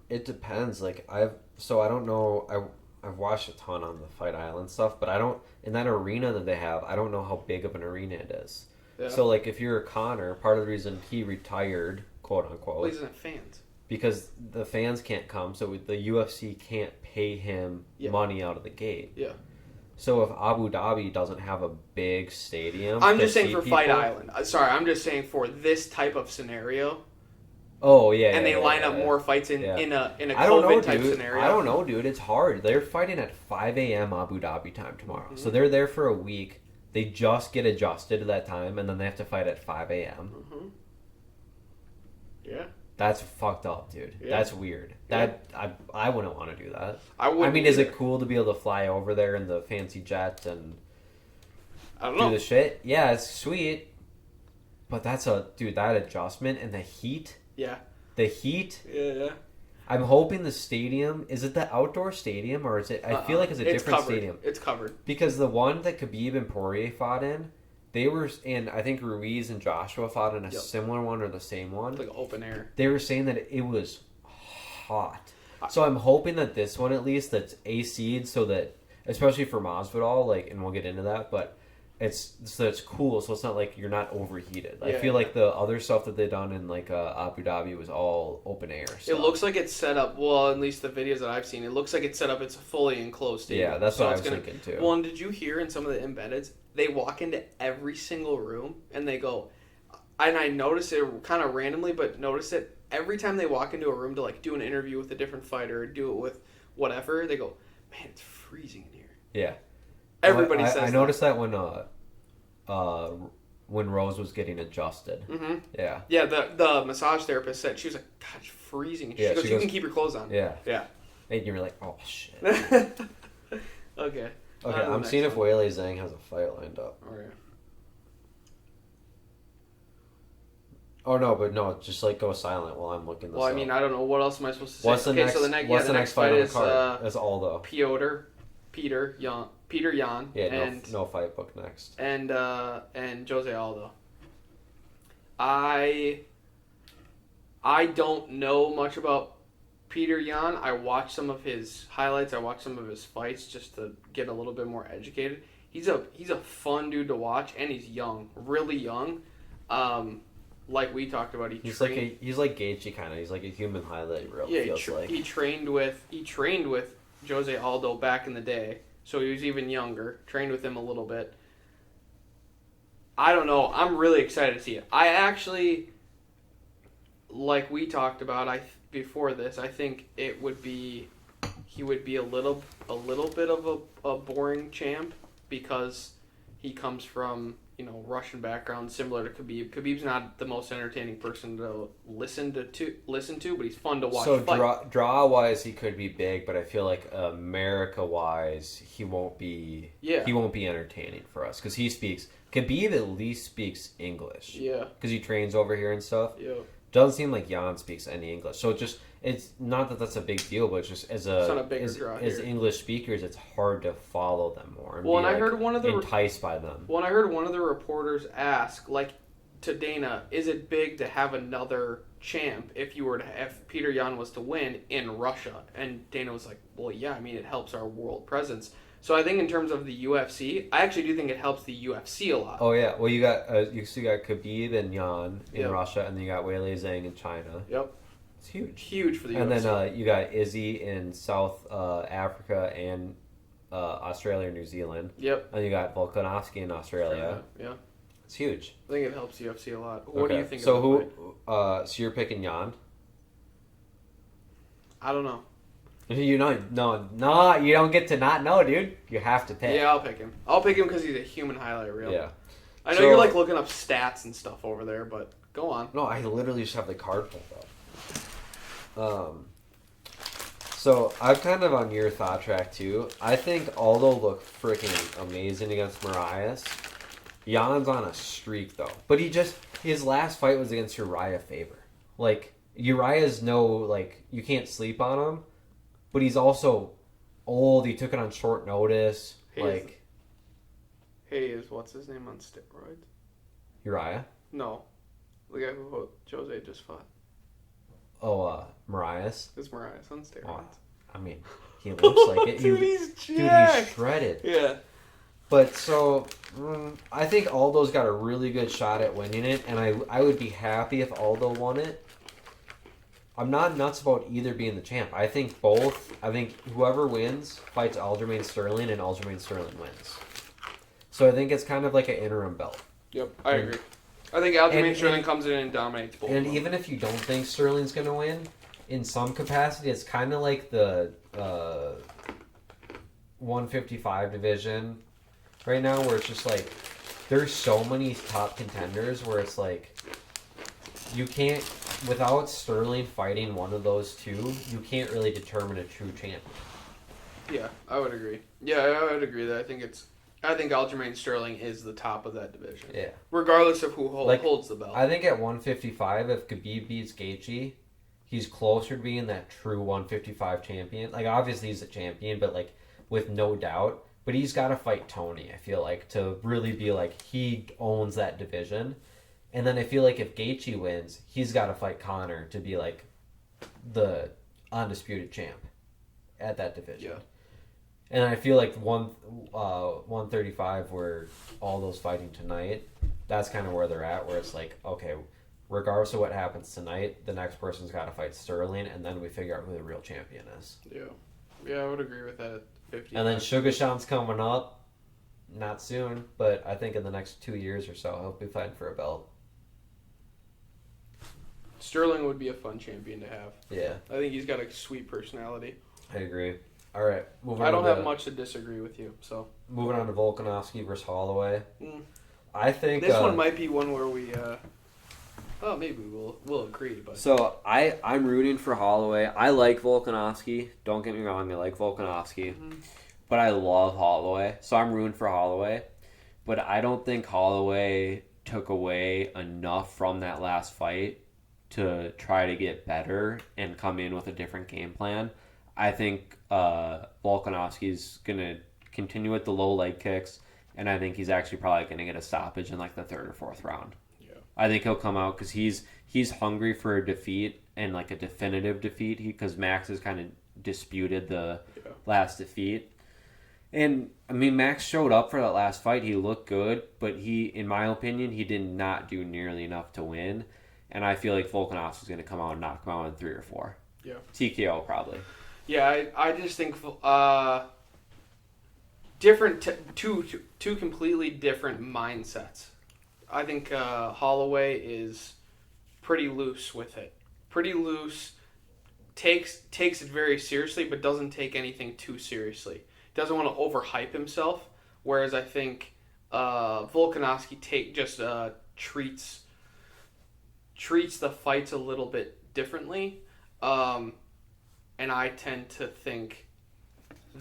[SPEAKER 7] It depends. Like I don't know. I've watched a ton on the Fight Island stuff, but I don't in that arena that they have. I don't know how big of an arena it is.
[SPEAKER 2] Yeah.
[SPEAKER 7] So like if you're Connor, part of the reason he retired, quote unquote,
[SPEAKER 2] Well, he doesn't have fans.
[SPEAKER 7] Because the fans can't come, so the UFC can't pay him money out of the gate.
[SPEAKER 2] Yeah.
[SPEAKER 7] So if Abu Dhabi doesn't have a big stadium,
[SPEAKER 2] I'm just saying for
[SPEAKER 7] people,
[SPEAKER 2] Fight Island. Sorry, I'm just saying for this type of scenario.
[SPEAKER 7] Oh yeah,
[SPEAKER 2] and
[SPEAKER 7] they
[SPEAKER 2] line up more fights in a COVID type scenario.
[SPEAKER 7] I don't know, dude. It's hard. They're fighting at 5 a.m. Abu Dhabi time tomorrow, so they're there for a week. They just get adjusted to that time, and then they have to fight at 5 a.m.
[SPEAKER 2] Yeah.
[SPEAKER 7] That's fucked up, dude. Yeah. That's weird. That I wouldn't want to do that.
[SPEAKER 2] I wouldn't.
[SPEAKER 7] I mean, is it cool to be able to fly over there in the fancy jet and do the shit? Yeah, it's sweet. But that's that adjustment and the heat.
[SPEAKER 2] Yeah.
[SPEAKER 7] The heat.
[SPEAKER 2] Yeah.
[SPEAKER 7] I'm hoping the stadium, is it the outdoor stadium or is it, I feel like it's a different stadium.
[SPEAKER 2] It's covered.
[SPEAKER 7] Because the one that Khabib and Poirier fought in, they were, and I think Ruiz and Joshua fought in a similar one or the same one.
[SPEAKER 2] Like open air.
[SPEAKER 7] They were saying that it was hot. So I'm hoping that this one at least that's AC'd so that, especially for Masvidal, like, and we'll get into that, but it's cool, so it's not like you're not overheated. I feel like the other stuff that they've done in like Abu Dhabi was all open air stuff.
[SPEAKER 2] It looks like it's set up, well, at least the videos that I've seen, it looks like it's set up, it's a fully enclosed stadium.
[SPEAKER 7] Yeah, that's what I was thinking too.
[SPEAKER 2] Well, and did you hear in some of the embeddeds, they walk into every single room and they go, and I noticed it kind of randomly, but notice it every time they walk into a room to like do an interview with a different fighter or do it with whatever, they go, man, it's freezing in here.
[SPEAKER 7] Yeah.
[SPEAKER 2] Everybody says
[SPEAKER 7] I noticed that when Rose was getting adjusted.
[SPEAKER 2] Mm-hmm.
[SPEAKER 7] Yeah.
[SPEAKER 2] Yeah, the massage therapist said, she was like, God, it's freezing. She goes, you can keep your clothes on.
[SPEAKER 7] Yeah.
[SPEAKER 2] Yeah.
[SPEAKER 7] And you were like, oh, shit.
[SPEAKER 2] Okay.
[SPEAKER 7] Okay, I'm seeing if Weili Zhang has a fight lined up.
[SPEAKER 2] Okay.
[SPEAKER 7] Oh, no, just like go silent while I'm looking this up.
[SPEAKER 2] Well, I mean, I don't know. What else am I supposed to say?
[SPEAKER 7] What's the next fight on the
[SPEAKER 2] is
[SPEAKER 7] card? Is Aldo.
[SPEAKER 2] Peter Yan.
[SPEAKER 7] Yeah, no fight book next.
[SPEAKER 2] And Jose Aldo. I don't know much about Peter Yan. I watched some of his highlights. I watched some of his fights just to get a little bit more educated. He's a fun dude to watch, and he's young, really young. Like we talked about, he's like
[SPEAKER 7] Gaethje kind of. He's like a human highlight reel. Yeah,
[SPEAKER 2] he trained with Jose Aldo back in the day, so he was even younger. Trained with him a little bit. I don't know. I'm really excited to see it. I actually, like we talked about, before this, I think he would be a little bit of a boring champ because he comes from, Russian background, similar to Khabib. Khabib's not the most entertaining person to listen to, but he's fun to watch.
[SPEAKER 7] So draw wise, he could be big, but I feel like America wise, he won't be. Yeah. He won't be entertaining for us because Khabib at least speaks English.
[SPEAKER 2] Yeah.
[SPEAKER 7] Because he trains over here and stuff.
[SPEAKER 2] Yeah.
[SPEAKER 7] Doesn't seem like Jan speaks any English, so it's not that that's a big deal, but it's just as English speakers, it's hard to follow them more. And
[SPEAKER 2] I heard one of the
[SPEAKER 7] enticed by them.
[SPEAKER 2] Well, I heard one of the reporters ask, like, to Dana, is it big to have another champ if Peter Yan was to win in Russia? And Dana was like, well, yeah, I mean, it helps our world presence. So I think in terms of the UFC, I actually do think it helps the UFC a lot.
[SPEAKER 7] Oh yeah, well you got Khabib and Yan in Russia, and then you got Weili Zhang in China.
[SPEAKER 2] Yep,
[SPEAKER 7] it's huge.
[SPEAKER 2] Huge for the UFC.
[SPEAKER 7] And then you got Izzy in South Africa and Australia, New Zealand.
[SPEAKER 2] Yep.
[SPEAKER 7] And you got Volkanovski in Australia.
[SPEAKER 2] Yeah.
[SPEAKER 7] It's huge.
[SPEAKER 2] I think it helps UFC a lot. What do you think?
[SPEAKER 7] So so you're picking Yan?
[SPEAKER 2] I don't know.
[SPEAKER 7] No, you don't get to not know, dude. You have to pick.
[SPEAKER 2] Yeah, I'll pick him. I'll pick him because he's a human highlight reel.
[SPEAKER 7] Yeah.
[SPEAKER 2] I know you're like looking up stats and stuff over there, but go on.
[SPEAKER 7] No, I literally just have the card pulled up. So I'm kind of on your thought track too. I think Aldo looked freaking amazing against Marias. Jan's on a streak though, but his last fight was against Uriah Faber. Like, Uriah's you can't sleep on him, but he's also old. He took it on short notice.
[SPEAKER 2] What's his name on steroids?
[SPEAKER 7] Uriah?
[SPEAKER 2] No. The guy who Jose just fought.
[SPEAKER 7] Oh, Marias?
[SPEAKER 2] It's Marias on steroids.
[SPEAKER 7] Oh, I mean, he looks like it.
[SPEAKER 2] Dude, he's jacked.
[SPEAKER 7] Dude, he's shredded.
[SPEAKER 2] Yeah.
[SPEAKER 7] But so, I think Aldo's got a really good shot at winning it, and I would be happy if Aldo won it. I'm not nuts about either being the champ. I think both. I think whoever wins fights Aljamain Sterling, and Aljamain Sterling wins. So I think it's kind of like an interim belt.
[SPEAKER 2] Yep, I agree. I think Aljamain Sterling comes in and dominates both.
[SPEAKER 7] And even if you don't think Sterling's going to win, in some capacity, it's kind of like the 155 division right now, where it's just like there's so many top contenders where it's like you can't, without Sterling fighting one of those two, you can't really determine a true champion.
[SPEAKER 2] Yeah, I would agree. Yeah, I would agree that I think Aljamain Sterling is the top of that division.
[SPEAKER 7] Yeah.
[SPEAKER 2] Regardless of who holds the belt.
[SPEAKER 7] I think at 155, if Khabib beats Gaethje, he's closer to being that true 155 champion. Like, obviously he's a champion, but like with no doubt. But he's got to fight Tony, I feel like, to really be like he owns that division. And then I feel like if Gaethje wins, he's got to fight Conor to be like the undisputed champ at that division.
[SPEAKER 2] Yeah.
[SPEAKER 7] And I feel like 135, where all those fighting tonight, that's kind of where they're at, where it's like, okay, regardless of what happens tonight, the next person's got to fight Sterling, and then we figure out who the real champion is.
[SPEAKER 2] Yeah, I would agree with that. 50.
[SPEAKER 7] And then Sugarshan's coming up, not soon, but I think in the next 2 years or so, he'll be fighting for a belt.
[SPEAKER 2] Sterling would be a fun champion to have.
[SPEAKER 7] Yeah.
[SPEAKER 2] I think he's got a sweet personality.
[SPEAKER 7] I agree. All right,
[SPEAKER 2] I don't have much to disagree with you. So
[SPEAKER 7] moving on to Volkanovski versus Holloway. I think
[SPEAKER 2] this one might be one where we. Maybe we'll agree. But
[SPEAKER 7] so I'm rooting for Holloway. I like Volkanovski. Don't get me wrong. I like Volkanovski, but I love Holloway. So I'm rooting for Holloway. But I don't think Holloway took away enough from that last fight to try to get better and come in with a different game plan. I think Volkanovski's going to continue with the low leg kicks, and I think he's actually probably going to get a stoppage in like the third or fourth round. Yeah. I think he'll come out because he's hungry for a defeat and like a definitive defeat because Max has kind of disputed the last defeat. And, I mean, Max showed up for that last fight. He looked good, but in my opinion, he did not do nearly enough to win. And I feel like Volkanovski's going to come out and knock him out in 3 or 4.
[SPEAKER 2] Yeah.
[SPEAKER 7] TKO probably.
[SPEAKER 2] Yeah, I just think different two completely different mindsets. I think Holloway is pretty loose with it. Pretty loose, takes it very seriously, but doesn't take anything too seriously. Doesn't want to overhype himself. Whereas I think Volkanovski treats the fights a little bit differently. And I tend to think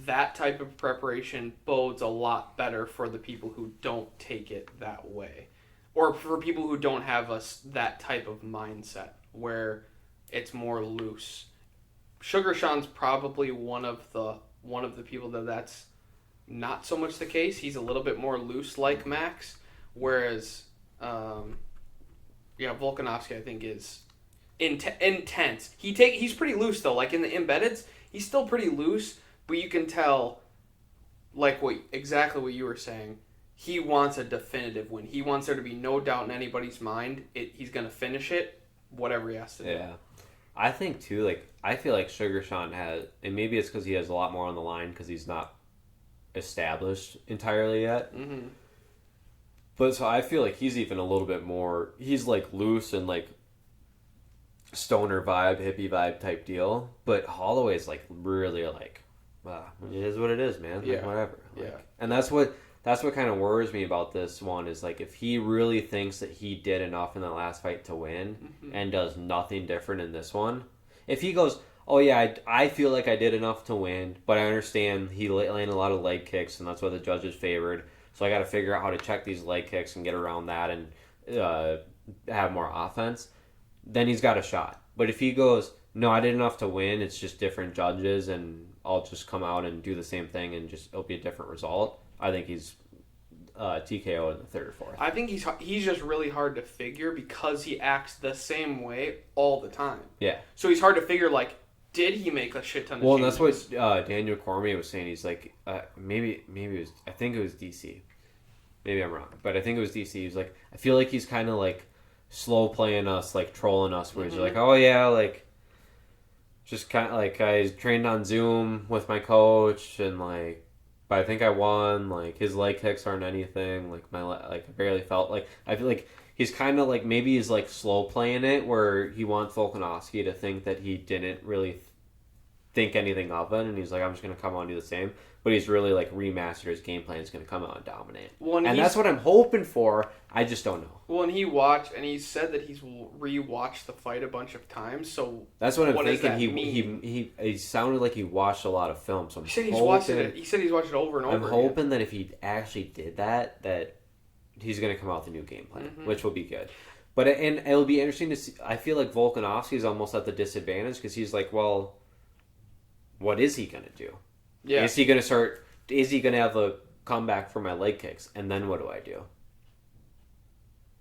[SPEAKER 2] that type of preparation bodes a lot better for the people who don't take it that way. Or for people who don't have that type of mindset where it's more loose. Sugar Sean's probably one of the people that's not so much the case. He's a little bit more loose like Max. Whereas Volkanovski I think is intense. He's pretty loose though. Like in the embeddeds, he's still pretty loose, but you can tell, like exactly what you were saying. He wants a definitive win. He wants there to be no doubt in anybody's mind. He's gonna finish it, whatever he has to do.
[SPEAKER 7] Yeah, I think too. Like I feel like Sugar Sean has, and maybe it's because he has a lot more on the line because he's not established entirely yet. Mm-hmm. But so I feel like he's even a little bit more. He's like loose and like stoner vibe, hippie vibe type deal, but Holloway's like really like, it is what it is, man. Like, whatever. Like, and that's what kind of worries me about this one is like if he really thinks that he did enough in the last fight to win and does nothing different in this one. If he goes, oh yeah, I feel like I did enough to win, but I understand he landed a lot of leg kicks and that's why the judges favored. So I got to figure out how to check these leg kicks and get around that and have more offense. then he's got a shot. But if he goes, no, I did enough to win, it's just different judges, and I'll just come out and do the same thing, and just it'll be a different result, I think he's TKO in the third or fourth.
[SPEAKER 2] I think he's just really hard to figure because he acts the same way all the time.
[SPEAKER 7] Yeah.
[SPEAKER 2] So he's hard to figure, like, did he make a shit ton of
[SPEAKER 7] Well, and
[SPEAKER 2] changes?
[SPEAKER 7] that's what Daniel Cormier was saying. He's like, maybe it was, I think it was DC. Maybe I'm wrong, but I think it was DC. He's like, I feel like he's kind of like slow playing us, like trolling us, where he's like, oh yeah, like just kind of like I trained on Zoom with my coach, and like, but I think I won. Like his leg kicks aren't anything. Like I barely felt like I feel like he's kind of like maybe he's like slow playing it, where he wants Volkanovski to think that he didn't really think anything of it, and he's like, I'm just gonna come out and do the same. But he's really like remastered his game plan. He's gonna come out and dominate.
[SPEAKER 2] Well,
[SPEAKER 7] and that's what I'm hoping for. I just don't know.
[SPEAKER 2] Well, and he said that he's rewatched the fight a bunch of times. So
[SPEAKER 7] that's what I'm thinking.
[SPEAKER 2] Does that mean?
[SPEAKER 7] He sounded like he watched a lot of films. So
[SPEAKER 2] he said he's watched it. He said he's watched it over and over.
[SPEAKER 7] I'm hoping that if he actually did that he's gonna come out with a new game plan, which will be good. But and it'll be interesting to see. I feel like Volkanovski is almost at the disadvantage because he's like, well, what is he gonna do?
[SPEAKER 2] Yeah.
[SPEAKER 7] Is he going to start? Is he going to have a comeback for my leg kicks? And then what do I do?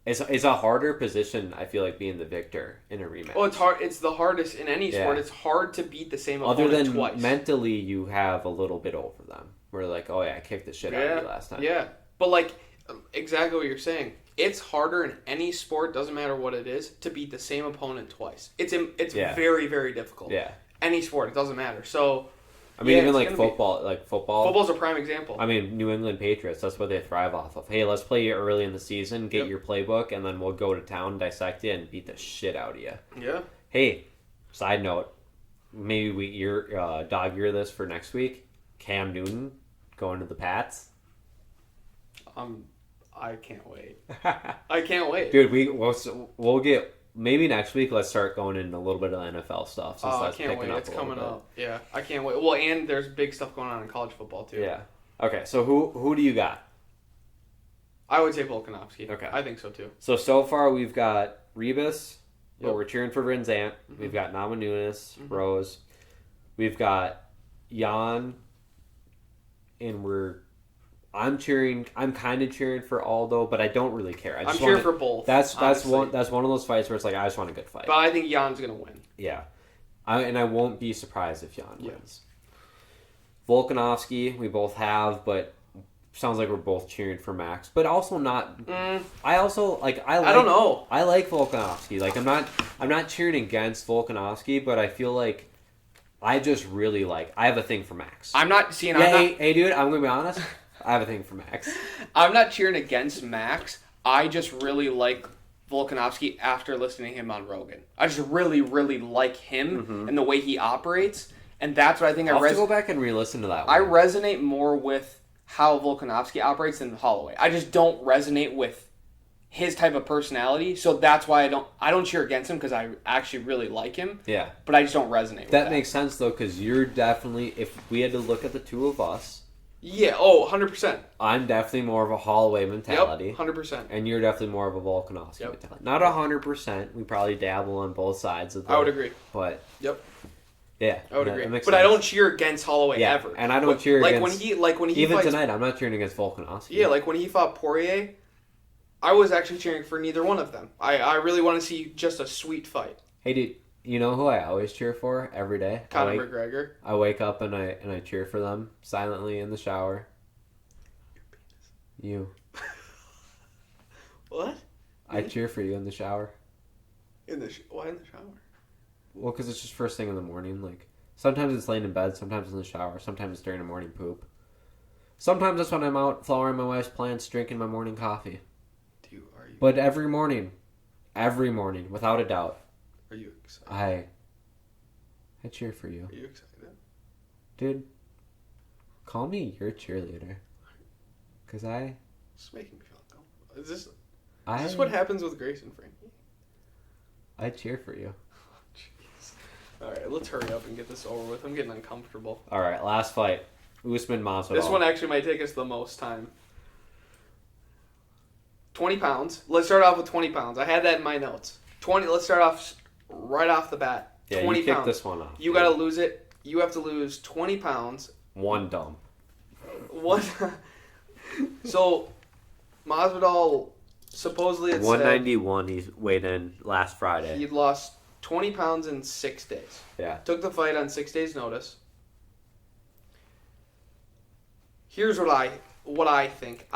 [SPEAKER 7] It's a harder position, I feel like, being the victor in a rematch.
[SPEAKER 2] Well, it's hard. It's the hardest in any sport. It's hard to beat the same opponent
[SPEAKER 7] Other than
[SPEAKER 2] twice.
[SPEAKER 7] Mentally, you have a little bit over them. We're like, oh yeah, I kicked the shit out of you last time.
[SPEAKER 2] Yeah, but like exactly what you're saying. It's harder in any sport, doesn't matter what it is, to beat the same opponent twice. It's very, very difficult.
[SPEAKER 7] Yeah.
[SPEAKER 2] Any sport, it doesn't matter. So.
[SPEAKER 7] I mean, even like football,
[SPEAKER 2] Football's a prime example.
[SPEAKER 7] I mean, New England Patriots, that's what they thrive off of. Hey, let's play you early in the season, get your playbook, and then we'll go to town, dissect you, and beat the shit out of you.
[SPEAKER 2] Yeah.
[SPEAKER 7] Hey, side note, maybe your dog ear this for next week. Cam Newton going to the Pats.
[SPEAKER 2] I can't wait. I can't wait.
[SPEAKER 7] Dude, we'll get... Maybe next week, let's start going into a little bit of NFL stuff. Since
[SPEAKER 2] I can't wait. It's coming up. Yeah, I can't wait. Well, and there's big stuff going on in college football, too.
[SPEAKER 7] Yeah. Okay, so who do you got?
[SPEAKER 2] I would say Volkanovski.
[SPEAKER 7] Okay.
[SPEAKER 2] I think so, too.
[SPEAKER 7] So far, we've got Rebus. Well, we're cheering for Rinzant. We've got Nama Nunes, Rose. We've got Jan. And I'm kind of cheering for Aldo, but I don't really care.
[SPEAKER 2] I'm cheering for both.
[SPEAKER 7] That's one of those fights where it's like I just want a good fight.
[SPEAKER 2] But I think Jan's gonna win.
[SPEAKER 7] Yeah, I won't be surprised if Jan wins. Volkanovski, we both have, but sounds like we're both cheering for Max, but also not. I also I don't know. I like Volkanovski. Like I'm not cheering against Volkanovski, but I feel like I just really I have a thing for Max.
[SPEAKER 2] I'm not seeing.
[SPEAKER 7] Hey, dude, I'm gonna be honest. I have a thing for Max.
[SPEAKER 2] I'm not cheering against Max. I just really like Volkanovski after listening to him on Rogan. I just really, really like him and the way he operates. And that's what I think
[SPEAKER 7] I'll have to go back and re-listen to that one.
[SPEAKER 2] I resonate more with how Volkanovski operates than Holloway. I just don't resonate with his type of personality. So that's why I don't cheer against him because I actually really like him.
[SPEAKER 7] Yeah.
[SPEAKER 2] But I just don't resonate with that.
[SPEAKER 7] That makes sense, though, because you're definitely, if we had to look at the two of us,
[SPEAKER 2] yeah, 100%.
[SPEAKER 7] I'm definitely more of a Holloway mentality.
[SPEAKER 2] Yep, 100%.
[SPEAKER 7] And you're definitely more of a Volkanovski mentality. Not 100%. We probably dabble on both sides of the...
[SPEAKER 2] I would agree.
[SPEAKER 7] But...
[SPEAKER 2] Yep.
[SPEAKER 7] Yeah.
[SPEAKER 2] I would agree. But I don't cheer against Holloway ever.
[SPEAKER 7] And I don't cheer against...
[SPEAKER 2] when he
[SPEAKER 7] even
[SPEAKER 2] fights,
[SPEAKER 7] tonight, I'm not cheering against Volkanovski.
[SPEAKER 2] Yeah, like when he fought Poirier, I was actually cheering for neither one of them. I really want to see just a sweet fight.
[SPEAKER 7] Hey, dude. You know who I always cheer for every day?
[SPEAKER 2] Conor McGregor.
[SPEAKER 7] I wake up and I cheer for them silently in the shower. You.
[SPEAKER 2] What?
[SPEAKER 7] I cheer for you in the shower.
[SPEAKER 2] Why in the shower?
[SPEAKER 7] Well, because it's just first thing in the morning. Like sometimes it's laying in bed, sometimes in the shower, sometimes it's during a morning poop. Sometimes that's when I'm out flowering my wife's plants, drinking my morning coffee. But every morning, without a doubt.
[SPEAKER 2] Are you excited?
[SPEAKER 7] I cheer for you.
[SPEAKER 2] Are you excited?
[SPEAKER 7] Dude, call me your cheerleader. Because
[SPEAKER 2] It's making me feel uncomfortable. Is this what happens with Grace and Frankie?
[SPEAKER 7] I cheer for you.
[SPEAKER 2] Jeez. Alright, let's hurry up and get this over with. I'm getting uncomfortable.
[SPEAKER 7] Alright, last fight. Usman Masvidal.
[SPEAKER 2] This one actually might take us the most time. 20 pounds. Let's start off with 20 pounds. I had that in my notes. 20. Let's start off right off the bat.
[SPEAKER 7] Yeah,
[SPEAKER 2] 20
[SPEAKER 7] you kick
[SPEAKER 2] pounds.
[SPEAKER 7] this one off.
[SPEAKER 2] You got to lose it. You have to lose 20 pounds.
[SPEAKER 7] One dump.
[SPEAKER 2] What? So, Masvidal supposedly it said
[SPEAKER 7] 191 he weighed in last Friday.
[SPEAKER 2] he'd lost 20 pounds in 6 days.
[SPEAKER 7] Yeah.
[SPEAKER 2] Took the fight on 6 days' notice. Here's what I think.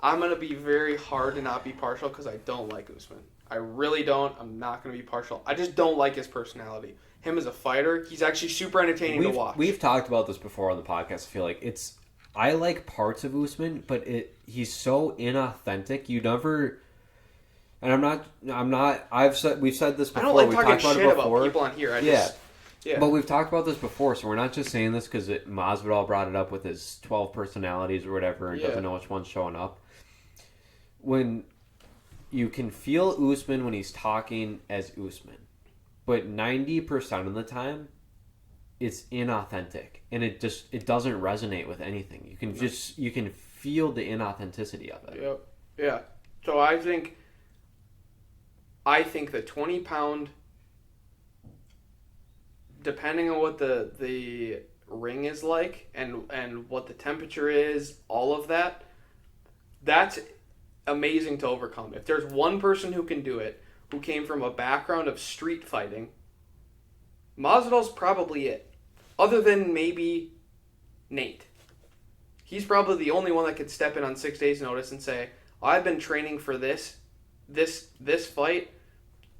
[SPEAKER 2] I'm gonna be very hard to not be partial because I don't like Usman. I really don't. I'm not gonna be partial. I just don't like his personality. Him as a fighter, he's actually super entertaining to watch.
[SPEAKER 7] We've talked about this before on the podcast. I feel like I like parts of Usman, but he's so inauthentic. You never. And we've said this before.
[SPEAKER 2] I don't like
[SPEAKER 7] we've
[SPEAKER 2] talking
[SPEAKER 7] talked about
[SPEAKER 2] shit
[SPEAKER 7] it
[SPEAKER 2] about
[SPEAKER 7] before.
[SPEAKER 2] people on here. Yeah.
[SPEAKER 7] But we've talked about this before, so we're not just saying this because Masvidal brought it up with his 12 personalities or whatever and doesn't know which one's showing up. When you can feel Usman when he's talking as Usman, but 90% of the time, it's inauthentic and it doesn't resonate with anything. You can feel the inauthenticity of it.
[SPEAKER 2] Yep. Yeah. So I think the 20-pound, depending on what the ring is like and what the temperature is, all of that, that's amazing to overcome. If there's one person who can do it, who came from a background of street fighting, Masvidal's probably it. Other than maybe Nate. He's probably the only one that could step in on 6 days' notice and say, I've been training for this fight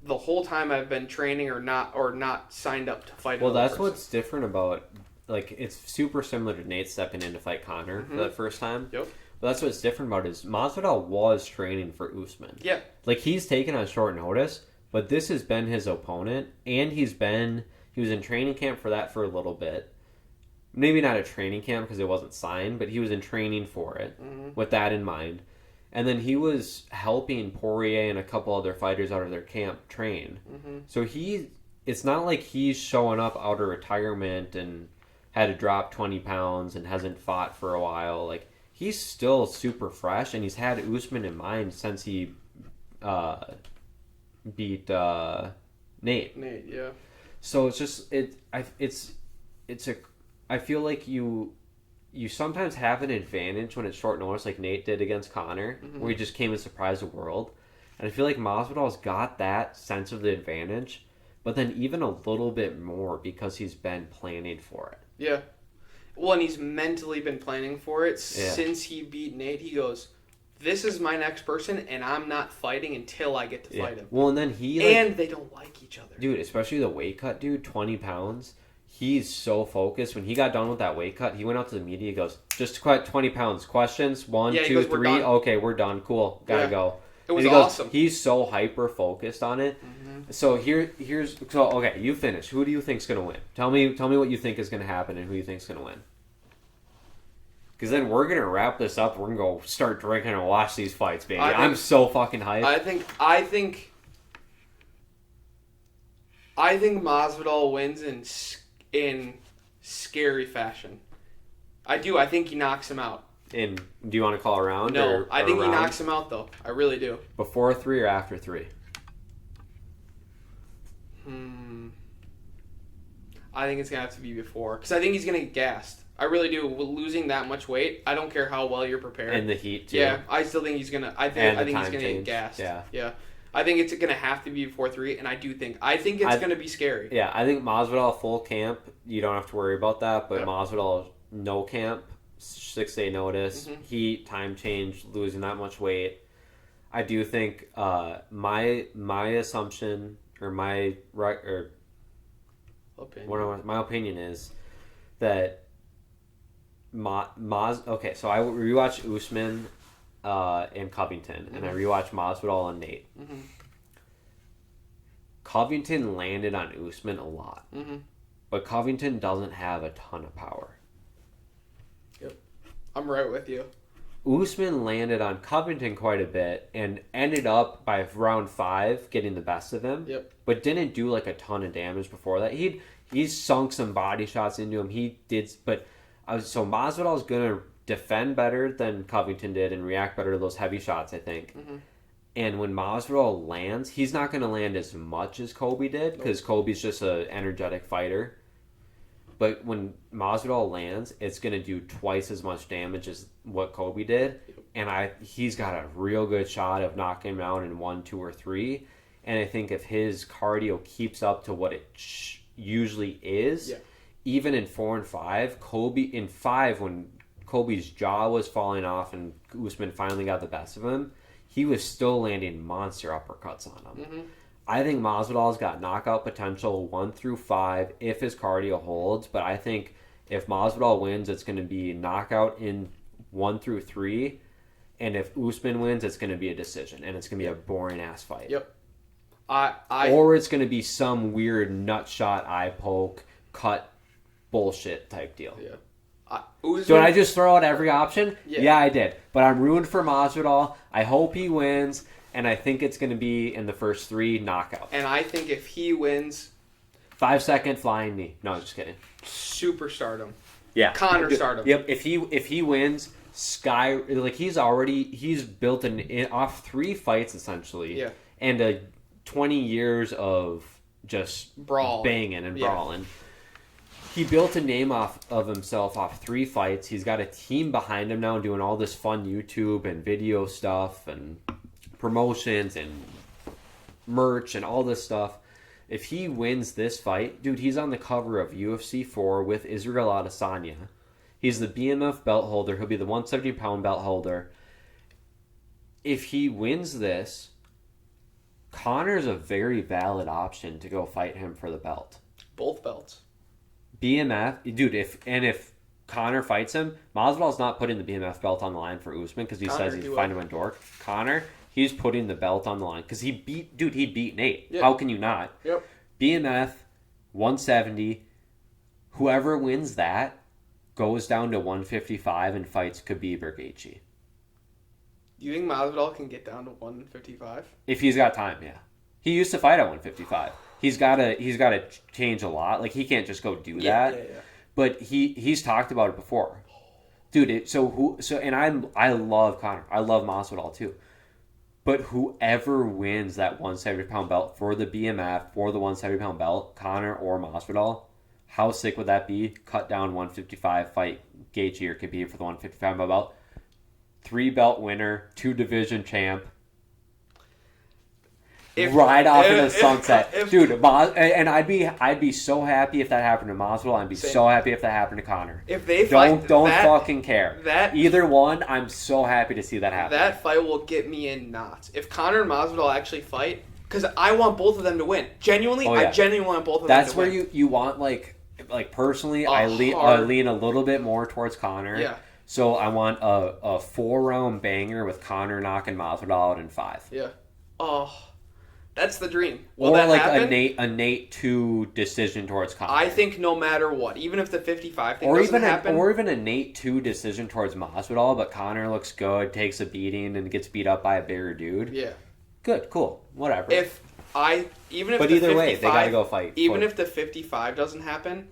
[SPEAKER 2] the whole time I've been training or not signed up to fight.
[SPEAKER 7] Well, that's
[SPEAKER 2] person.
[SPEAKER 7] what's different about, like, it's super similar to Nate stepping in to fight Conor for the first time.
[SPEAKER 2] Yep.
[SPEAKER 7] But that's what's different about it is Masvidal was training for Usman.
[SPEAKER 2] Yeah.
[SPEAKER 7] Like, he's taken on short notice, but this has been his opponent, and he was in training camp for that for a little bit. Maybe not a training camp because it wasn't signed, but he was in training for it with that in mind. And then he was helping Poirier and a couple other fighters out of their camp train. So it's not like he's showing up out of retirement and had to drop 20 pounds and hasn't fought for a while. Like, he's still super fresh, and he's had Usman in mind since he beat Nate.
[SPEAKER 2] Nate, yeah.
[SPEAKER 7] So it's just I feel like you sometimes have an advantage when it's short notice, like Nate did against Conor, where he just came and surprised the world. And I feel like Masvidal's got that sense of the advantage, but then even a little bit more because he's been planning for it.
[SPEAKER 2] Yeah. Well, and he's mentally been planning for it since he beat Nate. He goes, this is my next person, and I'm not fighting until I get to fight him.
[SPEAKER 7] Well, and then
[SPEAKER 2] and they don't like each other.
[SPEAKER 7] Dude, especially the weight cut, dude, 20 pounds. He's so focused. When he got done with that weight cut, he went out to the media. He goes, just quite 20 pounds. Questions? 1, 2, 3. Okay, we're done. Cool. Gotta go.
[SPEAKER 2] It was awesome.
[SPEAKER 7] He's so hyper focused on it. So okay, you finish. Who do you think's gonna win? Tell me what you think is gonna happen and who you think's gonna win. Because then we're gonna wrap this up. We're gonna go start drinking and watch these fights, baby. I'm so fucking hyped.
[SPEAKER 2] I think Masvidal wins in scary fashion. I do. I think he knocks him out.
[SPEAKER 7] And do you want to call a round?
[SPEAKER 2] No, I think he
[SPEAKER 7] round?
[SPEAKER 2] knocks him out though. I really do.
[SPEAKER 7] Before 3 or after 3?
[SPEAKER 2] I think it's gonna have to be before, because I think he's gonna get gassed. I really do. With losing that much weight, I don't care how well you're prepared.
[SPEAKER 7] And the heat too.
[SPEAKER 2] Yeah, I still think he's gonna. I think he's gonna get gassed. Yeah. I think it's gonna have to be before 3, and I think it's gonna be scary.
[SPEAKER 7] Yeah, I think Masvidal full camp. You don't have to worry about that. But Masvidal no camp, 6-day notice, heat, time change, losing that much weight. I do think my assumption or my opinion is that okay, so I rewatched Usman and Covington, and I rewatched Masvidal and Nate. Covington landed on Usman a lot, but Covington doesn't have a ton of power.
[SPEAKER 2] Yep, I'm right with you.
[SPEAKER 7] Usman landed on Covington quite a bit and ended up by round 5 getting the best of him.
[SPEAKER 2] Yep.
[SPEAKER 7] But didn't do like a ton of damage before that. He sunk some body shots into him. He did, but so Masvidal's gonna defend better than Covington did and react better to those heavy shots, I think. And when Masvidal lands, he's not going to land as much as Kobe did because Kobe's just an energetic fighter. But when Masvidal lands, it's going to do twice as much damage as what Kobe did. And he's got a real good shot of knocking him out in 1, 2, or 3. And I think if his cardio keeps up to what it usually is, even in 4 and 5, Kobe in 5 when Kobe's jaw was falling off and Usman finally got the best of him, he was still landing monster uppercuts on him. Mm-hmm. I think Masvidal's got knockout potential 1 through 5 if his cardio holds, but I think if Masvidal wins, it's going to be knockout in 1 through 3, and if Usman wins, it's going to be a decision, and it's going to be a boring ass fight.
[SPEAKER 2] Yep.
[SPEAKER 7] Or it's going to be some weird nut shot, eye poke, cut bullshit type deal.
[SPEAKER 2] Yeah.
[SPEAKER 7] Did I just throw out every option? Yeah, I did. But I'm ruined for Masvidal. I hope he wins. And I think it's going to be in the first 3 knockouts.
[SPEAKER 2] And I think if he wins...
[SPEAKER 7] 5-second flying knee. No, just kidding.
[SPEAKER 2] Superstardom.
[SPEAKER 7] Yeah.
[SPEAKER 2] Connor stardom.
[SPEAKER 7] Yep. If he wins, he's built off 3 fights essentially.
[SPEAKER 2] Yeah.
[SPEAKER 7] And 20 years of just banging and
[SPEAKER 2] Yeah.
[SPEAKER 7] brawling. He built a name of himself off 3 fights. He's got a team behind him now doing all this fun YouTube and video stuff and promotions and merch and all this stuff. If he wins this fight, dude, he's on the cover of UFC 4 with Israel Adesanya. He's the BMF belt holder. He'll be the 170-pound belt holder. If he wins this, Connor's a very valid option to go fight him for the belt.
[SPEAKER 2] Both belts.
[SPEAKER 7] BMF, dude, if Connor fights him, Masvidal's not putting the BMF belt on the line for Usman because he says he's fighting him in Dork. Connor, he's putting the belt on the line because he beat Nate.
[SPEAKER 2] Yep.
[SPEAKER 7] How can you not?
[SPEAKER 2] Yep.
[SPEAKER 7] BMF, 170. Whoever wins that goes down to 155 and fights Khabib or Gaethje.
[SPEAKER 2] You think Masvidal can get down to 155?
[SPEAKER 7] If he's got time, yeah. He used to fight at 155. He's gotta change a lot. Like he can't just go do that.
[SPEAKER 2] Yeah.
[SPEAKER 7] But he's talked about it before, dude. And I love Conor. I love Masvidal too. But whoever wins that 170-pound belt for the BMF for the 170-pound belt, Conor or Masvidal, how sick would that be? Cut down 155, fight Gaethje or Khabib for the 155-pound belt. 3-belt winner, 2 division champ. Ride off in the sunset, dude. And I'd be so happy if that happened to Masvidal. I'd be so happy if that happened to Conor.
[SPEAKER 2] If they
[SPEAKER 7] don't fucking care.
[SPEAKER 2] That
[SPEAKER 7] either one, I'm so happy to see that happen.
[SPEAKER 2] That fight will get me in knots. If Conor and Masvidal actually fight, because I want both of them to win. Genuinely, I genuinely want both of them to win.
[SPEAKER 7] That's where you want like personally, I lean a little bit more towards Conor.
[SPEAKER 2] Yeah.
[SPEAKER 7] So I want a 4-round banger with Conor knocking Masvidal out in 5.
[SPEAKER 2] Yeah. Oh. That's the dream. Will
[SPEAKER 7] or
[SPEAKER 2] that
[SPEAKER 7] like
[SPEAKER 2] happen?
[SPEAKER 7] a Nate 2 decision towards Conor.
[SPEAKER 2] I think no matter what, even if the 55 thing doesn't happen,
[SPEAKER 7] or even a Nate 2 decision towards Masvidal, but Conor looks good, takes a beating, and gets beat up by a bigger dude.
[SPEAKER 2] Yeah.
[SPEAKER 7] Good, cool, whatever.
[SPEAKER 2] But
[SPEAKER 7] either way, they gotta go fight.
[SPEAKER 2] Even if the 55 doesn't happen,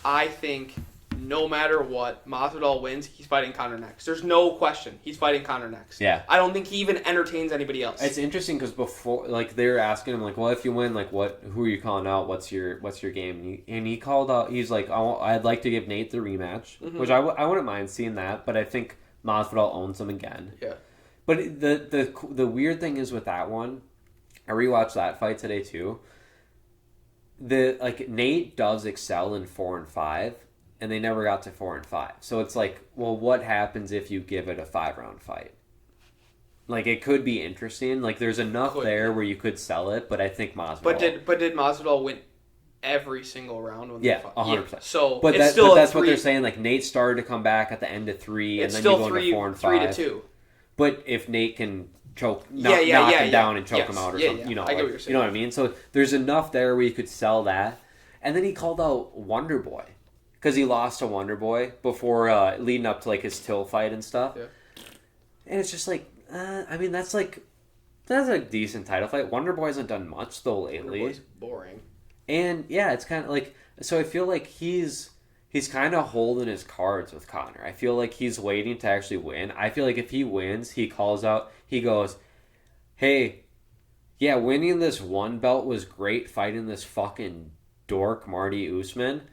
[SPEAKER 2] I think no matter what, Masvidal wins, he's fighting Conor next. There's no question. He's fighting Conor next.
[SPEAKER 7] Yeah.
[SPEAKER 2] I don't think he even entertains anybody else.
[SPEAKER 7] It's interesting because before, like, they're asking him, like, well, if you win, like, who are you calling out? What's your game? And he called out, he's like, I'd like to give Nate the rematch, which I wouldn't mind seeing that, but I think Masvidal owns him again.
[SPEAKER 2] Yeah.
[SPEAKER 7] But the weird thing is with that one, I rewatched that fight today too. Nate does excel in 4 and 5. And they never got to 4 and 5. So it's like, well, what happens if you give it a 5-round fight? Like, it could be interesting. Like, there's enough where you could sell it, but I think Masvidal...
[SPEAKER 2] But did Masvidal win every single round when they fought?
[SPEAKER 7] 100%.
[SPEAKER 2] Yeah, so
[SPEAKER 7] but
[SPEAKER 2] it's still
[SPEAKER 7] that's what they're saying. Like, Nate started to come back at the end of 3, and then you go into 4 and 5.
[SPEAKER 2] 3-2.
[SPEAKER 7] But if Nate can knock him down and choke him out or something, you know,
[SPEAKER 2] I get what you're saying.
[SPEAKER 7] You know what I mean? So there's enough there where you could sell that. And then he called out Wonder Boy. Because he lost to Wonder Boy before leading up to like his Till fight and stuff. Yeah. And it's just like, I mean, that's a decent title fight. Wonder Boy hasn't done much though lately.
[SPEAKER 2] Wonder Boy's boring.
[SPEAKER 7] And yeah, it's kind of like, so I feel like he's kind of holding his cards with Conor. I feel like he's waiting to actually win. I feel like if he wins, he calls out, he goes, hey, yeah, winning this one belt was great fighting this fucking dork Marty Usman.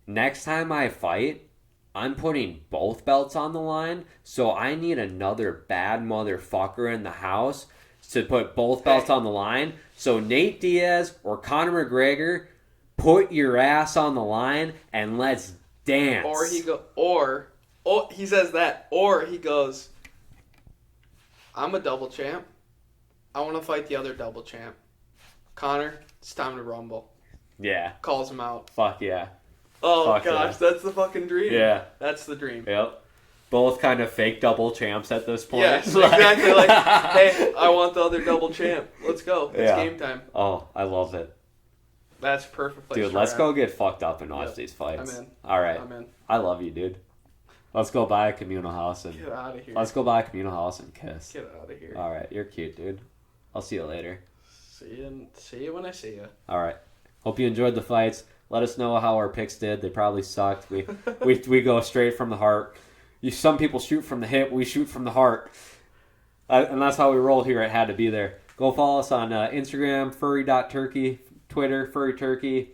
[SPEAKER 7] Next time I fight, I'm putting both belts on the line, so I need another bad motherfucker in the house to put both belts on the line. So Nate Diaz or Conor McGregor, put your ass on the line and let's dance.
[SPEAKER 2] He says that, or he goes, I'm a double champ. I want to fight the other double champ. Connor, it's time to rumble.
[SPEAKER 7] Yeah.
[SPEAKER 2] Calls him out.
[SPEAKER 7] Fuck yeah.
[SPEAKER 2] Oh
[SPEAKER 7] Fuck
[SPEAKER 2] gosh,
[SPEAKER 7] yeah.
[SPEAKER 2] that's the fucking dream.
[SPEAKER 7] Yeah.
[SPEAKER 2] That's the dream.
[SPEAKER 7] Yep. Both kind of fake double champs at this point.
[SPEAKER 2] Yes, exactly. Like, hey, I want the other double champ. Let's go. It's game time.
[SPEAKER 7] Oh, I love it.
[SPEAKER 2] That's perfect place.
[SPEAKER 7] Dude, let's go get fucked up and watch these fights.
[SPEAKER 2] I'm in.
[SPEAKER 7] All right.
[SPEAKER 2] I'm in.
[SPEAKER 7] I love you, dude. Let's go buy a communal house and
[SPEAKER 2] Get out of here.
[SPEAKER 7] let's go buy a communal house and kiss.
[SPEAKER 2] Get out of here.
[SPEAKER 7] All right, you're cute, dude. I'll see you later.
[SPEAKER 2] See you when I see you.
[SPEAKER 7] All right. Hope you enjoyed the fights. Let us know how our picks did. They probably sucked. We go straight from the heart. Some people shoot from the hip. We shoot from the heart. And that's how we roll here at Had to Be There. Go follow us on Instagram, furry.turkey, Twitter, furryturkey.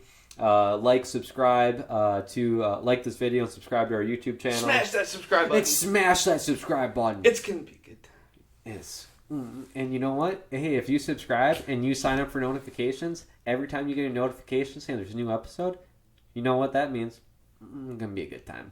[SPEAKER 7] Like, subscribe like this video and subscribe to our YouTube channel.
[SPEAKER 2] Smash that subscribe button.
[SPEAKER 7] Smash that subscribe button.
[SPEAKER 2] It's going to be good.
[SPEAKER 7] Yes. And you know what? Hey, if you subscribe and you sign up for notifications, every time you get a notification saying there's a new episode, you know what that means? It's going to be a good time.